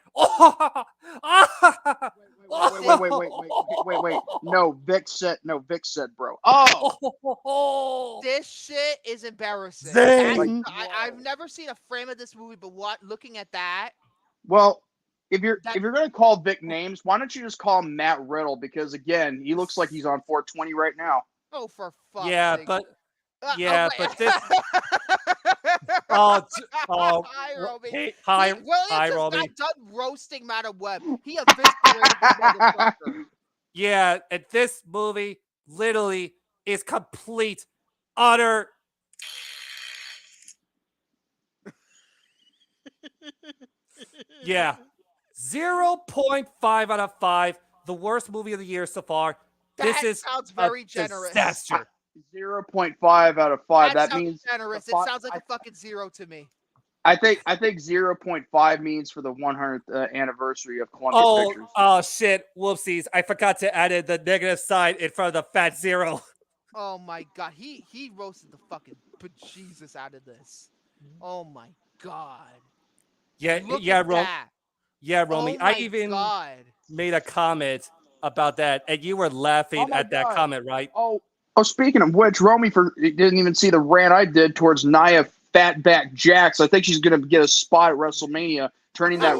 Wait. No, Vic said, bro. Oh, This shit is embarrassing. Zing! I've never seen a frame of this movie, but looking at that, well, if you're gonna call Vic names, why don't you just call him Matt Riddle? Because again, he looks like he's on 420 right now. oh, for fuck's Yeah, sake. but Oh, but this. Oh, hi, Roby. hey, Williams hi, is Roby. not done roasting Madam Web. He eviscerated this motherfucker. Yeah, and this movie literally is complete, utter. Yeah, 0.5 out of 5. The worst movie of the year so far. That This is sounds very generous. disaster. 0.5 out of 5. That sounds means generous. It sounds like a fucking 0 to me. I think 0.5 means for the 100th anniversary of Columbia Pictures. Oh shit! Whoopsies! I forgot to add in the negative sign in front of the fat 0. Oh my god, he roasted the fucking bejesus out of this. Oh my god. Yeah, Look yeah, at that. Yeah, Romy. Oh my I even god. made a comment about that, and you were laughing my at that God. comment, right? Oh, speaking of which, Romy didn't even see the rant I did towards Nia Fatback Jax. I think she's gonna get a spot at WrestleMania, turning that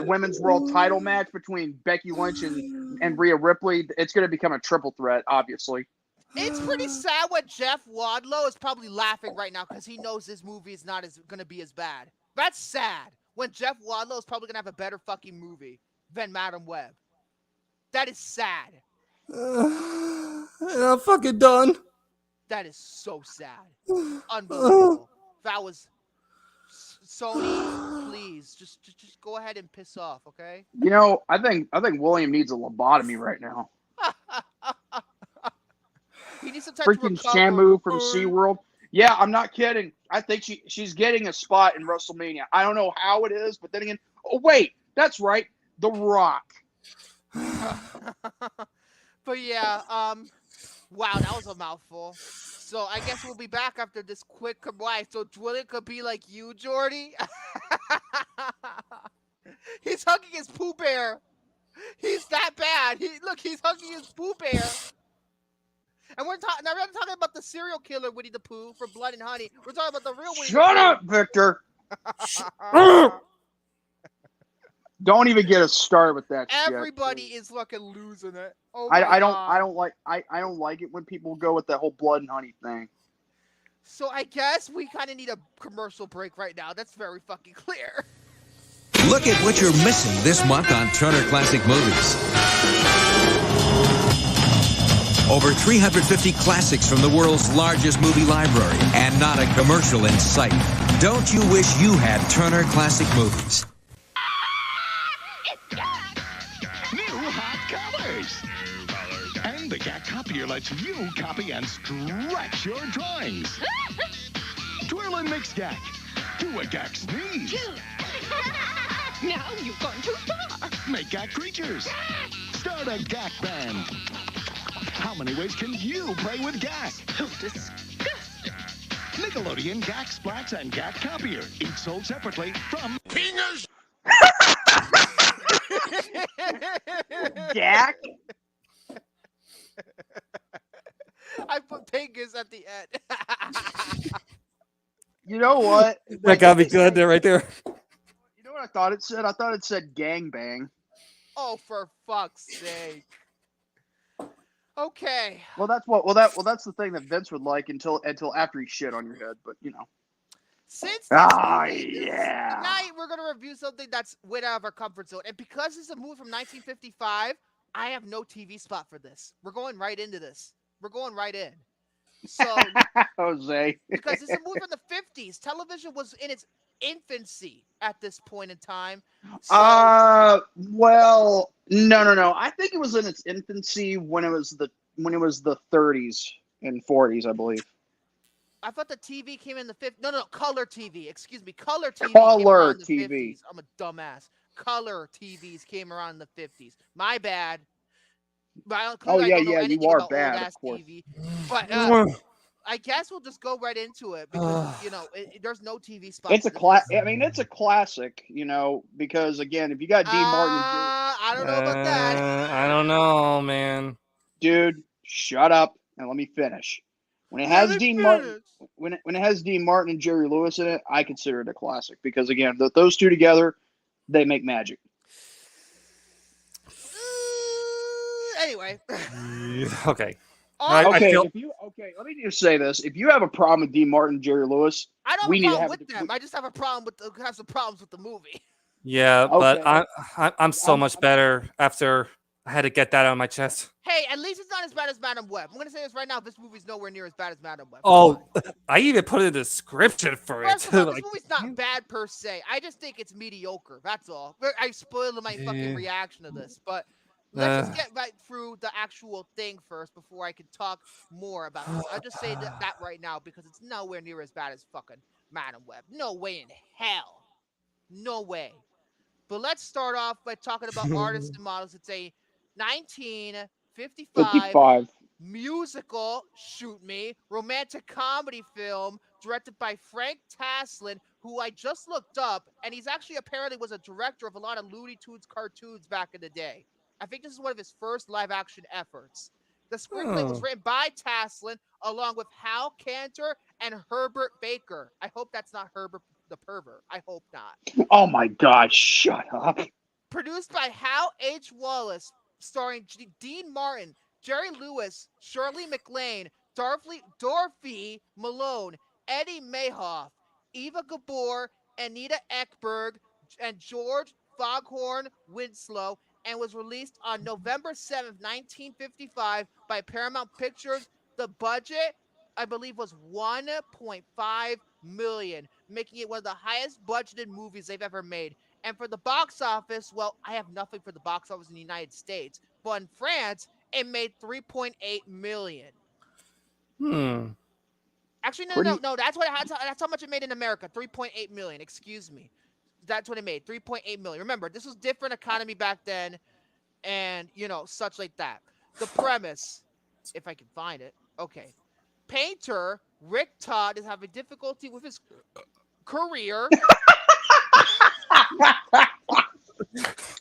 women's world title match between Becky Lynch and Rhea Ripley. It's gonna become a triple threat, obviously. It's pretty sad what Jeff Wadlow is probably laughing right now because he knows this movie is not gonna be as bad. That's sad. When Jeff Wadlow is probably gonna have a better fucking movie than Madam Web. That is sad. I'm fucking done. That is so sad. Unbelievable. That was Sony. Please, just go ahead and piss off, okay? You know, I think William needs a lobotomy right now. He needs some time Freaking to recover. Shamu from SeaWorld. Yeah, I'm not kidding. I think she's getting a spot in WrestleMania. I don't know how it is, but then again, oh wait, that's right, The Rock. But yeah, wow, that was a mouthful. So I guess we'll be back after this quick commercial. So William could be like you, Jordy. He's hugging his poo bear. He's that bad. He's hugging his poo bear. And we're not talking about the serial killer Winnie the Pooh for Blood and Honey. We're talking about the real Winnie Shut the up, Victor. Don't even get us started with that shit. Everybody is fucking losing it. Oh I don't like it when people go with that whole Blood and Honey thing. So I guess we kind of need a commercial break right now. That's very fucking clear. Look at what you're missing this month on Turner Classic Movies. Over 350 classics from the world's largest movie library, and not a commercial in sight. Don't you wish you had Turner Classic Movies? New hot colors. And the GAC copier lets you copy and stretch your drawings. Twirl and mix GAC. Do a GAC sneeze. Now you've gone too far. Make GAC creatures. Start a GAC band. How many ways can you play with GAC? Oh, disgusting. Nickelodeon GAC Splats and GAC Copier. Each sold separately from Pingers. Jack? I put Pingus at the end. You know what? That got me good there, right there. You know what I thought it said? I thought it said gangbang. Oh, for fuck's sake. Okay. Well, that's the thing that Vince would like until after he shit on your head, but you know. Since yeah. tonight we're gonna review something that's way out of our comfort zone, and because it's a movie from 1955, I have no TV spot for this. We're going right into this. We're going right in. So Jose. because it's a movie from the 50s, television was in its infancy at this point in time. So Well, no. I think it was in its infancy when it was the 30s and 40s, I believe. I thought the TV came in the 50s. No, color TV. Excuse me. Color TV came Color around in the TV. 50s. I'm a dumbass. Color TVs came around in the 50s. My bad. But Oh clearly I yeah, don't know yeah, you anything are about old bad, of ass course. TV. But I guess we'll just go right into it because there's no TV spots. It's a I mean, it's a classic, because again, if you got Dean Martin and Jerry, I don't know about that. I don't know, man. dude, shut up and let me finish. When it Let has me Dean Martin, finish. when it has Dean Martin and Jerry Lewis in it, I consider it a classic because again, those two together, they make magic. Anyway. Okay. Okay, Also, let me just say this: if you have a problem with Dean Martin and Jerry Lewis, I don't have we a need to problem have with them. I just have a problem with have some problems with the movie. Yeah, but Okay. I'm so much better after I had to get that out of my chest. Hey, at least it's not as bad as Madam Web. I'm gonna say this right now. This movie's nowhere near as bad as Madam Web. Oh, I even put in the description for it. First of all, this Like, movie's not bad per se. I just think it's mediocre. That's all. I spoiled my fucking reaction to this, but let's just get right through the actual thing first before I can talk more about this. I'll just say that right now because it's nowhere near as bad as fucking Madam Web. No way in hell. No way. But let's start off by talking about artists and models. It's a 1955 55. musical, shoot me, romantic comedy film directed by Frank Taslin, who I just looked up, and he's actually apparently was a director of a lot of Looney Tunes cartoons back in the day. I think this is one of his first live action efforts. The screenplay was written by Taslin along with Hal Cantor and Herbert Baker. I hope that's not Herbert the pervert. I hope not. Oh my God! Shut up. Produced by Hal H. Wallace, starring Dean Martin, Jerry Lewis, Shirley MacLaine, Dorothy Malone, Eddie Mayhoff, Eva Gabor, Anita Ekberg, and George Foghorn Winslow, and was released on November 7th, 1955 by Paramount Pictures. The budget, I believe, was $1.5 million, making it one of the highest budgeted movies they've ever made. And for the box office, well, I have nothing for the box office in the United States, but in France, it made $3.8 million. Actually, no. That's how much it made in America. $3.8 million. Excuse me. That's what it made. $3.8 million. Remember, this was different economy back then, and such like that. The premise, if I can find it. Okay. Painter Rick Todd is having difficulty with his career.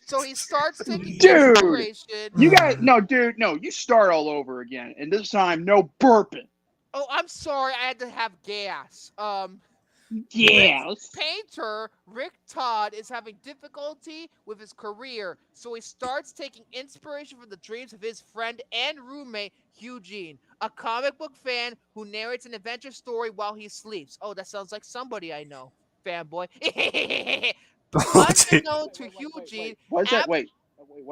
So he starts taking inspiration. You guys, no, you start all over again, and this time, no burping. Oh, I'm sorry, I had to have gas. Yes. Painter Rick Todd is having difficulty with his career, so he starts taking inspiration from the dreams of his friend and roommate Eugene, a comic book fan who narrates an adventure story while he sleeps. Oh, that sounds like somebody I know, fanboy. Unbeknown to Eugene, Why does that? Why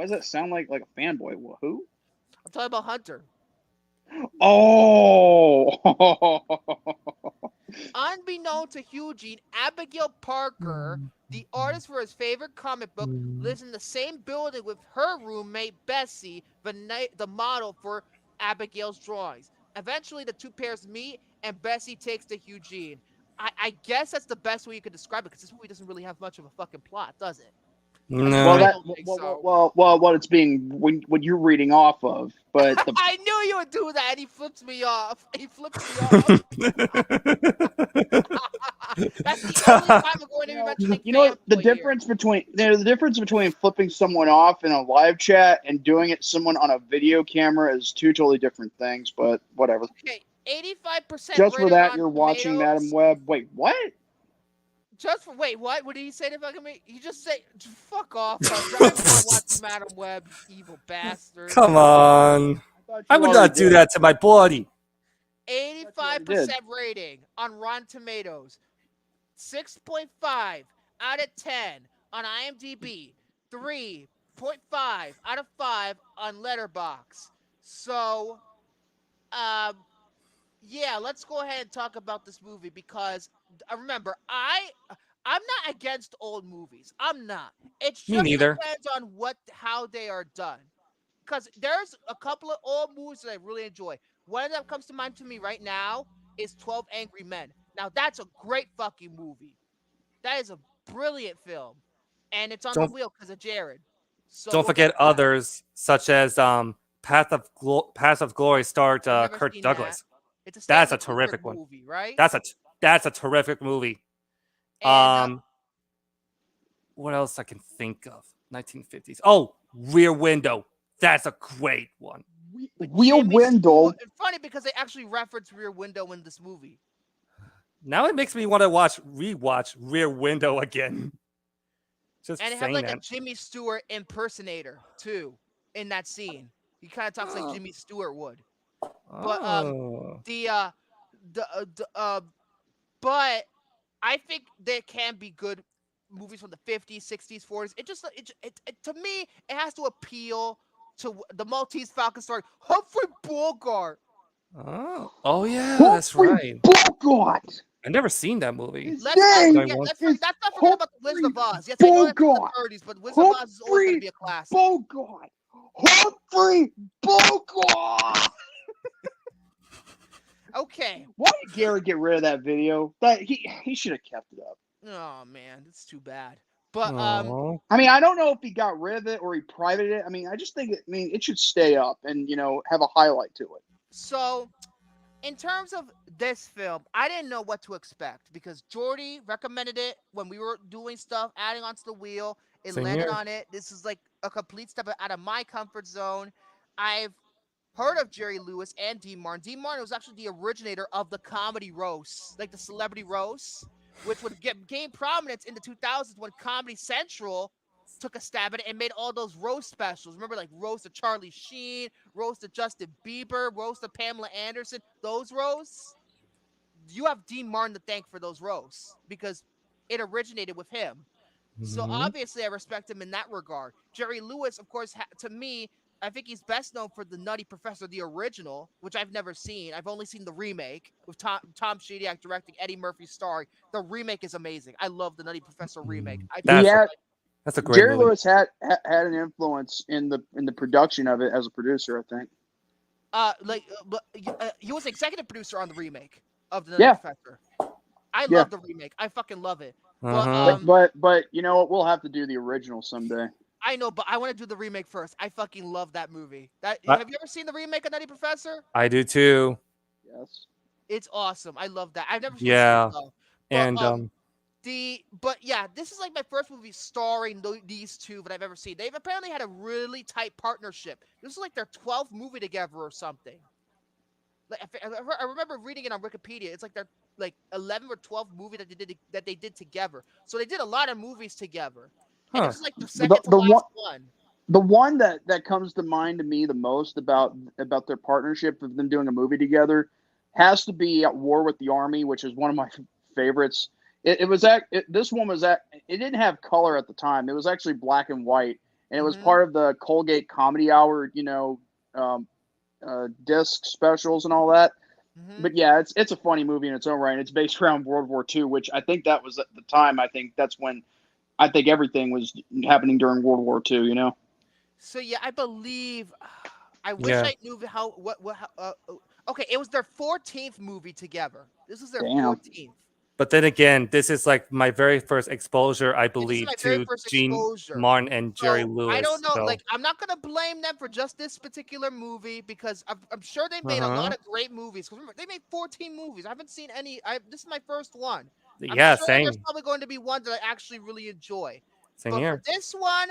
does that sound like a fanboy? Who? I'm talking about Hunter. Oh. Unbeknown to Eugene, Abigail Parker, the artist for his favorite comic book, lives in the same building with her roommate Bessie, the model for Abigail's drawings. Eventually, the two pairs meet, and Bessie takes to Eugene. I guess that's the best way you could describe it, because this movie doesn't really have much of a fucking plot, does it? No. Well, what it's being what you're reading off of, but I knew you would do that, and he flips me off. That's the only time I'm going to be mentioning. The difference between flipping someone off in a live chat and doing it someone on a video camera is two totally different things. But whatever. Okay, 85%. Just for that, you're watching Madam Web. Wait, what? Wait, what? What did he say to fucking me? He just say, "Fuck off." Watch Madam Web, you evil bastard. Come on. I would not do that to my body. 85% rating on Rotten Tomatoes. 6.5 out of 10 on IMDb. 3.5 out of 5 on Letterboxd. So, Yeah, let's go ahead and talk about this movie because remember, I'm not against old movies. I'm not. It Me just neither. depends on how they are done. Because there's a couple of old movies that I really enjoy. One that comes to mind to me right now is 12 Angry Men. Now that's a great fucking movie. That is a brilliant film, and it's on the Don't wheel because of Jared. So don't we'll get forget to that. others such as Path of Glory starred I've never Kurt seen that. Douglas. It's a That's Stanley a Kubrick terrific one. movie, right? That's a that's a terrific movie. And What else I can think of? 1950s. Oh, Rear Window. That's a great one. with Rear Jimmy Stewart. Window. It's funny because they actually reference Rear Window in this movie. Now it makes me want to rewatch Rear Window again. Just And it had saying like a that. Jimmy Stewart impersonator too in that scene. He kind of talks like Jimmy Stewart would. But Oh. the uh the but I think there can be good movies from the 50s, 60s, 40s. It to me it has to appeal to the Maltese Falcon story. Humphrey Bogart. Oh yeah, that's Humphrey right. Bogart. I never seen that movie. His Let's not name But I forget. want. is Let's not forget about the Wizard Humphrey of Oz. Yes, I know that's from Bogart. the 30s, but Wizard of Oz is always going to be a classic. Bogart. Humphrey Bogart. Okay. Why did Garrett get rid of that video? That he should have kept it up. Oh man, it's too bad. But Oh. I mean, I don't know if he got rid of it or he privated it. I mean, I just think it should stay up and have a highlight to it. so in terms of this film, I didn't know what to expect because Jordy recommended it when we were doing stuff, adding onto the wheel. It Same landed here. on it. This is like a complete step out of my comfort zone. I've heard of Jerry Lewis and Dean Martin. Dean Martin was actually the originator of the comedy roasts, like the celebrity roasts, which would gain prominence in the 2000s when Comedy Central took a stab at it and made all those roast specials. Remember, like roast of Charlie Sheen, roast of Justin Bieber, roast of Pamela Anderson. Those roasts, you have Dean Martin to thank for those roasts because it originated with him. So Mhm. obviously, I respect him in that regard. Jerry Lewis, of course, to me, I think he's best known for the Nutty Professor, the original, which I've never seen. I've only seen the remake with Tom Shadyac directing, Eddie Murphy starring. The remake is amazing. I love the Nutty Professor remake. I He think had That's a great Jerry movie. Lewis had an influence in the production of it as a producer, I think. he was executive producer on the remake of the Nutty Yeah, Professor. I yeah. love the remake. I fucking love it. But Uh-huh. But you know what? We'll have to do the original someday. I know, but I want to do the remake first. I fucking love that movie. Have you ever seen the remake of Nutty Professor? I do too. Yes. It's awesome. I love that. I've never seen the Yeah. sequel though. But And yeah, this is like my first movie starring these two that I've ever seen. They've apparently had a really tight partnership. This is like their 12th movie together or something. Like I remember reading it on Wikipedia. It's like their like 11 or 12 movie that they did together. So they did a lot of movies together. And Huh. this is like the second to The last one. The one that comes to mind to me the most about their partnership of them doing a movie together has to be At War with the Army, which is one of my favorites. This one was it didn't have color at the time. It was actually black and white, and it was part of the Colgate Comedy Hour, disc specials and all that. But yeah, it's a funny movie in its own right. And it's based around World War II, which I think that was at the time. I think that's when everything was happening during World War II. So yeah, I believe. I wish Yeah. I knew okay, it was their 14th movie together. This is their Damn. 14th. But then again, this is like my very first exposure, I And this is believe, my very to first Gene exposure. Martin and Jerry So Lewis. I don't know. So. Like, I'm not gonna blame them for just this particular movie because I'm sure they made a lot of great movies. 'Cause remember, they made 14 movies. I haven't seen any. This is my first one. I'm Yeah, sure same. there's probably going to be one that I actually really enjoy. Same But for here. this one,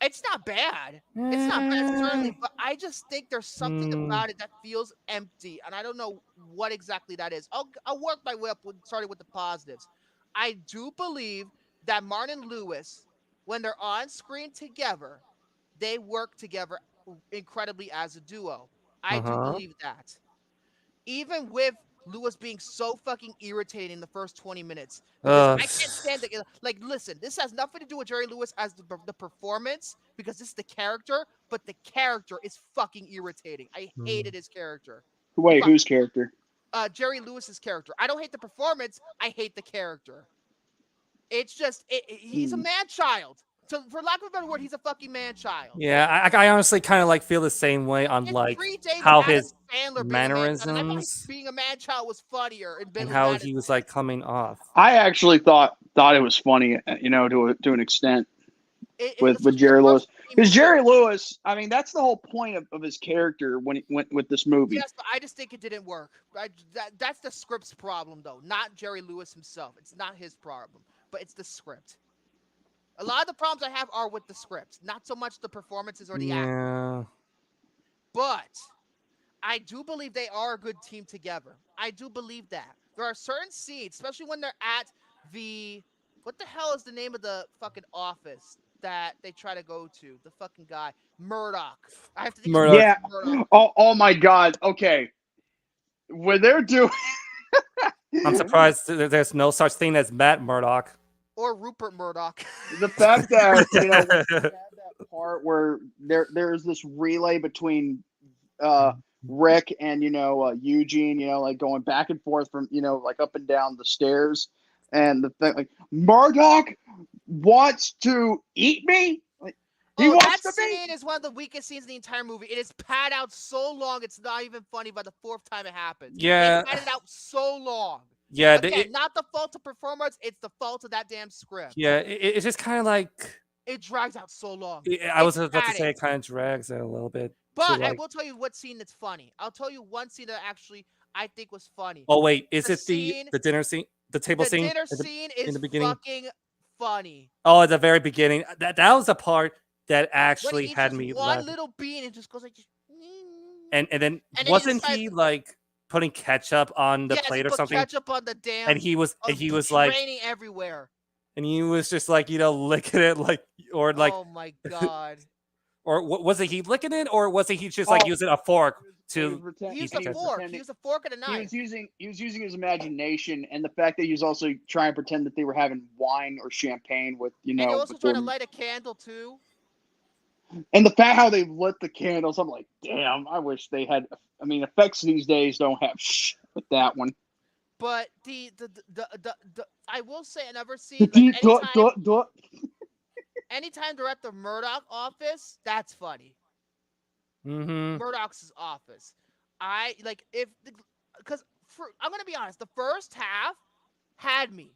it's not bad. It's not bad, certainly. But I just think there's something about it that feels empty, and I don't know what exactly that is. I'll work my way up, starting with the positives. I do believe that Martin and Lewis, when they're on screen together, they work together incredibly as a duo. I do believe that. Even with Lewis being so fucking irritating in the first 20 minutes because I can't stand it. Like, listen, this has nothing to do with Jerry Lewis as the performance because this is the character, but the character is fucking irritating. I hated his character. Wait, whose character? Jerry Lewis's character. I don't hate the performance. I hate the character. It's just he's a man child. So for lack of a better word, he's a fucking man child. Yeah, I honestly kind of like feel the same way on It like predates how Adam his Sandler being a man child, and I thought mannerisms being a man child was funnier in and Billy how Madison. he was like coming off. I actually thought it was funny, to an extent with Especially the Jerry first Lewis. three Because movies. Jerry Lewis, I mean, that's the whole point of his character when he went with this movie. Yes, but I just think it didn't work. That's the script's problem, though, not Jerry Lewis himself. It's not his problem, but it's the script. A lot of the problems I have are with the script, not so much the performances or the acting. Yeah. But I do believe they are a good team together. I do believe that. There are certain scenes, especially when they're at the... What the hell is the name of the fucking office that they try to go to? The fucking guy. Murdoch. I have to think Murdoch. Yeah. Murdoch. Oh my God. Okay. When they're doing... I'm surprised there's no such thing as Matt Murdock. Or Rupert Murdoch. The fact that, when they had that part where there's this relay between Rick and, Eugene, like going back and forth from, like up and down the stairs. And the thing, like, Murdoch wants to eat me? Like, he wants that to be? scene is one of the weakest scenes in the entire movie. It is pad out so long, it's not even funny by the fourth time it happens. Yeah. They padded out so long. Yeah, Again, not the fault of performers, it's the fault of that damn script. yeah, it's just kind of like It drags out so long. I was It's about to say padding. it kind of drags it a little bit. But to, I like... will tell you what scene that's funny. I'll tell you one scene that actually I think was funny. Oh wait, is The it scene- the dinner scene, the table The scene? dinner at the- scene in is the beginning? fucking funny. Oh, at the very beginning. That was the part that When actually he had eats me one laughing. little bean and just goes like, And then And then he wasn't decides- he like putting ketchup on the yes, plate he or put something? ketchup on the damn. And he was like, draining everywhere. and he was just like, licking it like, or like, Oh my god. or was it he licking it, or was it he just like Oh. using a fork He was to? pretend- He used he a was fork. He used a fork and a He knife. was using his imagination, and the fact that he was also trying to pretend that they were having wine or champagne with, And he also with tried to them. light a candle too. And the fact how they lit the candles, I'm like, damn, I wish they had. I mean, effects these days don't have shit with that one. But the I will say another scene. Like, anytime they're at the Murdoch office, that's funny. Mm-hmm. Murdoch's office. Because I'm gonna be honest, the first half had me.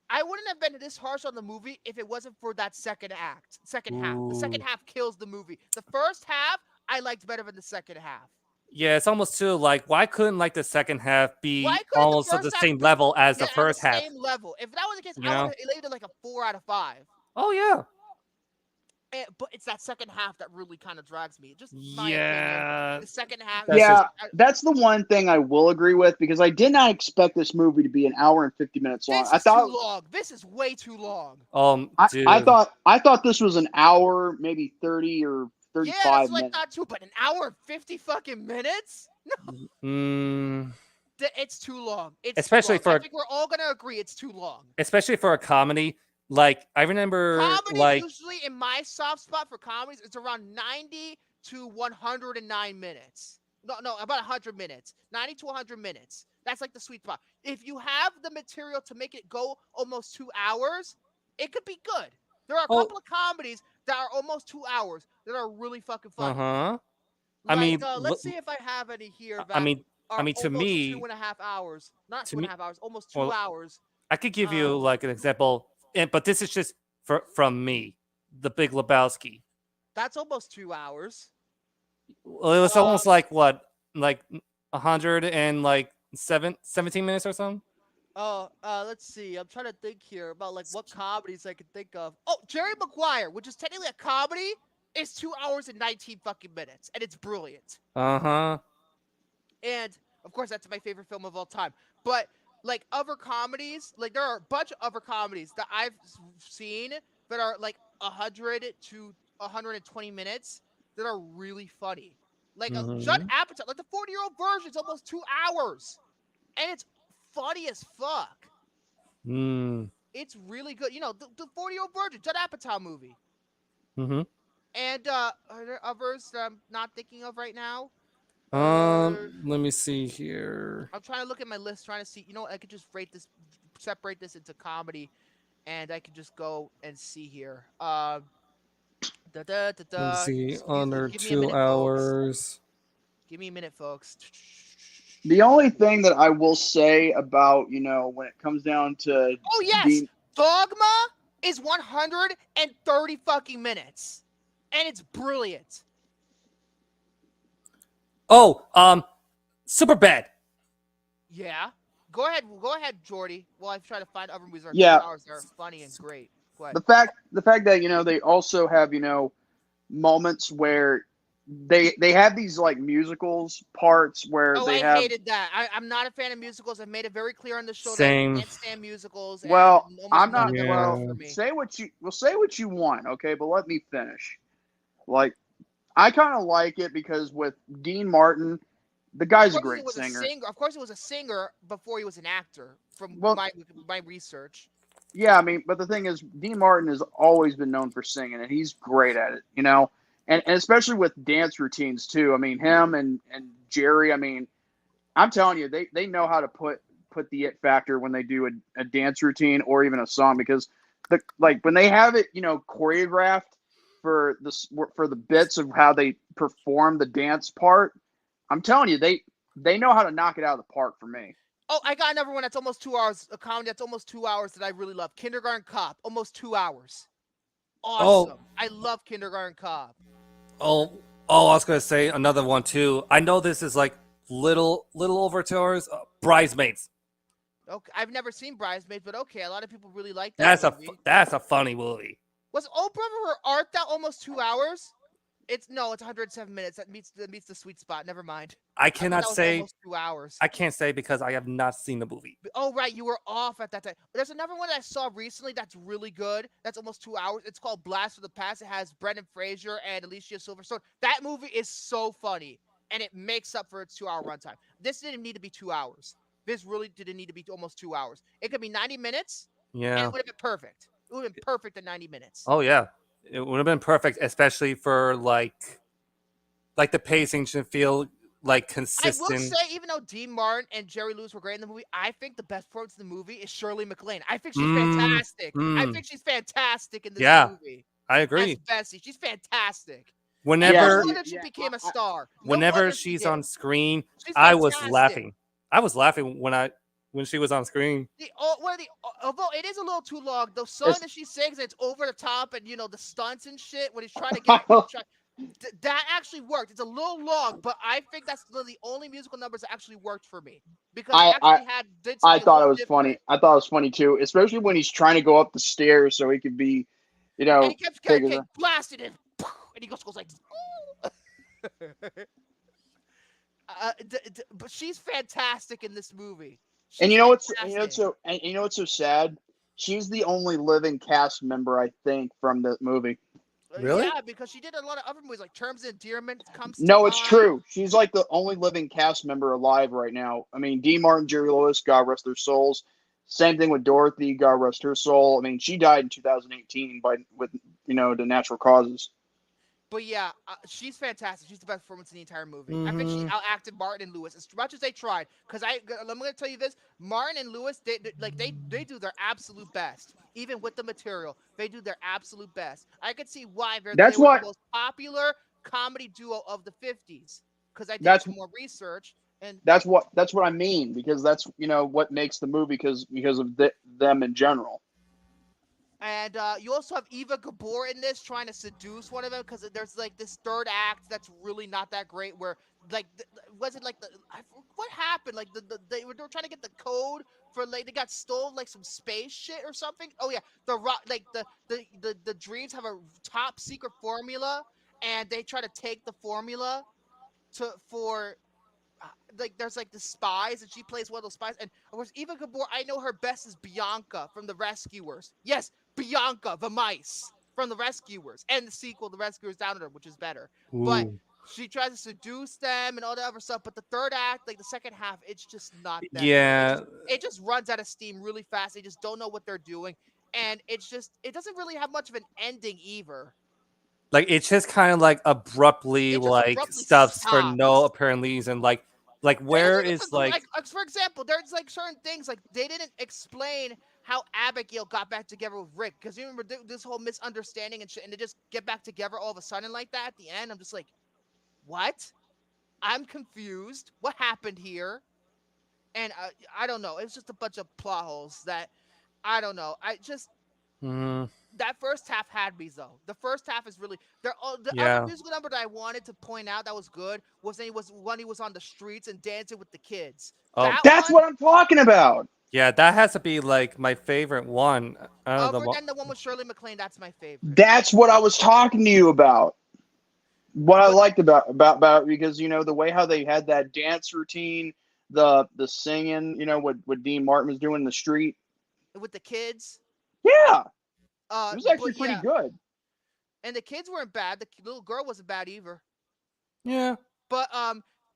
I wouldn't have been this harsh on the movie if it wasn't for that second half. The second Ooh. half kills the movie. The first half I liked better than the second half. Yeah, it's almost too like, why couldn't like the second half be Why couldn't the almost at the first half same be- level as Yeah, the first on the half? same level. If that was the case, You I know? would have rated it like a 4 out of 5. Oh yeah. But it's that second half that really kind of drags me. Just my Yeah. opinion. The second half. That's Yeah, just- that's the one thing I will agree with, because I did not expect this movie to be an hour and 50 minutes long. This I is thought too long. This is way too long. Dude. I thought this was an hour, maybe 30 or Yeah, 35 that's what I minutes. thought too. But an hour and 50 fucking minutes? No, Mm, it's too long. It's Especially too long. for- I think we're all gonna agree it's too long. especially for a comedy. Like I remember, Comedies like usually in my soft spot for comedies, it's around 90 to 109 minutes. No, about 100 minutes. 90 to 100 minutes. That's like the sweet spot. If you have the material to make it go almost 2 hours, it could be good. There are a Oh. couple of comedies that are almost 2 hours that are really fucking uh funny. huh. I Like, mean, let's see if I have any here. I mean, are to almost me, 2.5 hours. Not to 2.5 hours. Almost 2 well, hours. I could give you Um, like an example, but this is just from me, The Big Lebowski. That's almost 2 hours. Well, it was almost like what, like 17 minutes or something. Oh, let's see. I'm trying to think here about like what comedies I could think of. Oh, Jerry Maguire, which is technically a comedy, is 2 hours and 19 fucking minutes, and it's brilliant. Uh huh. And of course, that's my favorite film of all time. But like other comedies, like there are a bunch of other comedies that I've seen that are like 100 to 120 minutes that are really funny. Like Judd Apatow, like the 40-year-old version is almost 2 hours, and it's funny as fuck. Mm. It's really good. You know, the 40-year-old virgin, Judd Apatow movie. Mm-hmm. And are there others that I'm not thinking of right now? Let me see here. I'm trying to look at my list, trying to see. You know, I could just separate this into comedy, and I could just go and see here. Da, da, da, Let me da. see. Excuse me. Under Give me a 2 minute, folks. hours. Give me a minute, folks. The only thing that I will say about, when it comes down to Oh yes, Dean, Dogma is 130 fucking minutes, and it's brilliant. Oh, super bad. Yeah. Go ahead, Jordy. While I try to find other movies that are Yeah. 2 hours that are funny and great. Go ahead. the fact that they also have moments where they have these like musicals parts where Oh, they I have. hated that. I'm not a fan of musicals. I've made it very clear on the show that Same. I can't stand musicals, and Well, almost I'm none not. of them Well, work for me. say what you want, okay, but let me finish. Like, I kind of like it because with Dean Martin, the guy's a great singer. Of course, he was a singer before he was an actor. From Well, my research. yeah, I mean, but the thing is, Dean Martin has always been known for singing, and he's great at it, and especially with dance routines too. I mean, him and Jerry. I mean, I'm telling you, they know how to put the it factor when they do a dance routine or even a song, because when they have it, choreographed for the bits of how they perform the dance part. I'm telling you, they know how to knock it out of the park for me. Oh, I got another one that's almost 2 hours. A comedy that's almost 2 hours that I really love. Kindergarten Cop, almost 2 hours. Awesome. Oh. I love Kindergarten Cop. Oh, I was gonna say another one too. I know this is like little over 2 hours. Bridesmaids. Okay, I've never seen Bridesmaids, but okay, a lot of people really like that movie. That's a funny movie. Was Oh Brother Where Art Thou almost 2 hours? It's 107 minutes. That meets the sweet spot. Never mind. I cannot say. Almost 2 hours. I can't say because I have not seen the movie. Oh right, you were off at that time. There's another one that I saw recently that's really good. That's almost 2 hours. It's called Blast from the Past. It has Brendan Fraser and Alicia Silverstone. That movie is so funny, and it makes up for its 2 hour runtime. This didn't need to be 2 hours. This really didn't need to be almost 2 hours. It could be 90 minutes. Yeah. And it would have been perfect. It would have been perfect in 90 minutes. Oh yeah, it would have been perfect, especially for like the pacing should feel like consistent. I will say, even though Dean Martin and Jerry Lewis were great in the movie, I think the best performance in the movie is Shirley MacLaine. I think she's fantastic. I think she's fantastic in this movie. I agree. As Bessie, she's fantastic. Whenever she became a star. Whenever she's on screen, I was laughing. I was laughing when she was on screen. Although it is a little too long, the song that she sings, it's over the top, and the stunts and shit when he's trying to get. That actually worked. It's a little long, but I think that's one of the only musical numbers that actually worked for me, because I thought it was funny. I thought it was funny too, especially when he's trying to go up the stairs so he could be, And he kept getting blasted, and he goes like, but she's fantastic in this movie. And you know what's so sad? She's the only living cast member, I think, from the movie. Really? Yeah, because she did a lot of other movies, like Terms of Endearment comes to No, it's mind. true. She's like the only living cast member alive right now. I mean, Dean Martin, Jerry Lewis, God rest their souls. Same thing with Dorothy, God rest her soul. I mean, she died in 2018 with the natural causes. But yeah, she's fantastic. She's the best performance in the entire movie. I think she outacted Martin and Lewis as much as they tried. Because I'm going to tell you this: Martin and Lewis, they do their absolute best, even with the material. They do their absolute best. I could see why they were the most popular comedy duo of the 50s. Because I did some more research, and that's what I mean. Because that's what makes the movie because of them in general. And you also have Eva Gabor in this trying to seduce one of them, because there's like this third act that's really not that great. Where what happened? Like they were trying to get the code for they got stolen like some space shit or something. Oh yeah, the dreams have a top secret formula, and they try to take the formula there's like the spies, and she plays one of those spies. And of course, Eva Gabor, I know her best as Bianca from The Rescuers. Yes, Bianca, the mice from The Rescuers, and the sequel, The Rescuers Down Under, which is better. Ooh. But she tries to seduce them and all that other stuff. But the third act, like the second half, it's just not that. Yeah. It just runs out of steam really fast. They just don't know what they're doing. And it doesn't really have much of an ending either. Like it just kind of like abruptly It just like abruptly stops for no stops. apparent reason. Like There's where like, is like for example, there's like certain things like they didn't explain how Abigail got back together with Rick, because you remember this whole misunderstanding and shit, and they just get back together all of a sudden like that at the end. I'm just like, what? I'm confused. What happened here? And I don't know. It's just a bunch of plot holes that I don't know. I just mm, that first half had me though. The first half is really the other yeah. musical number that I wanted to point out that was good was when he was on the streets and dancing with the kids. Oh, That That's one, what I'm talking about. yeah, that has to be like my favorite one. I don't know. other than the one with Shirley MacLaine, that's my favorite. That's what I was talking to you about. What I But- liked about because the way how they had that dance routine, the singing, what Dean Martin was doing in the street. with the kids. Yeah, It it was actually pretty good. And the kids weren't bad. The little girl wasn't bad either. Yeah. But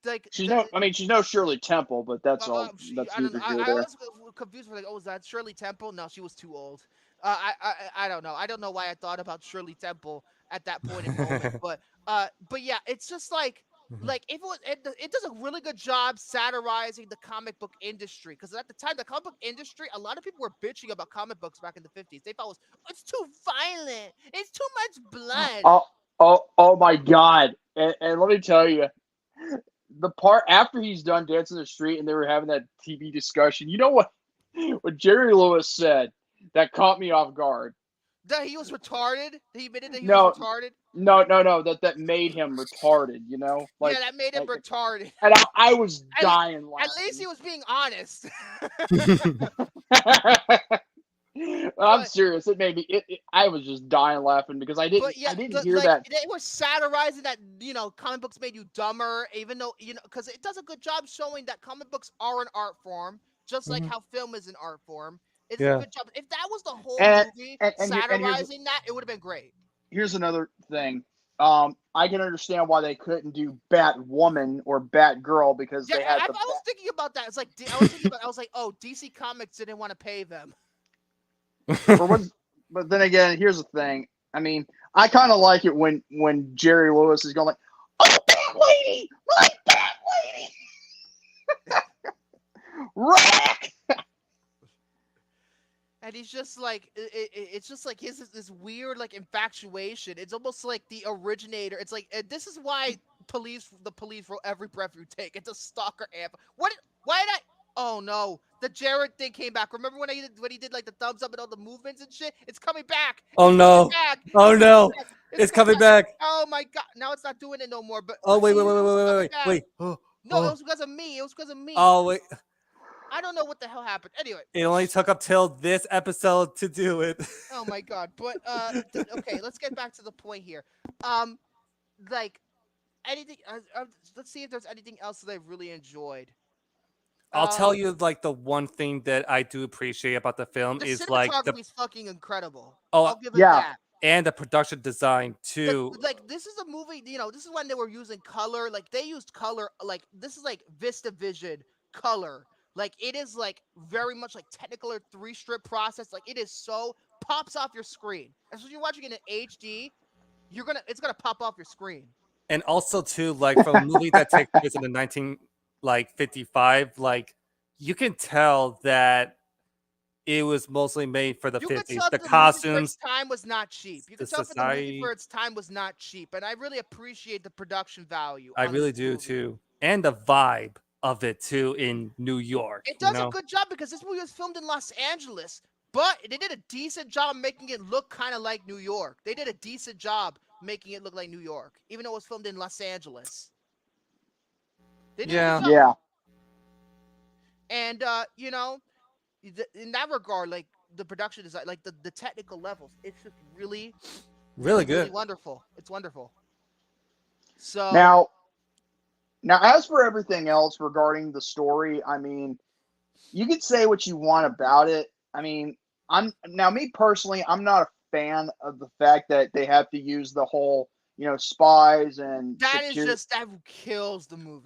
like She's no Shirley Temple, but that's all. That's I don't neither know. here nor I there. was confused for like, oh, is that Shirley Temple? No, she was too old. I don't know. I don't know why I thought about Shirley Temple at that point in moment. But yeah, it's just like if it does a really good job satirizing the comic book industry, because at the time the comic book industry, a lot of people were bitching about comic books back in the 50s. They thought it's too violent, it's too much blood. Oh my God! And let me tell you, the part after he's done dancing in the street and they were having that TV discussion. You know what Jerry Lewis said that caught me off guard. That he was retarded. He admitted that he No. was retarded. No, that made him retarded. Like, yeah, that made him retarded. And I was dying laughing. At least he was being honest. I'm serious. It made me. I was just dying laughing because I didn't hear that. They were satirizing that comic books made you dumber, even though because it does a good job showing that comic books are an art form, just like how film is an art form. It's a good job. If that was the whole movie satirizing that, it would have been great. Here's another thing. I can understand why they couldn't do Batwoman or Batgirl because they had. I was thinking about that. It's like I was like, oh, DC Comics didn't want to pay them. But then again, here's the thing. I mean, I kind of like it when Jerry Lewis is going like, "Oh, Bat Lady, my Bat Lady," right? And he's just like, it's just like this weird like infatuation. It's almost like the originator. It's like this is why the police wrote Every Breath You Take. It's a stalker amp. Why did I? Oh no, the Jared thing came back. Remember when he did like the thumbs up and all the movements and shit? It's coming back. Oh no! Oh no! It's coming back. Oh my God! Now it's not doing it no more. But wait! No, it was because of me. It was because of me. Oh wait. I don't know what the hell happened. Anyway, it only took up till this episode to do it. Oh my God! But okay, let's get back to the point here. Like anything. Let's see if there's anything else that I really enjoyed. I'll tell you, like, the one thing that I do appreciate about the film is like cinematography's fucking incredible. Oh, I'll give it that. And the production design too. Like this is a movie, this is when they were using color. Like they used color. Like this is like VistaVision color. Like it is like very much like Technicolor 3-strip process. Like it is so pops off your screen. And so you're watching it in HD, it's gonna pop off your screen. And also too, like from a movie that takes place in the 55, like you can tell that it was mostly made for the 50s. The costumes, its time was not cheap. You can tell the movie for its time was not cheap, and I really appreciate the production value. I really do too, and the vibe of it too in New York. It does a good job because this movie was filmed in Los Angeles, but they did a decent job making it look kind of like New York. They did a decent job making it look like New York, even though it was filmed in Los Angeles. Yeah. And in that regard, like the production design, like the technical levels, it's just really good, really wonderful. It's wonderful. So now, as for everything else regarding the story, I mean, you could say what you want about it. I mean, me personally, I'm not a fan of the fact that they have to use the whole spies and that kills the movie.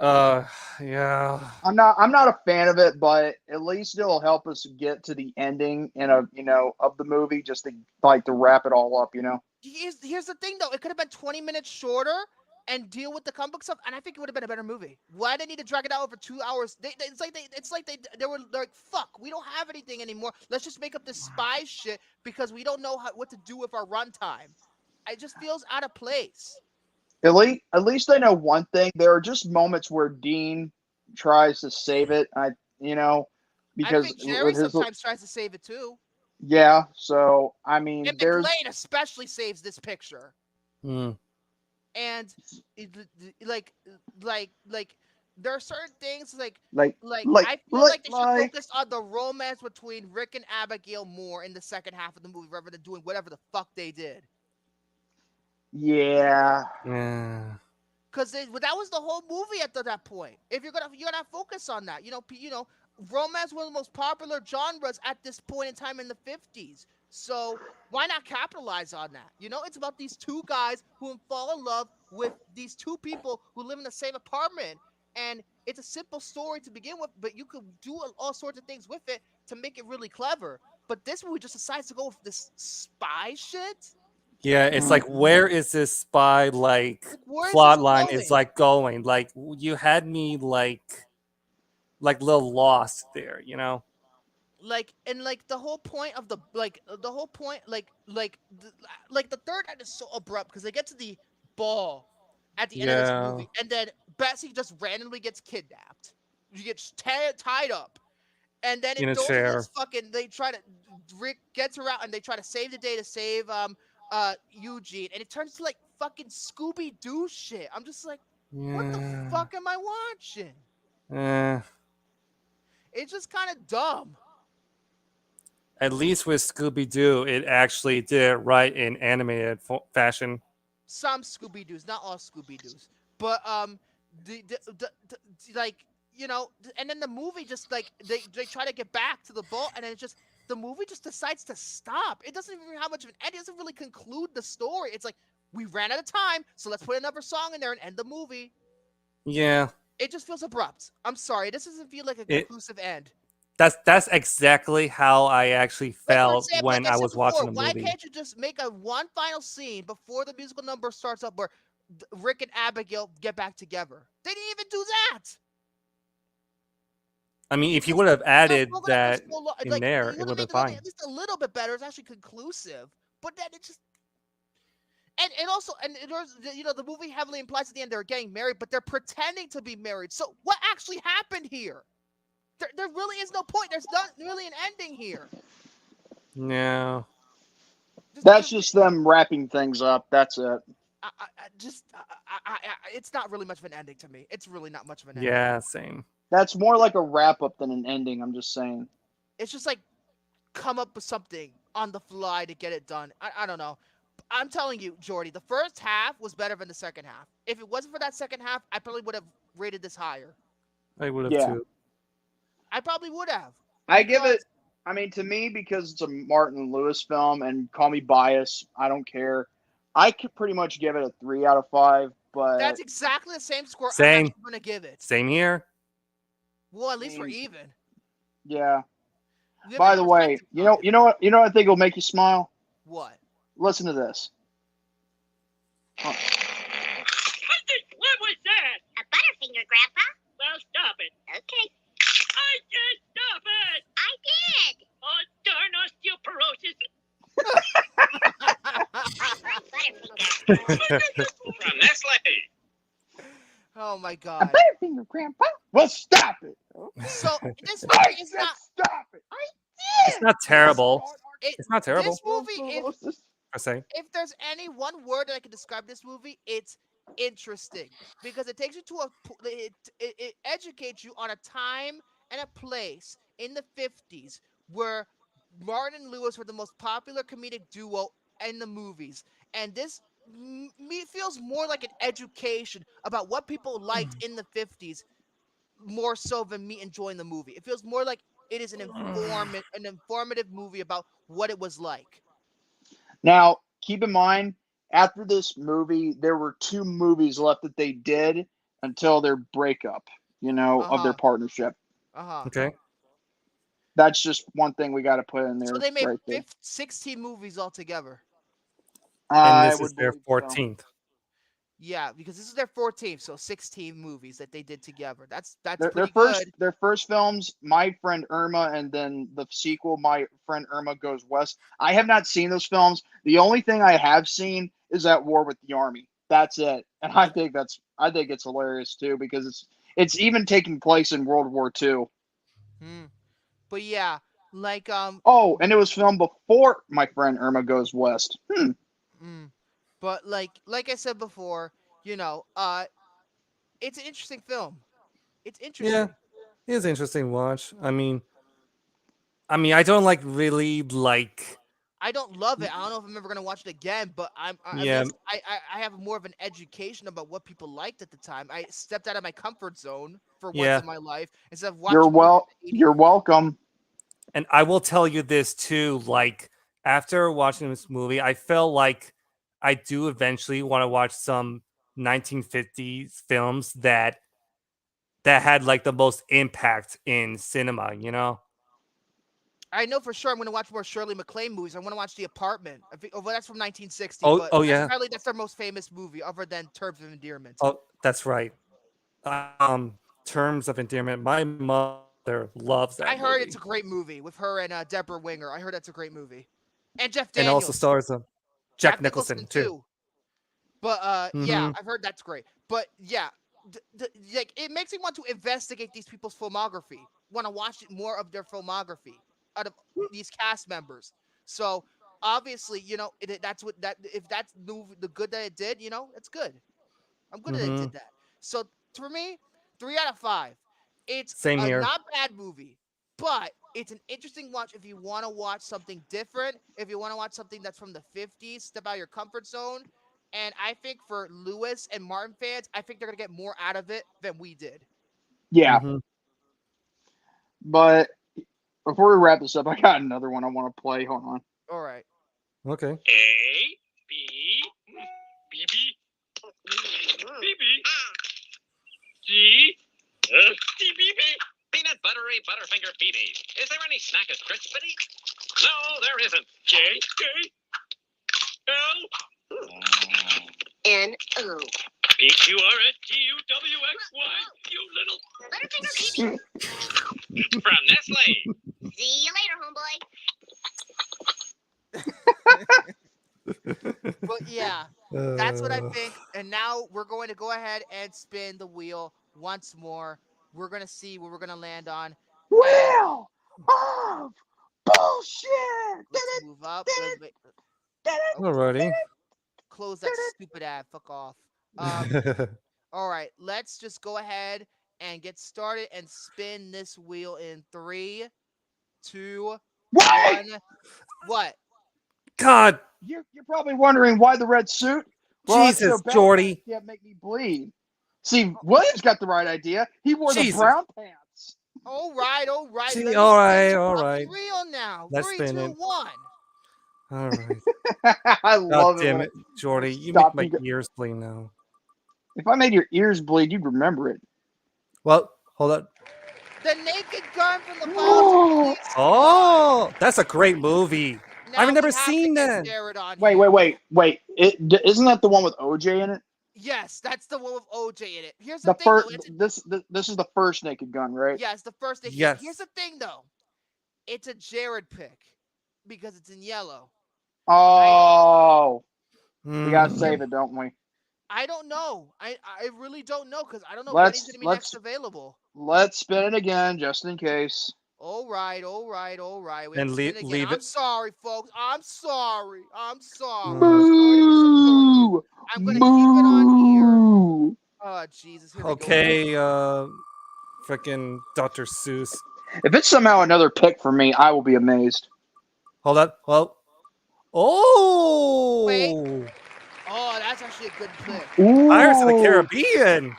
Yeah. I'm not a fan of it, but at least it'll help us get to the ending of the movie, just to wrap it all up, here's the thing though. It could have been 20 minutes shorter and deal with the comic book stuff, and I think it would have been a better movie. Why did they need to drag it out over 2 hours? It's like they were like, fuck, we don't have anything anymore. Let's just make up this spy shit because we don't know what to do with our runtime. It just feels out of place. At least I know one thing. There are just moments where Dean tries to save it. Because I think Jerry sometimes tries to save it too. Yeah. So I mean, And there's McLean especially saves this picture. And like there are certain things like I feel like they should focus on the romance between Rick and Abigail more in the second half of the movie rather than doing whatever the fuck they did. Yeah. Because that was the whole movie at that point. If you're gonna focus on that, romance was one of the most popular genres at this point in time in the 50s. So why not capitalize on that? It's about these two guys who fall in love with these two people who live in the same apartment. And it's a simple story to begin with, but you could do all sorts of things with it to make it really clever. But this movie just decides to go with this spy shit. Yeah, it's like, where is this spy plot line is going? Like, you had me like little lost there, The whole point of the third act is so abrupt because they get to the ball at the end of this movie, and then Betsy just randomly gets kidnapped. She gets tied up, and then it goes to this fucking. Rick gets her out, and they try to save the day to save Eugene, and it turns to like fucking Scooby-Doo shit. I'm just like, what the fuck am I watching? It's just kind of dumb. At least with Scooby-Doo, it actually did it right in animated fashion. Some Scooby-Doos, not all Scooby-Doos, but and then the movie just like they try to get back to the ball, and then the movie just decides to stop. It doesn't even have much of an end. It doesn't really conclude the story. It's like, we ran out of time, so let's put another song in there and end the movie. Yeah. It just feels abrupt. I'm sorry. This doesn't feel like a conclusive end. That's exactly how I actually felt when I was watching the movie. Why can't you just make one final scene before the musical number starts up where Rick and Abigail get back together? They didn't even do that. I mean, if you would have added that in there, it would have been fine. At least a little bit better. It's actually conclusive. But then it just... the movie heavily implies at the end they're getting married, but they're pretending to be married. So what actually happened here? There really is no point. There's not really an ending here. No. That's just them wrapping things up. That's it. It's not really much of an ending to me. It's really not much of an ending. Yeah, same. That's more like a wrap-up than an ending, I'm just saying. It's just like, come up with something on the fly to get it done. I don't know. I'm telling you, Jordy, the first half was better than the second half. If it wasn't for that second half, I probably would have rated this higher. I would have too. I probably would have. I give it, to me, because it's a Martin Lewis film, and call me biased, I don't care. I could pretty much give it a 3 out of 5, but... That's exactly the same score I'm going to give it. Same here. Well, at least we're even. Yeah. By the way, you know what I think will make you smile? What? Listen to this. What was that? A Butterfinger, Grandpa. Well, stop it. Okay. I said stop it! I did. Oh, darn osteoporosis. I like Butterfinger. From Nestle. Oh, my God. A Butterfinger, Grandpa. Well, stop it. So, this movie is not... Stop it. I did. It's not terrible. It's not terrible. This movie is... If there's any one word that I can describe this movie, it's interesting, because it takes you to it educates you on a time and a place in the 50s where Martin and Lewis were the most popular comedic duo in the movies, and this feels more like an education about what people liked in the 50s more so than me enjoying the movie. It feels more like it is an informative movie about what it was like. Now, keep in mind, after this movie, there were 2 movies left that they did until their breakup, of their partnership. Okay. That's just one thing we got to put in there. So they made right 16 movies altogether. And I this is would their believe so. 14th. Yeah, because this is their 14th, so 16 movies that they did together. That's Their pretty first good. their first films, My Friend Irma, and then the sequel, My Friend Irma Goes West. I have not seen those films. The only thing I have seen is At War with the Army. That's it, and I think it's hilarious too because it's even taking place in World War II. Hmm. But yeah, like Oh, and it was filmed before My Friend Irma Goes West. mm, but like I said before, you know, it's an interesting film. It's Yeah, interesting. it's an interesting watch. I don't like really like. I don't love it. I don't know if I'm ever gonna watch it again, but at Yeah, least I have more of an education about what people liked at the time. I stepped out of my comfort zone for once yeah. in my life instead of You're watching movies well. from the 80s. You're welcome. And I will tell you this too. Like after watching this movie, I felt like I do eventually want to watch some 1950s films that had like the most impact in cinema. You know? I know for sure I'm gonna watch more Shirley MacLaine movies. I want to watch The Apartment. Well, that's from 1960, Oh, but oh yeah. apparently that's their most famous movie, other than Terms of Endearment. Oh, that's right. Terms of Endearment. My mother loves I that heard movie, it's a great movie with her and Deborah Winger. I heard that's a great movie, and Jeff and also Daniels, stars Jack Jack Nicholson Nicholson too. too. But yeah, Mm-hmm. I've heard that's great. But yeah, like it makes me want to investigate these people's filmography. Want to watch it more of their filmography out of these cast members. So obviously, you know, that's what that if that's the good that it did, you know, it's good. I'm good that it Mm-hmm. did that. So for me, 3 out of 5. It's Same a here. not bad movie, but it's an interesting watch if you want to watch something different. If you want to watch something that's from the 50s, step out of your comfort zone. And I think for Lewis and Martin fans, I think they're gonna get more out of it than we did. Yeah, Mm-hmm. but before we wrap this up, I got another one I want to play. Hold on. All right. Okay. A, B, B, B, B, B, C, D, B, B. Peanut buttery Butterfinger BB. Is there any snack as crispy? No, there isn't. J, K, L, N-O. P-Q-R-S-T-U-W-X-Y. You little... Butterfinger From Nestle. See you later, homeboy. But yeah, that's what I think. And now we're going to go ahead and spin the wheel once more. We're gonna see what we're gonna land on. Wheel of bullshit. Let's move up. Alrighty. Close that stupid ad. Fuck off. All right, let's just go ahead and get started and spin this wheel in 3, 2, Wait! 1. What? God, You're probably wondering why the red suit. Well, that's Jesus, so bad Jordy. you can't make me bleed. See, William's got the right idea. He wore Jesus. the brown pants. All right. See, Let me all spin right, the all fucking right. Reel now. Let's 3, spin 2, it. 1. All right. I God love damn when it, Jordy. You stop make you my ears bleed now. If I made your ears bleed, you'd remember it. Well, hold on. The Naked Gun from the Files of Police Squad. Oh, that's a great movie. Now I've we never have to seen get that. Jared on Wait. Isn't that the one with OJ in it? Yes, that's the one with OJ in it. Here's the thing, First, though. this is the first Naked Gun, right? Yes, the first thing. Yes. Here's the thing, though. It's a Jared pick because it's in yellow. Oh, we gotta Mm. save it, don't we? I don't know. I really don't know because I don't know when Let's- he's gonna be let's- next available. Let's spin it again, just in case. All right. We have And to spin again. leave I'm it. sorry, folks. I'm sorry. Moo! I'm gonna keep it on here. Moo! Oh Jesus. Here we go. Okay, freaking Dr. Seuss. If it's somehow another pick for me, I will be amazed. Hold on. Well. Oh! Wait. Oh, that's actually a good pick. Ooh. Pirates of the Caribbean.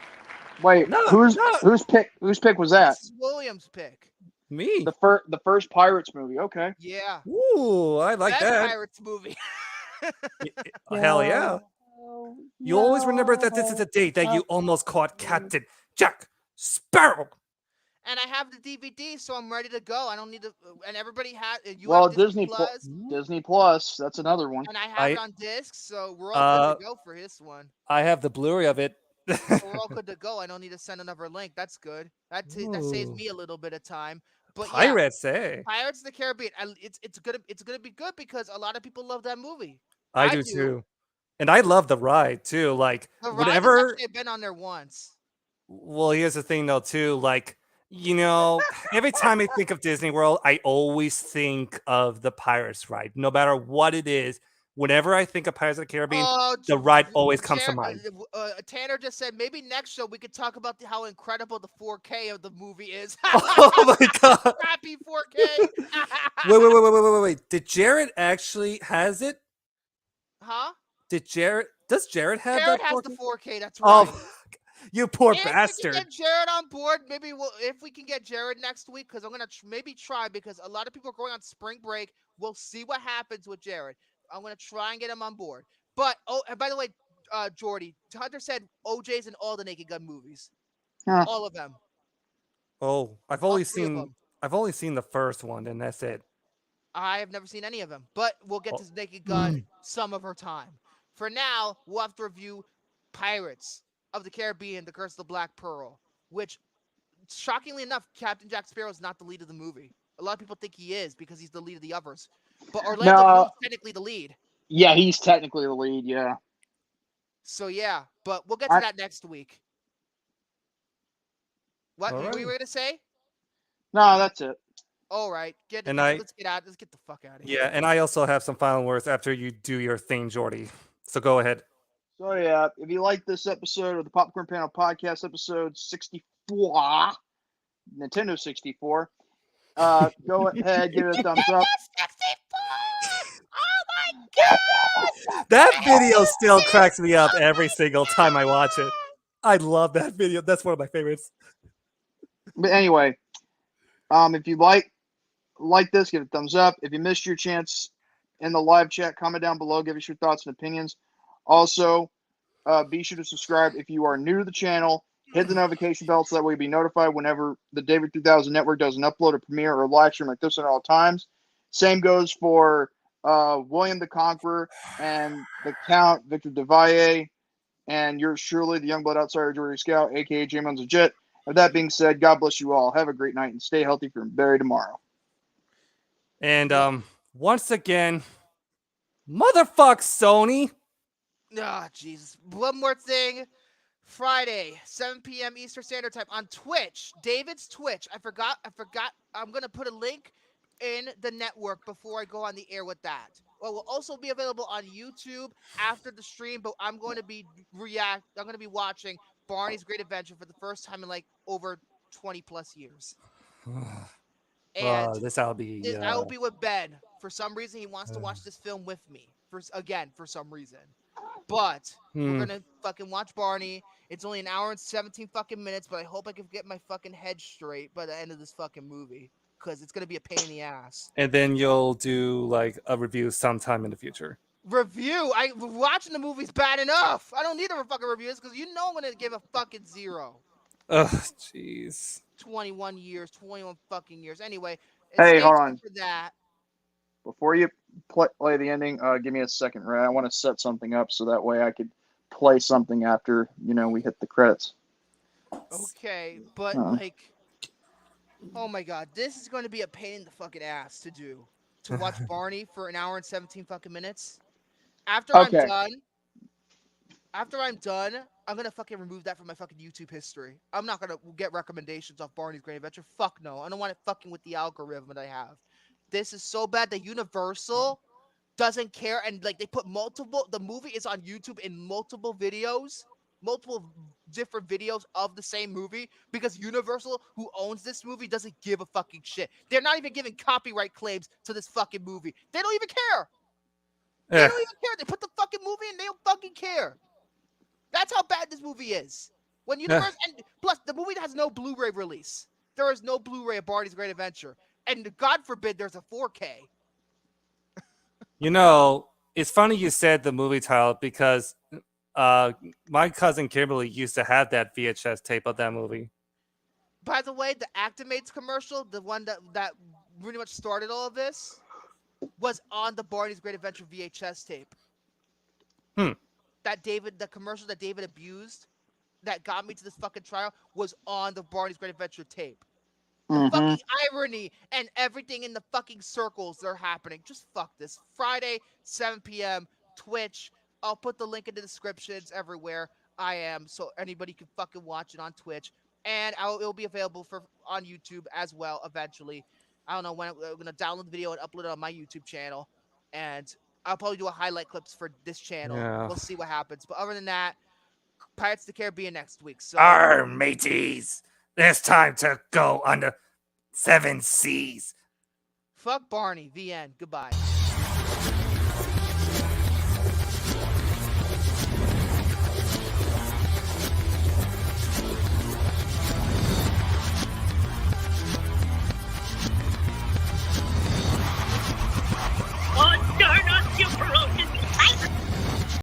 Wait, No, whose no. pick was that? This is Williams' pick. Me. The first Pirates movie. Okay. Yeah. Ooh, I like Best that. Pirates movie. Hell yeah. You always remember that this is the day that you almost caught Captain Jack Sparrow. And I have the DVD, so I'm ready to go. I don't need to. And everybody has. You Well, have Disney Plus, Disney Plus. That's another one. and I have it on disc, so we're all good to go for this one. I have the Blu-ray of it. So we're all good to go. I don't need to send another link. That's good. That saves Ooh. me a little bit of time. But Pirates, eh? Pirates of the Caribbean. It's gonna be good because a lot of people love that movie. I do too, and I love the ride too. Like The ride whenever. actually, I've been on there once. Well, here's the thing though too. Like every time I think of Disney World, I always think of the Pirates ride. No matter what it is, whenever I think of Pirates of the Caribbean, the ride always comes to mind. Tanner just said maybe next show we could talk about how incredible the 4K of the movie is. Oh my god! Crappy 4K. Wait! Did Jared actually has it? Huh? Does Jared have Jared that? has the 4K. That's right. Oh, you poor if bastard! we can get Jared on board, maybe if we can get Jared next week, because I'm gonna maybe try because a lot of people are going on spring break. We'll see what happens with Jared. I'm gonna try and get him on board. But and by the way, Jordy, Hunter said OJ's in all the Naked Gun movies, all of them. Oh, I've only seen the first one, and that's it. I have never seen any of them, but we'll get to Naked Gun some of her time. For now, we'll have to review Pirates of the Caribbean, The Curse of the Black Pearl, which, shockingly enough, Captain Jack Sparrow is not the lead of the movie. A lot of people think he is because he's the lead of the others. But Orlando Bloom's technically the lead. Yeah, he's technically the lead, yeah. So, yeah, but we'll get to that next week. What were you going to say? No, that's it. All right. Let's get the fuck out of here. Yeah, and I also have some final words after you do your thing, Jordy. So go ahead. So yeah, if you like this episode of the Popcorn Panel Podcast, episode 64, Nintendo 64, go ahead, give it a thumbs up. 64! Oh my god! That video still cracks me up every single time I watch it. I love that video. That's one of my favorites. But anyway, if you like this, give it a thumbs up. If you missed your chance in the live chat, comment down below, give us your thoughts and opinions. Also, be sure to subscribe if you are new to the channel. Hit the notification bell so that way you'll be notified whenever the David 3000 Network does an upload, a premiere, or a live stream like this at all times. Same goes for William the Conqueror and the Count, Victor DeValle, and yours truly, the Youngblood Outsider, Jordy Scout, a.k.a. J-Man's Legit. With that being said, God bless you all. Have a great night and stay healthy for Barry tomorrow. And once again, motherfuck Sony. Ah, Jesus. One more thing. Friday, 7 p.m. Eastern Standard Time on Twitch. David's Twitch. I forgot. I'm going to put a link in the network before I go on the air with that. Well, will also be available on YouTube after the stream, but I'm going to be watching Barney's Great Adventure for the first time in like over 20 plus years. And I will be with Ben. For some reason, he wants to watch this film with me. For some reason. But we're gonna fucking watch Barney. It's only an hour and 17 fucking minutes, but I hope I can get my fucking head straight by the end of this fucking movie. Because it's gonna be a pain in the ass. And then you'll do like a review sometime in the future. Review? Watching the movie's bad enough. I don't need a fucking review because you know I'm gonna give a fucking 0. Ugh, jeez. 21 fucking years. Anyway, hey, hold on. For that. Before you play the ending, give me a second, right? I want to set something up so that way I could play something after, we hit the credits. Okay, but oh my god, this is going to be a pain in the fucking ass to do. To watch Barney for an hour and 17 fucking minutes. After I'm done, I'm going to fucking remove that from my fucking YouTube history. I'm not going to get recommendations off Barney's Great Adventure. Fuck no. I don't want it fucking with the algorithm that I have. This is so bad that Universal doesn't care, and like they put the movie is on YouTube in multiple different videos of the same movie because Universal, who owns this movie, doesn't give a fucking shit. They're not even giving copyright claims to this fucking movie. They don't even care. They don't even care. They put the fucking movie and they don't fucking care. That's how bad this movie is. When Universal, and plus the movie has no Blu-ray release. There is no Blu-ray of Barney's Great Adventure. And God forbid there's a 4K. It's funny you said the movie title because my cousin Kimberly used to have that VHS tape of that movie. By the way, the Actimates commercial, the one that pretty much started all of this, was on the Barney's Great Adventure VHS tape. The commercial that David abused, that got me to this fucking trial, was on the Barney's Great Adventure tape. The fucking irony and everything in the fucking circles that are happening. Just fuck this. Friday, 7 p.m., Twitch. I'll put the link in the descriptions everywhere I am, so anybody can fucking watch it on Twitch. And it'll be available on YouTube as well eventually. I don't know when I'm going to download the video and upload it on my YouTube channel. And I'll probably do a highlight clips for this channel. Yeah. We'll see what happens. But other than that, Pirates of the Caribbean next week. So Arr, mateys. It's time to go on the 7 seas. fuck Barney. The end. Goodbye.